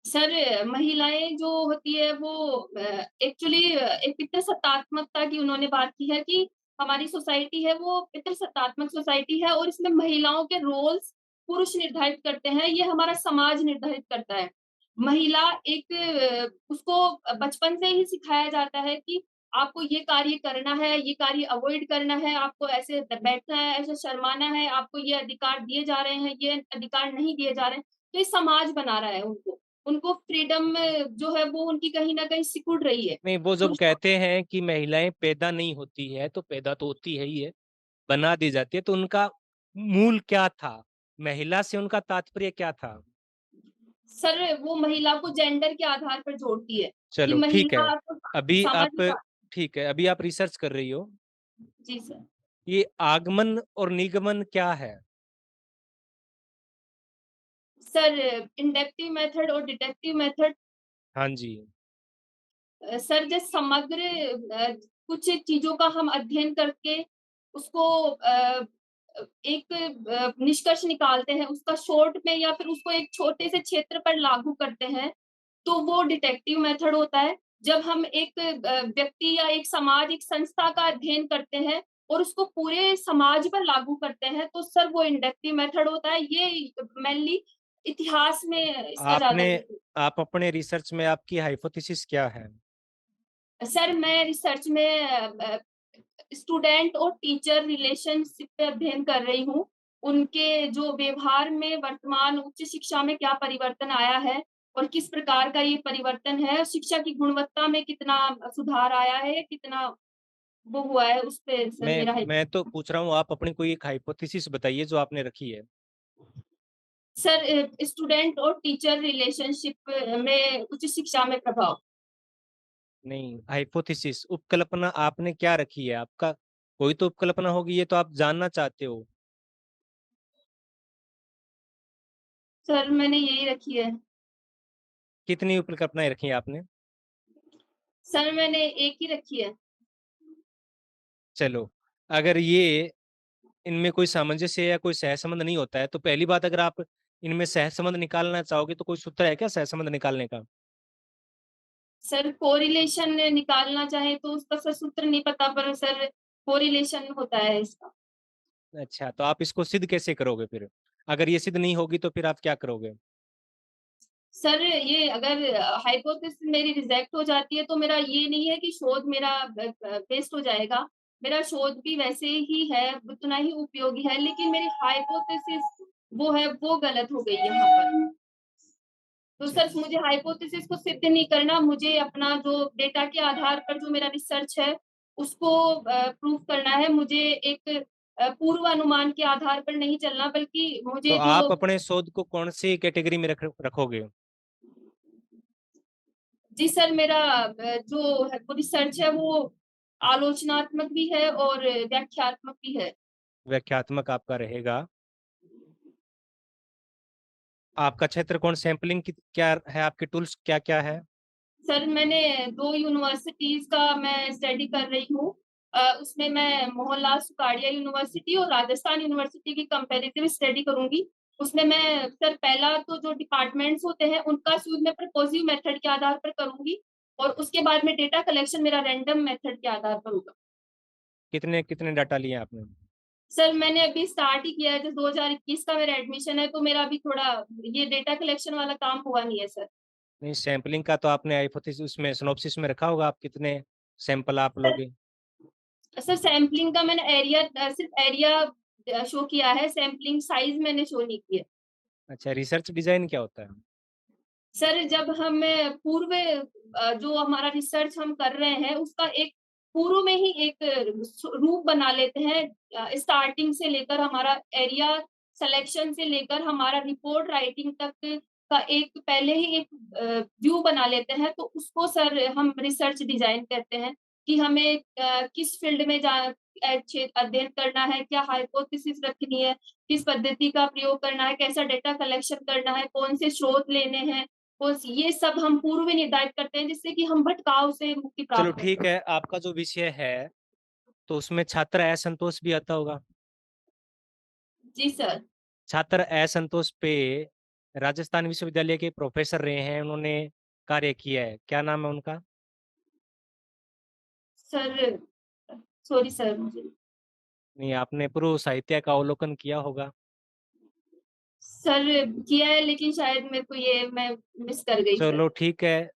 सर महिलाएं जो होती है वो एक्चुअली एक पितृसत्तात्मकता की उन्होंने बात की है कि हमारी सोसाइटी है वो पितृसत्तात्मक सोसाइटी है और इसमें महिलाओं के रोल्स पुरुष निर्धारित करते हैं, ये हमारा समाज निर्धारित करता है। महिला एक उसको बचपन से ही सिखाया जाता है कि आपको ये कार्य करना है, ये कार्य अवॉइड करना है, आपको ऐसे बैठना है, ऐसे शर्माना है, आपको ये अधिकार दिए जा रहे हैं, ये अधिकार नहीं दिए जा रहे हैं। तो ये समाज बना रहा है उनको। उनको फ्रीडम जो है वो उनकी कहीं न कहीं सिकुड़ रही है। नहीं, वो जब पुरुषों कहते हैं कि महिलाएं पैदा नहीं होती है, तो पैदा तो होती है ही है, बना दी जाती है, तो उनका मूल क्या था? महिला से उनका तात्पर्य क्या था? सर वो महिला को जेंडर के आधार पर जोड़ती है कि चलो ठीक है, महिला को अभी आप सामाजिक। ठीक है, अभी आप रिसर्च कर रही हो, जी सर। ये आगमन और निगमन क्या है? सर इंडक्टिव मेथड और डिडक्टिव मेथड हाँ जी। सर जो समग्र कुछ चीज़ों का हम अध्ययन करके उसको एक निष्कर्ष निकालते हैं, उसका शॉर्ट में या फिर उसको एक छोटे से क्षेत्र पर लागू करते हैं, तो वो डिटेक्टिव मेथड होता है। जब हम एक व्यक्ति या एक समाज, एक संस्था का अध्ययन करते हैं और उसको पूरे समाज पर लागू करते हैं, तो सर वो इंडक्टिव मेथड होता है। ये मेनली इतिहास में इसका ज़्यादा आपने यूज़ है। आप अपने रिसर्च में आपकी हाइपोथेसिस क्या है? सर मैं रिसर्च में स्टूडेंट और टीचर रिलेशनशिप पे अध्ययन कर रही हूँ। उनके जो व्यवहार में वर्तमान उच्च शिक्षा में क्या परिवर्तन आया है और किस प्रकार का ये परिवर्तन है, शिक्षा की गुणवत्ता में कितना सुधार आया है, कितना वो हुआ है, उस पे सर मेरा है। मैं तो पूछ रहा हूँ, आप अपनी कोई एक हाइपोथेसिस बताइए जो आपने रखी है। सर स्टूडेंट और टीचर रिलेशनशिप में उच्च शिक्षा में प्रभाव। नहीं, हाइपोथेसिस उपकल्पना आपने क्या रखी है? आपका कोई तो उपकल्पना होगी, ये तो आप जानना चाहते हो। सर मैंने यही रखी है। कितनी उपकल्पनाएं रखी हैं आपने? सर मैंने एक ही रखी है। चलो, अगर ये इनमें कोई सामंजस्य या कोई सहसंबंध नहीं होता है, तो पहली बात, अगर आप इनमें सहसंबंध निकालना चाहोगे तो कोई सूत्र है क्या सहसंबंध निकालने का? सर कोरिलेशन निकालना चाहे तो उसका सर सूत्र नहीं पता, पर सर कोरिलेशन होता है इसका। अच्छा, तो आप इसको सिद्ध कैसे करोगे फिर? अगर ये सिद्ध नहीं होगी तो फिर आप क्या करोगे? सर ये अगर हाइपोथेसिस मेरी रिजेक्ट हो जाती है तो मेरा ये नहीं है कि शोध मेरा वेस्ट हो जाएगा। मेरा शोध भी वैसे ही है, उतना ही उपयोगी है, लेकिन मेरी हाइपोथेसिस वो है, वो गलत हो गई यहाँ पर। तो अच्छा, सर मुझे हाइपोथेसिस को सिद्ध नहीं करना, मुझे अपना जो डेटा के आधार पर जो मेरा रिसर्च है उसको प्रूव करना है। मुझे एक पूर्व अनुमान के आधार पर नहीं चलना, बल्कि तो मुझे आप जो अपने शोध को कौन सी कैटेगरी में रखोगे? जी सर मेरा जो है वो रिसर्च है वो आलोचनात्मक भी है और व्याख्यात्मक भी है। व्याख्यात्मक आपका रहेगा। आपका क्षेत्र कौन, सैंपलिंग की क्या है, आपके टूल्स क्या क्या है? सर मैंने 2 यूनिवर्सिटीज का मैं स्टडी कर रही हूँ। उसमें मैं मोहनलाल सुखाड़िया यूनिवर्सिटी और राजस्थान यूनिवर्सिटी की कंपैरेटिव स्टडी करूंगी। उसमें मैं सर पहला तो जो डिपार्टमेंट्स होते हैं उनका सूद मैं प्रपोजिव मेथड के आधार पर करूंगी, और उसके बाद में डेटा कलेक्शन मेरा रैंडम मेथड के आधार पर होगा। कितने कितने डाटा लिए आपने? सर मैंने अभी स्टार्ट ही किया है, जो 2021 का मेरा एडमिशन है, तो मेरा अभी थोड़ा ये डेटा कलेक्शन वाला काम हुआ नहीं है सर। नहीं, सैंपलिंग का तो आपने हाइपोथेसिस उसमें सिनॉप्सिस में रखा होगा, आप कितने सैंपल आप लोगे? सर सैम्पलिंग का मैंने एरिया सिर्फ एरिया शो किया है, सैम्पलिंग साइज मैंने शो नहीं किया। अच्छा, रिसर्च डिजाइन क्या होता है? सर जब हम पूर्व जो हमारा रिसर्च हम कर रहे हैं उसका एक पूर्व में ही एक रूप बना लेते हैं, स्टार्टिंग से लेकर हमारा एरिया सिलेक्शन से लेकर हमारा रिपोर्ट राइटिंग तक का एक पहले ही एक व्यू बना लेते हैं, तो उसको सर हम रिसर्च डिजाइन कहते हैं कि हमें किस फील्ड में अध्ययन करना है, क्या हाइपोथेसिस रखनी है, किस पद्धति का प्रयोग करना है, कैसा डेटा कलेक्शन करना है, कौन से स्रोत लेने हैं, ये सब हम पूर्व में निर्धारित करते हैं, जिससे कि हम भटकाव से मुक्ति चलो प्राप्त कर ठीक सकें। है, आपका जो विषय है तो उसमें छात्र असंतोष भी आता होगा। जी सर। छात्र असंतोष पे राजस्थान विश्वविद्यालय के प्रोफेसर रहे हैं, उन्होंने कार्य किया है, क्या नाम है उनका? सर सॉरी सर मुझे नहीं, आपने पूर्व साहित्य का अवलोकन किया होगा। सर किया है, लेकिन शायद मेरे को ये मैं मिस कर गई सर। चलो ठीक है,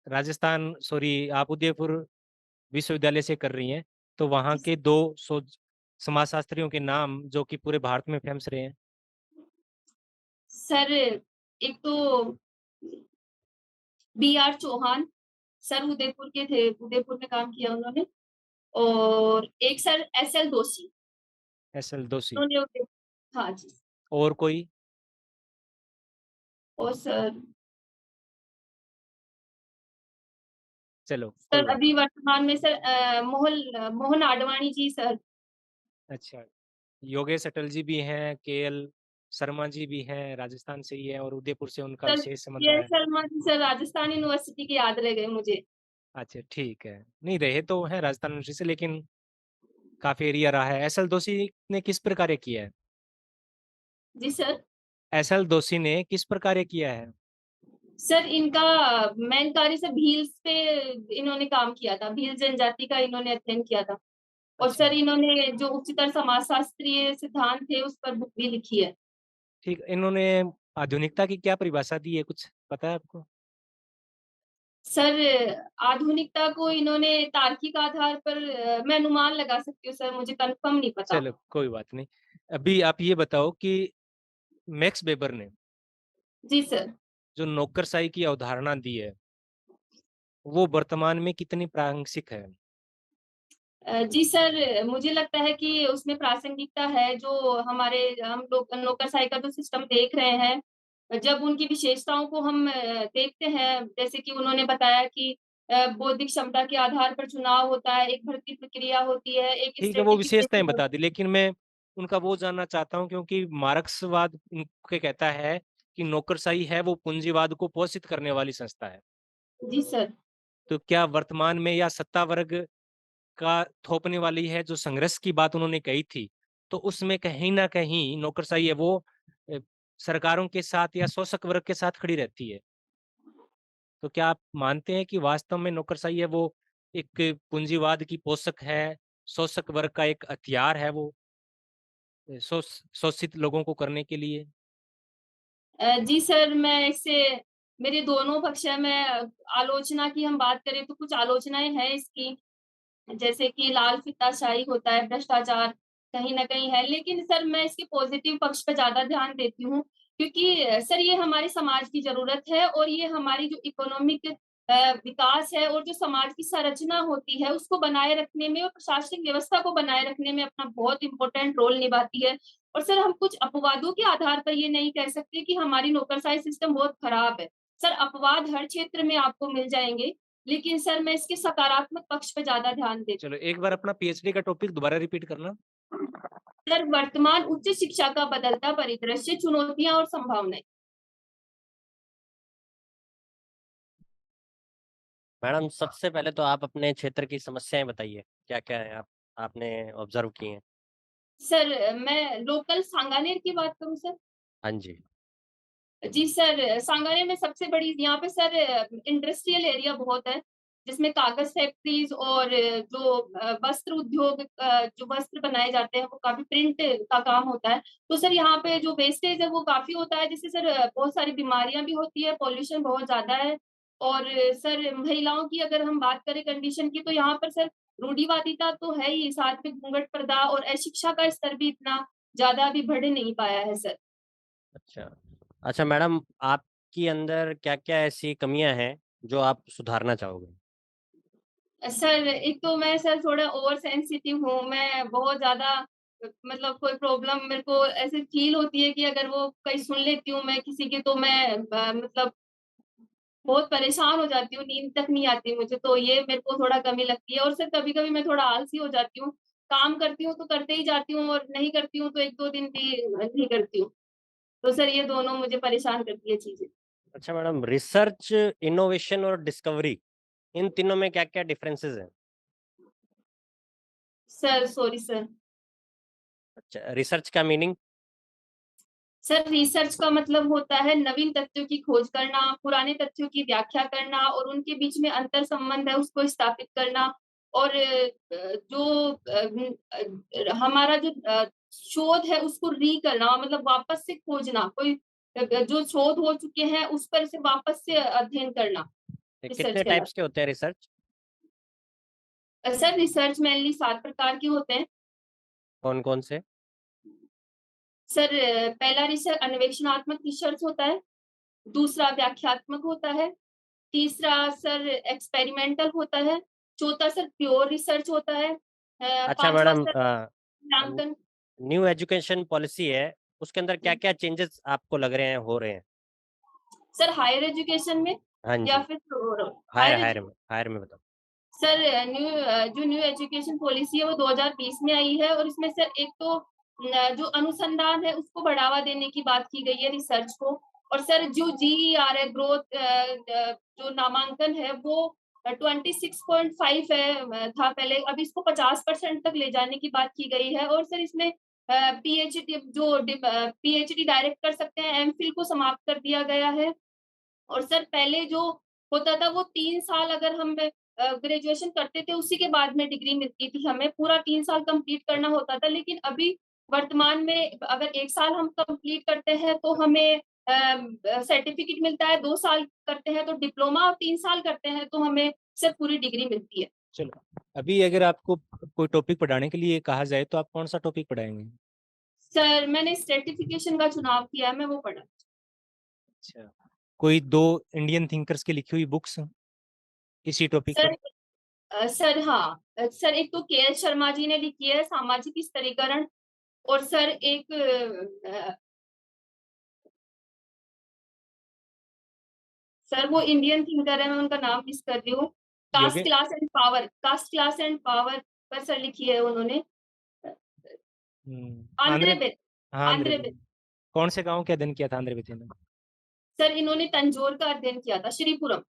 राजस्थान सॉरी आप उदयपुर विश्वविद्यालय से कर रही हैं, तो वहाँ के दो शोध समाजशास्त्रियों के नाम जो कि पूरे भारत में फेमस रहे हैं। सर एक तो B.R. चौहान, सर उदयपुर के थे, उदयपुर में काम किया उन्होंने, और एक सर S.L. दोषी, SL दोषी। उन्होंने हाँ जी। और कोई? और सर चलो कोई सर बात अभी नहीं। वर्तमान में सर मोहन आडवाणी जी सर। अच्छा, योगेश अटल जी भी हैं, KL शर्मा जी भी हैं, राजस्थान से ही है और उदयपुर से उनका सर विशेष संबंध के रहा है। शर्मा जी सर राजस्थान यूनिवर्सिटी के याद रह गए मुझे। अच्छा ठीक है, नहीं रहे तो हैं राजस्थान यूनिवर्सिटी से, लेकिन काफी एरिया रहा है। SL दोषी ने किस प्रकार किया है? जी सर। SL दोषी ने किस प्रकार किया है? सर इनका मेन कार्य सर भील्स पे इन्होंने काम किया था, भील जनजाति का इन्होंने अध्ययन किया था, और अच्छा सर इन्होंने जो उच्चतर समाजशास्त्रीय सिद्धांत थे उस पर बुक भी लिखी है। ठीक, इन्होंने आधुनिकता की क्या परिभाषा दी है, कुछ पता है आपको? सर आधुनिकता को इन्होंने तार्किक आधार पर मैं अनुमान लगा सकती हूँ सर, मुझे कंफर्म नहीं पता। चलो कोई बात नहीं। अभी आप ये बताओ कि मैक्स वेबर ने जी सर। जो नौकरशाही की अवधारणा दी है वो वर्तमान में कितनी प्रासंगिक है? जी सर मुझे लगता है कि उसमें प्रासंगिकता है, जो हमारे हम लोग नौकरशाही का जो सिस्टम देख रहे हैं, जब उनकी विशेषताओं को हम देखते हैं, जैसे कि उन्होंने बताया कि बौद्धिक क्षमता के आधार पर चुनाव होता है, एक भर्ती प्रक्रिया होती है, एक ठीक है, वो विशेषताएं स्ट्रेटिफिकेशन। बता दी, लेकिन मैं उनका वो जानना चाहता हूँ क्योंकि मार्क्सवाद उनके कहता है कि नौकरशाही है वो पूंजीवाद को पोषित करने वाली संस्था है। जी सर। तो क्या वर्तमान में या सत्ता वर्ग का थोपने वाली है जो संघर्ष की बात उन्होंने कही थी, तो उसमें कहीं ना कहीं नौकरशाही है वो सरकारों के साथ या शोषक वर्ग के साथ खड़ी रहती है? तो क्या आप मानते हैं कि वास्तव में नौकरशाही है वो एक पूंजीवाद की पोषक है, शोषक वर्ग का एक हथियार है वो शोषित लोगों को करने के लिए? जी सर, मैं इससे मेरे दोनों पक्ष है। मैं आलोचना की हम बात करें तो कुछ आलोचनाएँ हैं इसकी, जैसे कि लाल फीताशाही होता है, भ्रष्टाचार कहीं न कहीं है। लेकिन सर मैं इसके पॉज़िटिव पक्ष पे ज़्यादा ध्यान देती हूँ, क्योंकि सर ये हमारे समाज की ज़रूरत है और ये हमारी जो इकोनॉमिक विकास है और जो समाज की संरचना होती है, उसको बनाए रखने में और प्रशासनिक व्यवस्था को बनाए रखने में अपना बहुत इम्पोर्टेंट रोल निभाती है। और सर हम कुछ अपवादों के आधार पर ये नहीं कह सकते कि हमारी नौकरशाही सिस्टम बहुत खराब है। सर अपवाद हर क्षेत्र में आपको मिल जाएँगे, लेकिन सर मैं इसके सकारात्मक पक्ष पे ज़्यादा ध्यान देती चलो एक बार अपना पीएचडी का टॉपिक दोबारा रिपीट करना। हूँ। सर वर्तमान उच्च शिक्षा का बदलता परिदृश्य, चुनौतियाँ और संभावनाएँ। मैडम सबसे पहले तो आप अपने क्षेत्र की समस्याएं बताइए, क्या-क्या है आपने ऑब्जर्व की हैं? सर मैं लोकल सांगानेर की बात करूँ सर? हाँ जी। जी सर, सांगानेर में सबसे बड़ी यहाँ पे सर इंडस्ट्रियल एरिया बहुत है, जिसमें कागज़ फैक्ट्रीज़ और जो वस्त्र उद्योग जो वस्त्र बनाए जाते हैं, वो काफ़ी प्रिंट का काम होता है। तो सर यहाँ पे जो वेस्टेज है वो काफ़ी होता है, जिससे सर बहुत सारी बीमारियाँ भी होती है, पॉल्यूशन बहुत ज़्यादा है। और सर महिलाओं की अगर हम बात करें कंडीशन की, तो यहाँ पर सर रूढ़िवादिता तो है ही, साथ में घूंघट पर्दा और अशिक्षा का स्तर भी इतना ज़्यादा अभी बढ़ नहीं पाया है सर। अच्छा। अच्छा मैडम, आपके अंदर क्या-क्या ऐसी कमियाँ हैं, जो आप सुधारना चाहोगे? सर, एक तो मैं सर थोड़ा ओवर सेंसिटिव हूँ, मैं बहुत ज़्यादा मतलब कोई प्रॉब्लम मेरे को ऐसे फ़ील होती है कि अगर वो कहीं सुन लेती हूँ मैं किसी की, तो मैं मतलब बहुत परेशान हो जाती हूँ, नींद तक नहीं आती मुझे, तो ये मेरे को थोड़ा कमी लगती है। और सर कभी-कभी मैं थोड़ा आलसी हो जाती हूँ, काम करती हूँ तो करते ही जाती हूँ और नहीं करती हूँ तो 1-2 दिन भी नहीं करती हूँ। तो सर ये दोनों मुझे परेशान करती है चीज़ें। अच्छा मैडम, रिसर्च, इनोवेशन और डिस्कवरी, इन तीनों में क्या-क्या डिफरेंसेस हैं? Sir sorry sir. अच्छा, रिसर्च का मीनिंग? सर रिसर्च का मतलब होता है नवीन तथ्यों की खोज करना, पुराने तथ्यों की व्याख्या करना और उनके बीच में अंतर संबंध है उसको स्थापित करना। और हमारा जो शोध है उसको करना, मतलब वापस से खोजना, कोई जो शोध हो चुके हैं उस पर से वापस से अध्ययन करना, रिसर्च कितने टाइप्स के कहलाता होते हैं रिसर्च? है। सर रिसर्च मेनली 7 प्रकार के होते हैं। कौन-कौन से? सर पहला रिसर्च अन्वेषणात्मक रिसर्च होता है, दूसरा व्याख्यात्मक होता है, तीसरा सर एक्सपेरिमेंटल होता है, चौथा सर प्योर रिसर्च होता है, अच्छा पाँचवा मैडम, सर मूल्यांकन। न्यू एजुकेशन पॉलिसी है, उसके अंदर क्या-क्या चेंजेस आपको लग रहे हैं, हो रहे हैं? सर हायर एजुकेशन में हाँ या जी, फिर हायर हायर हायर में हायर में बताओ। सर जो न्यू एजुकेशन पॉलिसी है वो 2020 में आई है और इसमें सर एक तो जो अनुसंधान है उसको बढ़ावा देने की बात की गई है, रिसर्च को। और सर जो जीईआर है, ग्रोथ जो नामांकन है वो 26.5 है, था पहले, अब इसको 50% तक ले जाने की बात की गई है। और सर इसमें पीएचडी डायरेक्ट कर सकते हैं, एमफिल को समाप्त कर दिया गया है। और सर पहले जो होता था वो 3 साल अगर हम ग्रेजुएशन करते थे उसी के बाद में डिग्री मिलती थी हमें, पूरा 3 साल कंप्लीट करना होता था। लेकिन अभी वर्तमान में अगर 1 साल हम कंप्लीट करते हैं तो हमें सर्टिफिकेट मिलता है, 2 साल करते हैं तो डिप्लोमा और 3 साल करते हैं तो हमें सर पूरी डिग्री मिलती है। चलो, अभी अगर आपको कोई टॉपिक पढ़ाने के लिए कहा जाए तो आप कौन-सा टॉपिक पढ़ाएँगे? सर मैंने सर्टिफिकेशन का चुनाव किया है, मैं वो पढ़ा। अच्छा। कोई 2 इंडियन थिंकर्स की लिखी हुई बुक्स इसी टॉपिक पर? सर सर हाँ, सर एक तो केएल शर्मा जी ने लिखी है सामाजिक स्तरीकरण। और सर एक सर वो इंडियन थिंकर है, मैं उनका नाम मिस कर रही हूँ। योगे कास्ट क्लास एंड पावर पर सर लिखी है उन्होंने। आंध्रे आंद्रे बेत हाँ, आंध्रे आंद्रे बेत कौन से गाँव का अध्ययन किया था आंध्र विद्या ने? सर इन्होंने तंजौर का अध्ययन किया था, श्रीपुरम।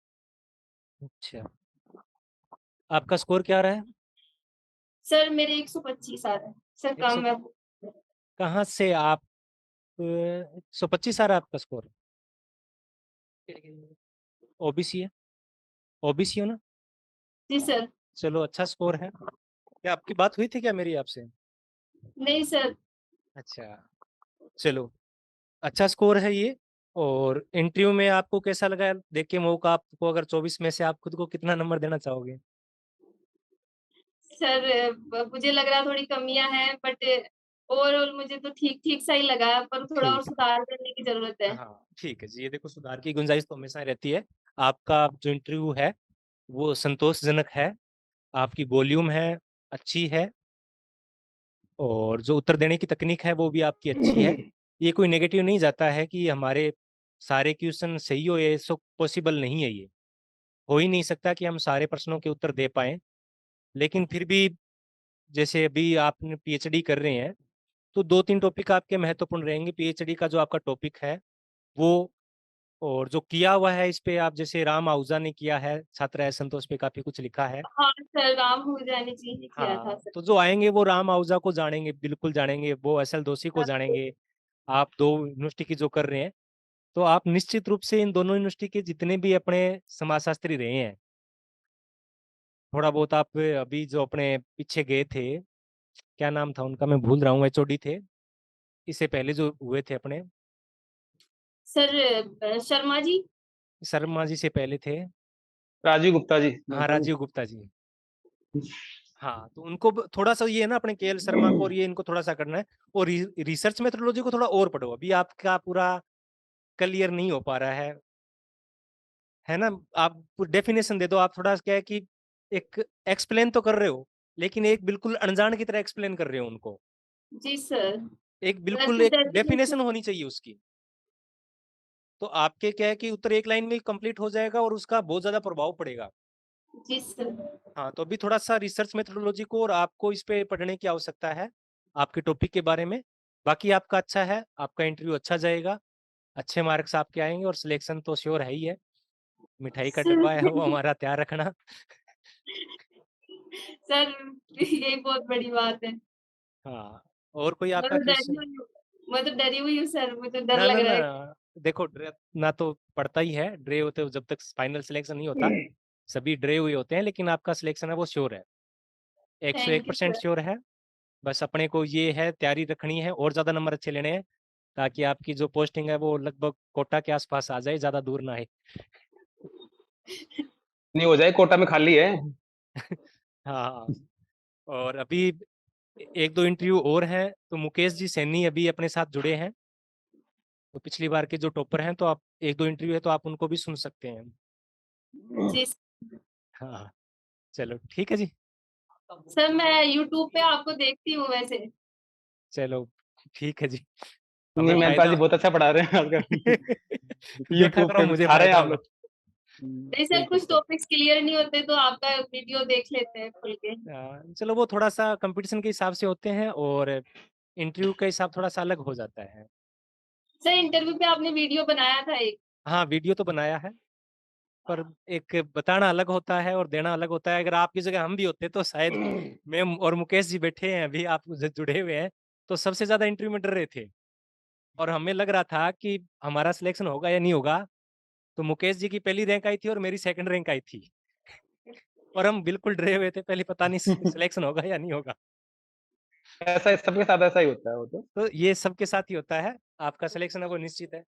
अच्छा। आपका स्कोर क्या रहा है? सर मेरे 125 आ रहे हैं। सर एक सौ कम है। कहाँ से आप 125 आ रहा है आपका स्कोर? ओबीसी है? ओबीसी हो ना? जी सर। चलो अच्छा स्कोर है। क्या आपकी बात हुई थी क्या मेरी आपसे? नहीं सर। अच्छा, चलो अच्छा स्कोर है ये। और इंटरव्यू में आपको कैसा लगा देख के मौका? आपको अगर 24 में से आप खुद को कितना नंबर देना चाहोगे? सर मुझे लग रहा थोड़ी कमियां हैं, बट ओवरऑल मुझे तो ठीक ठीक सा ही लगा, पर थोड़ा और ठीक है। सुधार करने की जरूरत है। हाँ ठीक है जी, ये देखो सुधार की गुंजाइश तो हमेशा रहती है। आपका जो इंटरव्यू है वो संतोषजनक है, आपकी वॉल्यूम है अच्छी है, और जो उत्तर देने की तकनीक है वो भी आपकी अच्छी है। ये कोई नेगेटिव नहीं जाता है कि हमारे सारे क्वेश्चन सही हो, ये सब पॉसिबल नहीं है, ये हो ही नहीं सकता कि हम सारे प्रश्नों के उत्तर दे पाएं। लेकिन फिर भी जैसे अभी आपने पीएचडी कर रहे हैं, तो 2-3 टॉपिक आपके महत्वपूर्ण रहेंगे। पीएचडी का जो आपका टॉपिक है वो, और जो किया हुआ है इस पे, आप जैसे राम आहूजा ने किया है, छात्र है संतोष पे काफी कुछ लिखा है। हाँ सर, राम हो जाने चाहिए किया था हाँ सर। तो जो आएंगे वो राम आहूजा को जानेंगे, बिल्कुल जानेंगे, वो एसएल दोषी को जानेंगे। आप दो यूनिवर्सिटी की जो कर रहे हैं, तो आप निश्चित रूप से इन दोनों यूनिवर्सिटी के जितने भी अपने समाजशास्त्री रहे हैं, थोड़ा बहुत आप अभी जो अपने पीछे गए थे, क्या नाम था उनका, मैं भूल रहा हूँ, एचओडी थे इससे पहले जो हुए थे अपने, सर शर्मा जी। शर्मा जी से पहले थे। राजीव गुप्ता जी। हाँ राजीव गुप्ता जी। हाँ तो उनको थोड़ा सा ये है ना, अपने केएल शर्मा को और ये इनको थोड़ा सा करना है। और रिसर्च मेथोडोलॉजी को थोड़ा और पढ़ो, अभी आपका पूरा क्लियर नहीं हो पा रहा है ना? आप डेफिनेशन दे दो। आप थोड़ा क्या है कि एक एक्सप्लेन तो कर रहे हो, लेकिन एक बिल्कुल अनजान की तरह एक्सप्लेन कर रहे हो उनको। जी सर। एक बिल्कुल वैसे एक डेफिनेशन। डेफिनेशन होनी चाहिए उसकी। तो आपके क्या है कि उत्तर एक लाइन में कंप्लीट हो जाएगा और उसका बहुत ज्यादा प्रभाव पड़ेगा। जी सर। हाँ तो अभी थोड़ा सा रिसर्च मेथोडोलॉजी को और आपको इस पे पढ़ने की आवश्यकता है, आपके टॉपिक के बारे में। बाकी आपका अच्छा है, आपका इंटरव्यू अच्छा जाएगा, अच्छे मार्क्स आपके आएंगे, और सिलेक्शन तो श्योर है ही है। मिठाई का सर डब्बा है वो हमारा तैयार रखना। सर ये बहुत बड़ी बात है। हाँ और कोई मैं आपका तो डरी क्वेश्चन? हुई हूँ। मैं तो डरी हुई हूँ सर, मुझे डर ना लग ना रहा ना, है। देखो ड्रे ना तो पड़ता ही है, ड्रे होते हो जब तक फाइनल सिलेक्शन नहीं होता, सभी ड्रे हुए होते हैं, लेकिन आपका सिलेक्शन है वो श्योर है, थैंक यू 101% सर। श्योर है। बस अपने को ये है तैयारी रखनी है और ज्यादा नंबर अच्छे लेने हैं, ताकि आपकी जो पोस्टिंग है वो लगभग कोटा के आसपास आ जाए, ज्यादा दूर ना आए। नहीं हो जाए, कोटा में खाली है। हाँ और अभी एक दो इंटरव्यू और हैं, तो मुकेश जी सैनी अभी अपने साथ जुड़े हैं, तो पिछली बार के जो टॉपर हैं, तो आप एक दो इंटरव्यू है तो आप उनको भी सुन सकते हैं। जी हाँ चलो ठीक है जी। सर, मैं यूट्यूब पे आपको देखती हूँ वैसे। चलो ठीक है जी, हमें नहीं, मेहता फायदा। जी बहुत अच्छा पढ़ा रहे हैं आजकल। देखा यूट्यूब करो पे भी मुझे सिखा रहे हैं फायदा आप होगा। लोग। नहीं सर, ठीक है कुछ सर। टॉपिक्स क्लियर नहीं होते तो आपका वीडियो देख लेते हैं खुल के। चलो वो थोड़ा सा कंपटीशन के हिसाब से होते हैं, और इंटरव्यू का हिसाब थोड़ा सा अलग हो जाता है। सर इंटरव्यू पे आपने वीडियो बनाया था एक। हाँ वीडियो तो बनाया है, पर एक बताना अलग होता है और देना अलग होता है। अगर आपकी जगह हम भी होते तो शायद, मैं और मुकेश जी बैठे हैं अभी, आप जुड़े हुए हैं, तो सबसे ज्यादा इंटरव्यू में डर रहे थे, और हमें लग रहा था कि हमारा सिलेक्शन होगा या नहीं होगा। तो मुकेश जी की पहली रैंक आई थी और मेरी सेकंड रैंक आई थी, और हम बिल्कुल डरे हुए थे, पहले पता नहीं सिलेक्शन होगा या नहीं होगा। ऐसा सबके साथ ऐसा ही होता है वो तो। तो ये सबके साथ ही होता है, आपका सिलेक्शन है वो निश्चित है।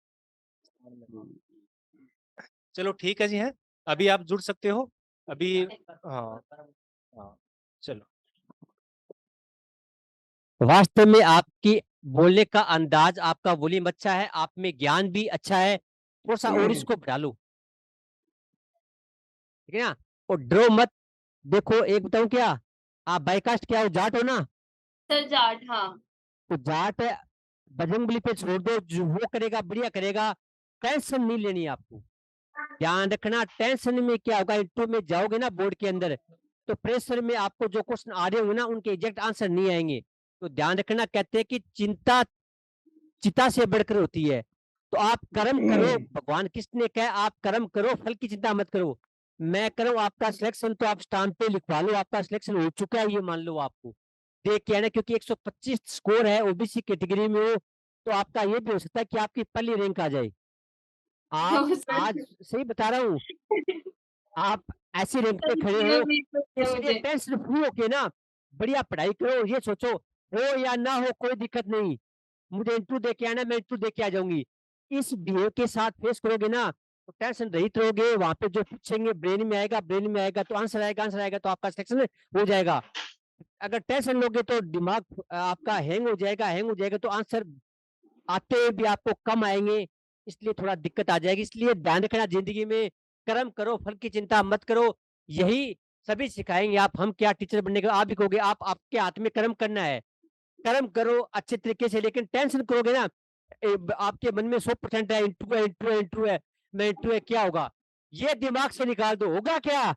चलो ठीक है जी, है अभी आप जुड़ सकते हो अभी। हाँ हाँ चलो। वास्तव में आपकी बोलने का अंदाज, आपका वॉल्यूम अच्छा है, आप में ज्ञान भी अच्छा है, थोड़ा सा और इसको बढ़ा लो, ठीक है ना? और ड्रो मत। देखो एक बताऊं क्या, आप बाईकास्ट क्या हो, जाट हो ना? सर जाट, हाँ। तो जाट बजरंगबली पे छोड़ दो, जो वो करेगा बढ़िया करेगा, टेंशन नहीं लेनी आपको। ध्यान रखना, टेंशन में क्या होगा, इंटरव्यू में जाओगे ना बोर्ड के अंदर, तो प्रेशर में आपको जो क्वेश्चन आ रहे होंगे ना, उनके एग्जैक्ट आंसर नहीं आएंगे। तो ध्यान रखना, कहते हैं कि चिंता चिता से बढ़कर होती है। तो आप कर्म करो, भगवान कृष्ण ने कहा आप कर्म करो, फल की चिंता मत करो। मैं करूं आपका सिलेक्शन, तो आप स्टाम्प पे लिखवा लो, आपका सिलेक्शन हो चुका है, ये मान लो आपको देख के आना, क्योंकि 125 स्कोर है, ओबीसी कैटेगरी में हो, तो आपका ये भी हो सकता है कि आपकी पहली रैंक आ जाए। आप सर आज सही बता रहा हूँ, आप ऐसी रैंक पे खड़े हो, इसलिए टेंशन फ्री होके ना बढ़िया पढ़ाई करो। ये सोचो हो या ना हो कोई दिक्कत नहीं, मुझे इंटरव्यू दे के आना, मैं इंटरव्यू दे के आ जाऊंगी। इस बिहेव के साथ फेस करोगे ना तो टेंशन रहित रहोगे। वहां पे जो पूछेंगे ब्रेन में आएगा, ब्रेन में आएगा तो आंसर आएगा, आंसर आएगा तो आपका सिलेक्शन हो जाएगा। अगर टेंशन लोगे तो दिमाग आपका हैंग हो जाएगा, हैंग हो जाएगा तो आंसर आते हुए भी आपको कम आएंगे, इसलिए थोड़ा दिक्कत आ जाएगी। इसलिए ध्यान रखना, जिंदगी में कर्म करो, फल की चिंता मत करो। यही सभी सिखाएंगे। आप हम क्या टीचर बनने का आप भी कहोगे, आप आपके हाथ में कर्म करना है, कर्म करो अच्छे तरीके से। लेकिन टेंशन करोगे ना, आपके मन में 100% है, इंटू है, इंटू है, इंटू है, मैं इंटू है, क्या होगा ये दिमाग से निकाल दो। होगा क्या?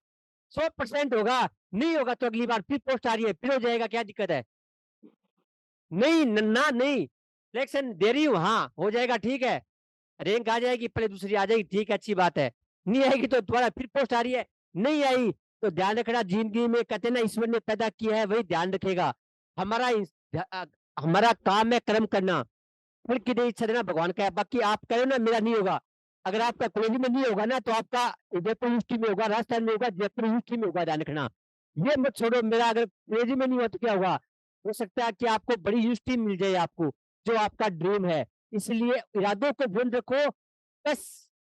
100% होगा। नहीं होगा तो अगली बार फिर पोस्ट आ रही है, फिर हो जाएगा, क्या दिक्कत है? नहीं ना, नहीं सिलेक्शन दे रही हूँ, हाँ हो जाएगा, ठीक है, रैंक आ जाएगी, पहले दूसरी आ जाएगी, ठीक है, अच्छी बात है। नहीं आएगी तो दोबारा फिर पोस्ट आ रही है, नहीं आई तो ध्यान रखना, जिंदगी में कहते ना ईश्वर ने पैदा किया है वही ध्यान रखेगा। हमारा हमारा काम है कर्म करना, फिर की नहीं इच्छा देना भगवान का है। बाकी आप करो ना, मेरा नहीं होगा। अगर आपका कॉलेज में नहीं होगा ना तो आपका उदयपुर यूनिवर्सिटी में होगा, राजस्थान में होगा, जयपुर यूनिवर्सिटी में होगा, ध्यान रखना। ये मत छोड़ो, मेरा अगर कॉलेज में नहीं हुआ तो क्या होगा, हो सकता है कि आपको बड़ी यूनिवर्सिटी मिल जाए, आपको जो आपका ड्रीम है। इसलिए इरादों को बुलंद रखो, बस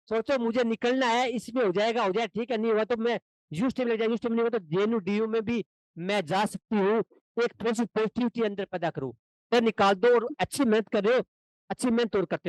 सोचो मुझे निकलना है, इसमें हो जाएगा, हो जाए ठीक है, नहीं हुआ तो मैं यूनिवर्सिटी में लग जाए, यूनिवर्सिटी में नहीं हुआ तो जेएनयू डीयू में भी मैं जा सकती हूँ। एक थोड़ी सी पॉजिटिविटी अंदर पैदा करो, तो निकाल दो, और अच्छी मेहनत कर रहे हो, अच्छी मेहनत और करते